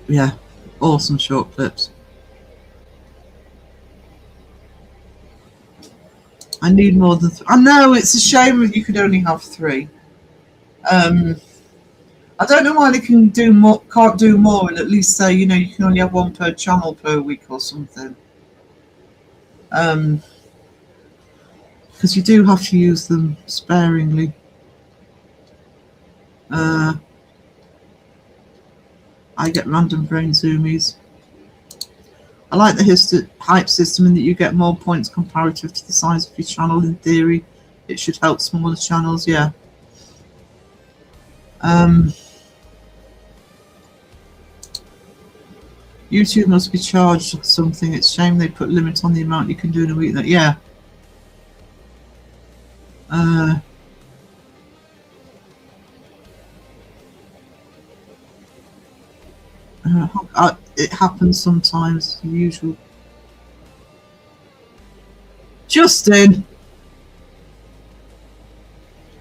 Yeah. Awesome short clips. I need more than I know, it's a shame that you could only have 3. I don't know why they can do more, can't do more, and at least say, you know, you can only have 1 per channel per week or something. Because you do have to use them sparingly. I get random brain zoomies. I like the hype system in that you get more points comparative to the size of your channel. In theory, it should help smaller channels, yeah. YouTube must be charged something. It's a shame they put limits on the amount you can do in a week. That, yeah. It happens sometimes. Usual. Justin,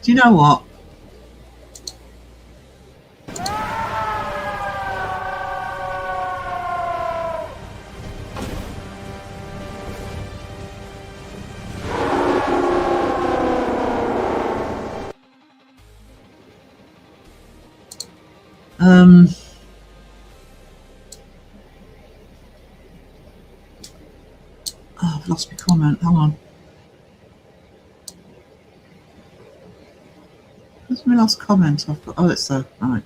do you know what? Oh, I've lost my comment. Hang on. Where's my last comment? I've got. Oh, it's there. Right.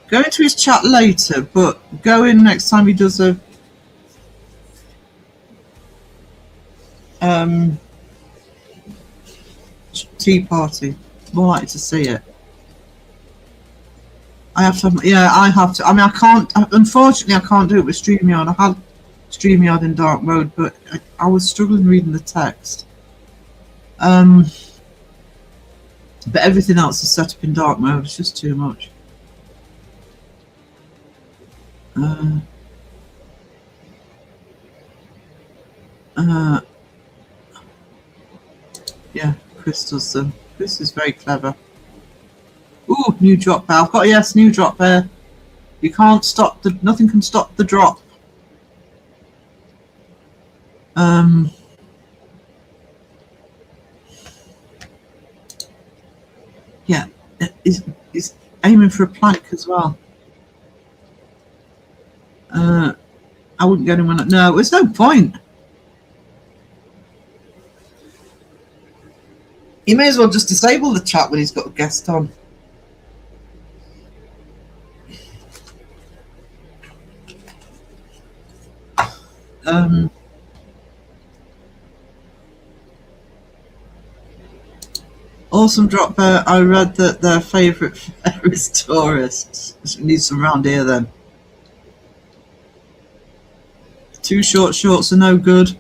Go into his chat later, but go in next time he does a tea party. More likely to see it. I have to, yeah, I have to. I mean, I can't, unfortunately, I can't do it with StreamYard. I had StreamYard in dark mode, but I was struggling reading the text. But everything else is set up in dark mode. It's just too much. Yeah, Chris does them. Chris is very clever. Ooh, new drop bear. I've got, yes, new drop bear. You can't stop the, nothing can stop the drop. Yeah, he's aiming for a plank as well. I wouldn't get him when no, there's no point. He may as well just disable the chat when he's got a guest on. Awesome drop bear. I read that their favourite fare is tourists. Need some round here then. Too short shorts are no good.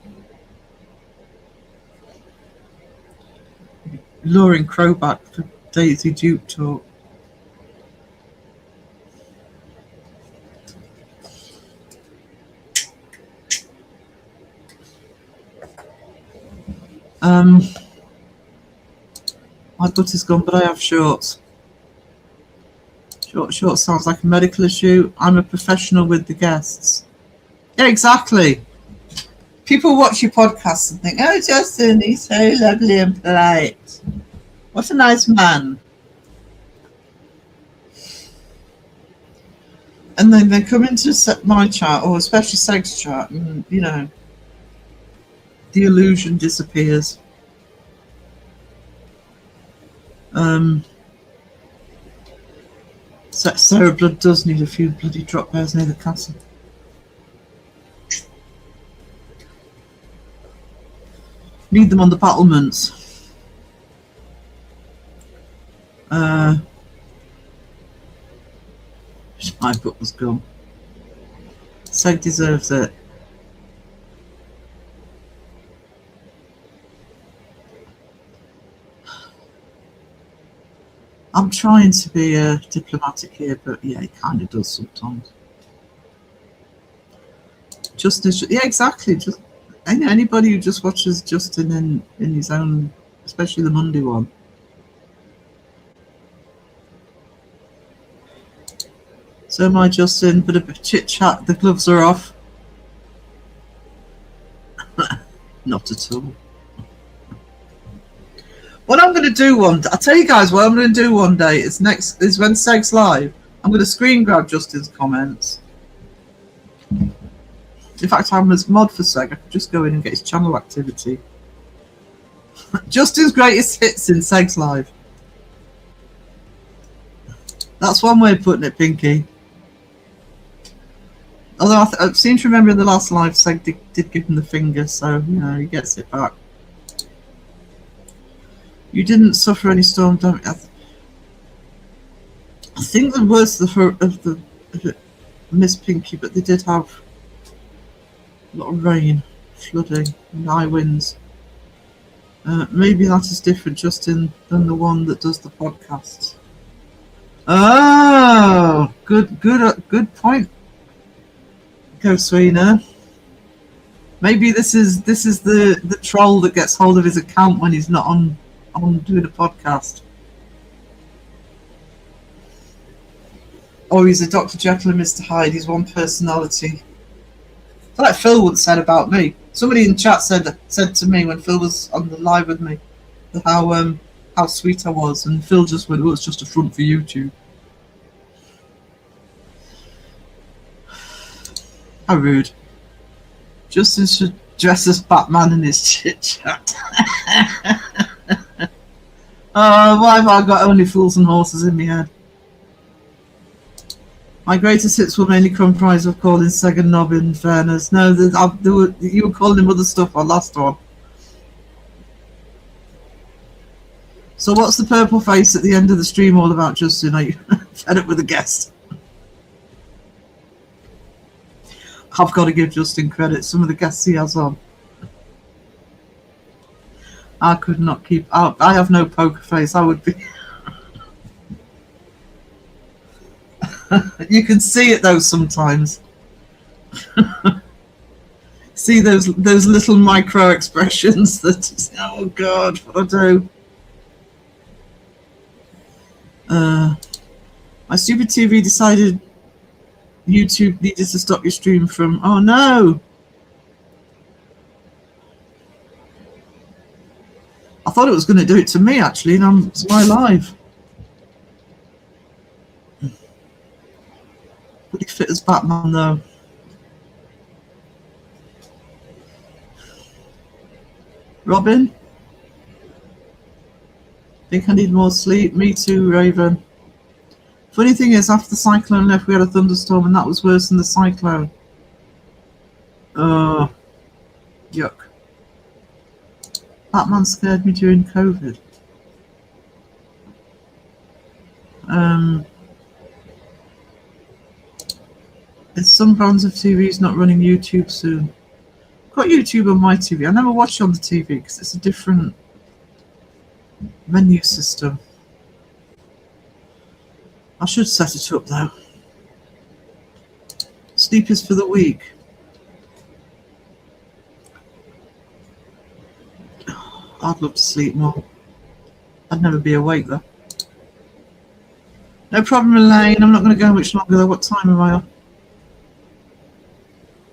Luring Crow back for Daisy Duke talk. My butt is gone, but I have shorts. Short sounds like a medical issue. I'm a professional with the guests. Yeah, exactly. People watch your podcasts and think, oh, Justin, he's so lovely and polite. What a nice man. And then they come into my chat, or especially Seg's chat, and, you know, the illusion disappears. Sarah Blood does need a few bloody drop bears near the castle. Need them on the battlements. My book was gone. Seg deserves it. I'm trying to be diplomatic here, but yeah, it kind of does sometimes. Justin, yeah, exactly. Just anybody who just watches Justin in his own, especially the Monday one. So am I, Justin. Bit of a chit chat. The gloves are off. Not at all. What I'm going to do I'll tell you guys what I'm going to do one day. Is when Seg's live. I'm going to screen grab Justin's comments. In fact, I'm as mod for Seg. I could just go in and get his channel activity. Justin's greatest hits in Seg's live. That's one way of putting it, Pinky. Although I seem to remember in the last live, Seg did give him the finger, so you know he gets it back. You didn't suffer any storm damage. I think the worst of the Miss Pinky, but they did have a lot of rain, flooding, and high winds. Maybe that is different, Justin, than the one that does the podcast. Oh, good point. Go, Sweena. Maybe this is the troll that gets hold of his account when he's not on doing a podcast. Or he's a Dr. Jekyll and Mr. Hyde. He's one personality. I feel like Phil once said about me. Somebody in chat said to me when Phil was on the live with me how sweet I was, and Phil just went, "Oh, it's just a front for YouTube." How rude. Justin should dress as Batman in his chit chat. Why have I got only fools and horses in my head? My greatest hits will mainly comprise of calling Seg a knob, in fairness. No, you were calling him other stuff on last one. So what's the purple face at the end of the stream all about, Justin? Are you fed up with the guest? I've got to give Justin credit. Some of the guests he has on. I could not keep out. I have no poker face. I would be. You can see it though sometimes. See those little micro expressions that. Oh God, what I do. My stupid TV decided YouTube needed to stop your stream from. Oh no! I thought it was going to do it to me actually, and it's my live. Pretty fit as Batman though. Robin? Think I need more sleep? Me too, Raven. Funny thing is, after the cyclone left, we had a thunderstorm, and that was worse than the cyclone. Oh, yuck. Batman scared me during COVID. It's some brands of TVs not running YouTube soon. I've got YouTube on my TV. I never watch it on the TV because it's a different menu system. I should set it up though. Sleep is for the weak. I'd love to sleep more. I'd never be awake though. No problem, Elaine. I'm not going to go much longer though. What time am I on?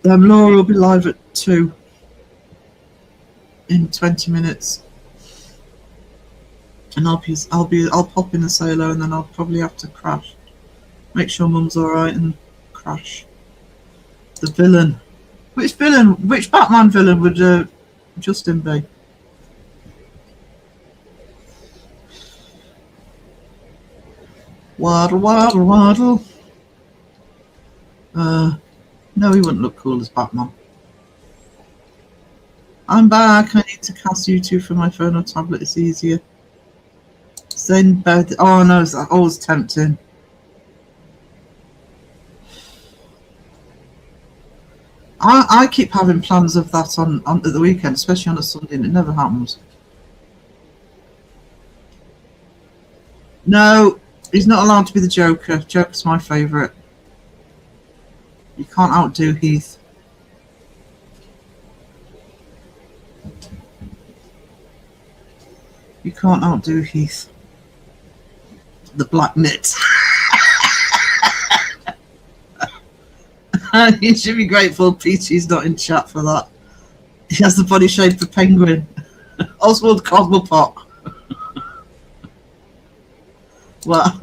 Laura will be live at 2 in 20 minutes. And I'll pop in and say hello, and then I'll probably have to crash. Make sure Mum's alright and crash. The villain. Which Batman villain would Justin be? Waddle, waddle, waddle. No, he wouldn't look cool as Batman. I'm back. I need to cast YouTube for my phone or tablet. It's easier. Stay in bed. Oh no, it's always tempting. I keep having plans of that on at the weekend, especially on a Sunday, and it never happens. No, he's not allowed to be the Joker. Joker's my favourite. You can't outdo Heath. You can't outdo Heath. The black knit. You should be grateful Peachy's not in chat for that. He has the body shape of penguin. Oswald Cosmopop. Well,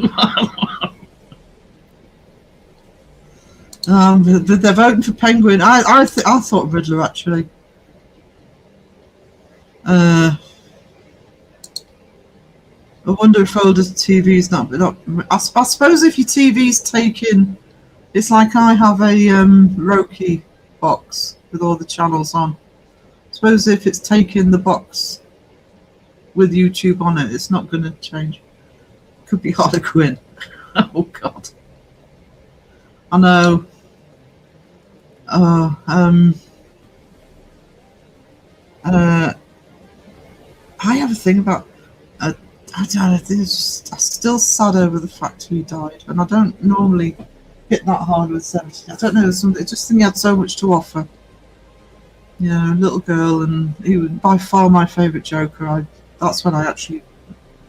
but they're voting for Penguin. I thought Riddler actually. I wonder if older TV's not. I suppose if your TV's taken, it's like I have a Roku box with all the channels on. I suppose if it's taken the box with YouTube on it, it's not going to change. Could be Harlequin. Oh God. I know. I have a thing about. I don't know. I'm still sad over the fact he died, and I don't normally hit that hard with 70. I don't know. I just think he had so much to offer. You know, little girl, and he was by far my favourite Joker. That's when I actually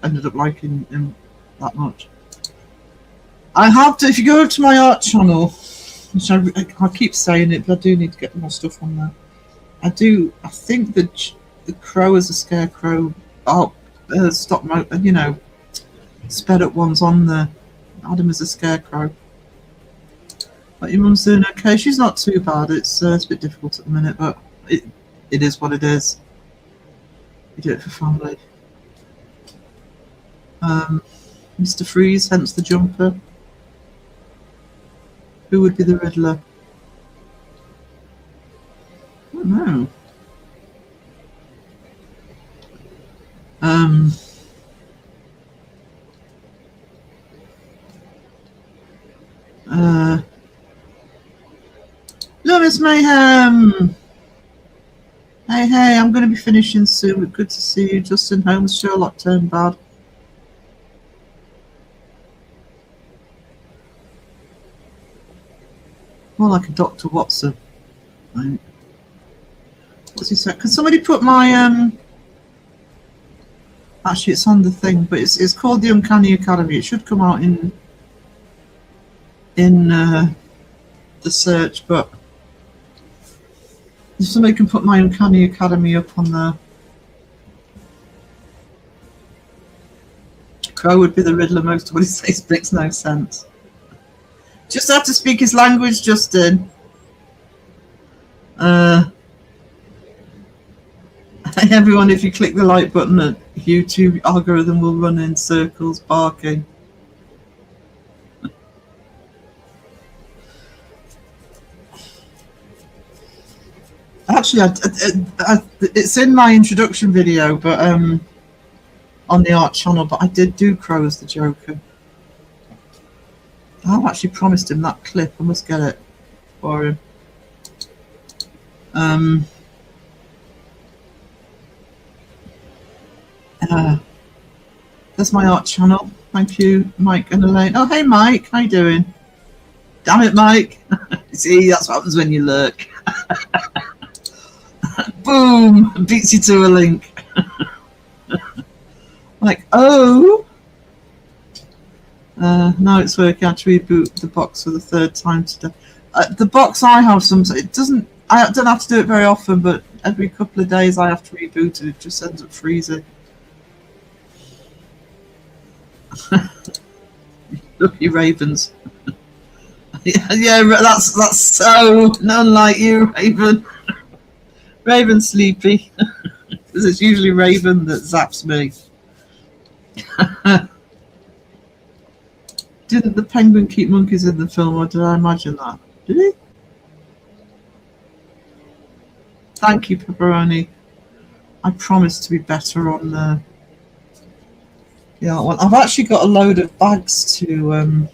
ended up liking him that much. I have to. If you go over to my art channel, which I keep saying it, but I do need to get more stuff on there. I think the crow as a scarecrow. Stop motion. You know, sped up ones on there. Adam as a scarecrow. But your mum's doing okay. She's not too bad. It's a bit difficult at the minute, but it is what it is. You do it for family. Mr. Freeze, hence the jumper. Who would be the Riddler? I don't know. Hello, Miss Mayhem. Hey, I'm going to be finishing soon, but good to see you. Justin Holmes, Sherlock turned bad. More like a Dr. Watson. Right. What's he said? Can somebody put my actually it's on the thing, but it's called the Uncanny Academy. It should come out in the search, but if somebody can put my Uncanny Academy up on there. Crow would be the Riddler. Most of what he says makes no sense. Just have to speak his language, Justin. Everyone, if you click the like button, the YouTube algorithm will run in circles barking. Actually, it's in my introduction video, but on the art channel. But I did do Crow as the Joker. I've actually promised him that clip. I must get it for him. There's my art channel. Thank you, Mike and Elaine. Oh, hey, Mike. How you doing? Damn it, Mike. See, that's what happens when you lurk. Boom! Beats you to a link. Like, oh. Now it's working. I had to reboot the box for the third time today. The box I have, it doesn't. I don't have to do it very often, but every couple of days I have to reboot it. It just ends up freezing. Lucky Ravens. Yeah, that's so unlike you, Raven. Raven's sleepy. Because it's usually Raven that zaps me. Didn't the penguin keep monkeys in the film, or did I imagine that? Did he? Thank you, Pepperoni. I promise to be better on the. Yeah, well, I've actually got a load of bags to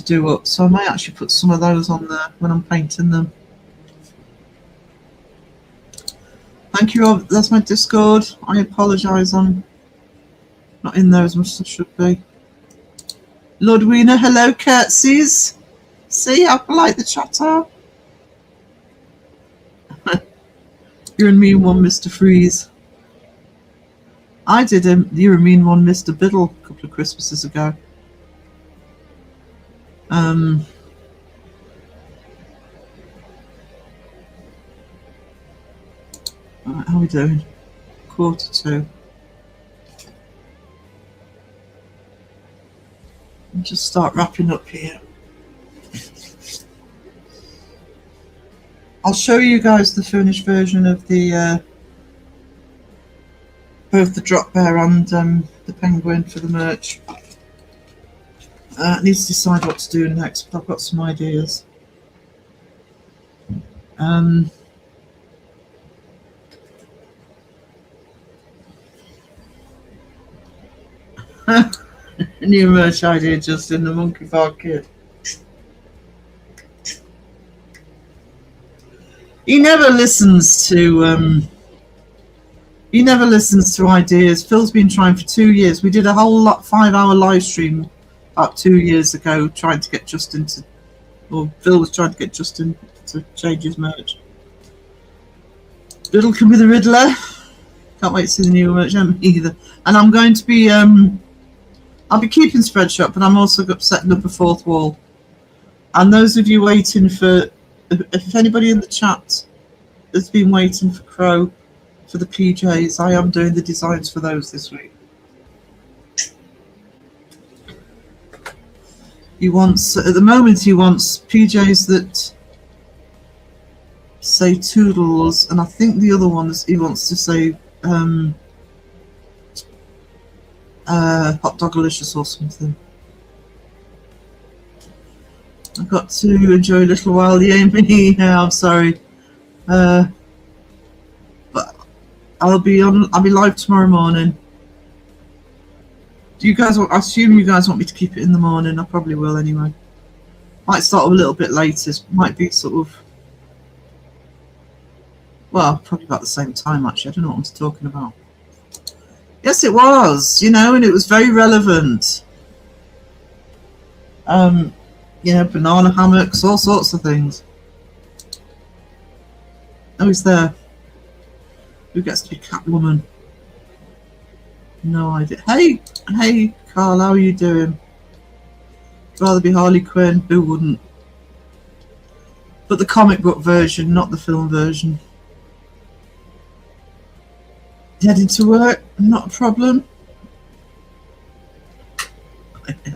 do up, so I might actually put some of those on there when I'm painting them. Thank you, Rob. That's my Discord. I apologise, I'm not in there as much as I should be. Lord Wiener, hello, curtsies. See how polite the chat are. You're a mean one, Mr. Freeze. I did You're a mean one, Mr. Biddle, a couple of Christmases ago. Right, how are we doing? 1:45. I'll just start wrapping up here. I'll show you guys the finished version of the both the Dropbear and the penguin for the merch. I need to decide what to do next, but I've got some ideas. New merch idea, Justin, the Monkey Bar Kid. He never listens to ideas. Phil's been trying for 2 years. We did a whole 5-hour live stream about 2 years ago, trying to get Justin to, or Phil was trying to get Justin to change his merch. Riddle can be the Riddler. Can't wait to see the new merch either. And I'm going to be I'll be keeping Spreadshop, but I'm also setting up a fourth wall. And those of you waiting for, if anybody in the chat has been waiting for Crow for the PJs, I am doing the designs for those this week. He wants, at the moment, he wants PJs that say Toodles, and I think the other ones he wants to say Hot Dogalicious or something. I've got to enjoy a little while the Amy. Yeah, I'm sorry. But I'll be live tomorrow morning. Do you guys want, I assume you guys want me to keep it in the morning. I probably will anyway. Might start a little bit later. Might be sort of, well, probably about the same time actually. I don't know what I'm talking about. Yes, it was, you know, and it was very relevant. You know, banana hammocks, all sorts of things. Oh, he's there. Who gets to be Catwoman? No idea. Hey, Carl, how are you doing? I'd rather be Harley Quinn. Who wouldn't? But the comic book version, not the film version. Heading to work, not a problem.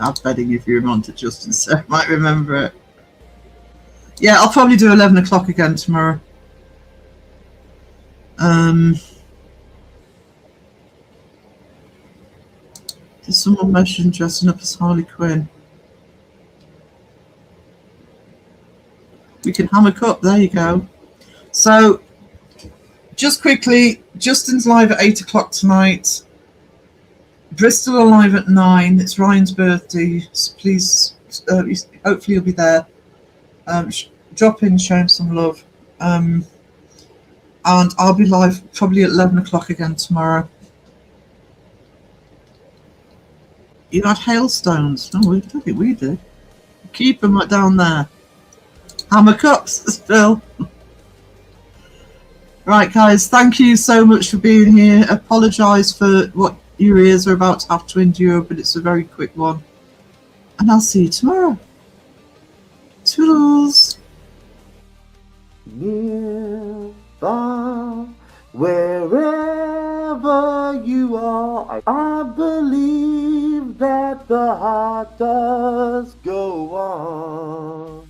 I'm betting if you're on to Justin, so I might remember it. Yeah, I'll probably do 11 o'clock again tomorrow. Did someone mention dressing up as Harley Quinn? We can hammock up, there you go. So, just quickly, Justin's live at 8 o'clock tonight. Bristol are live at 9. It's Ryan's birthday. So please, hopefully you'll be there. Drop in, show him some love. And I'll be live probably at 11 o'clock again tomorrow. You had hailstones. Oh, I don't think we did. Keep them right down there. Hammer cups, Phil. Right, guys, thank you so much for being here. Apologise for what your ears are about to have to endure, but it's a very quick one. And I'll see you tomorrow. Toodles. Near, far, wherever you are, I believe that the heart does go on.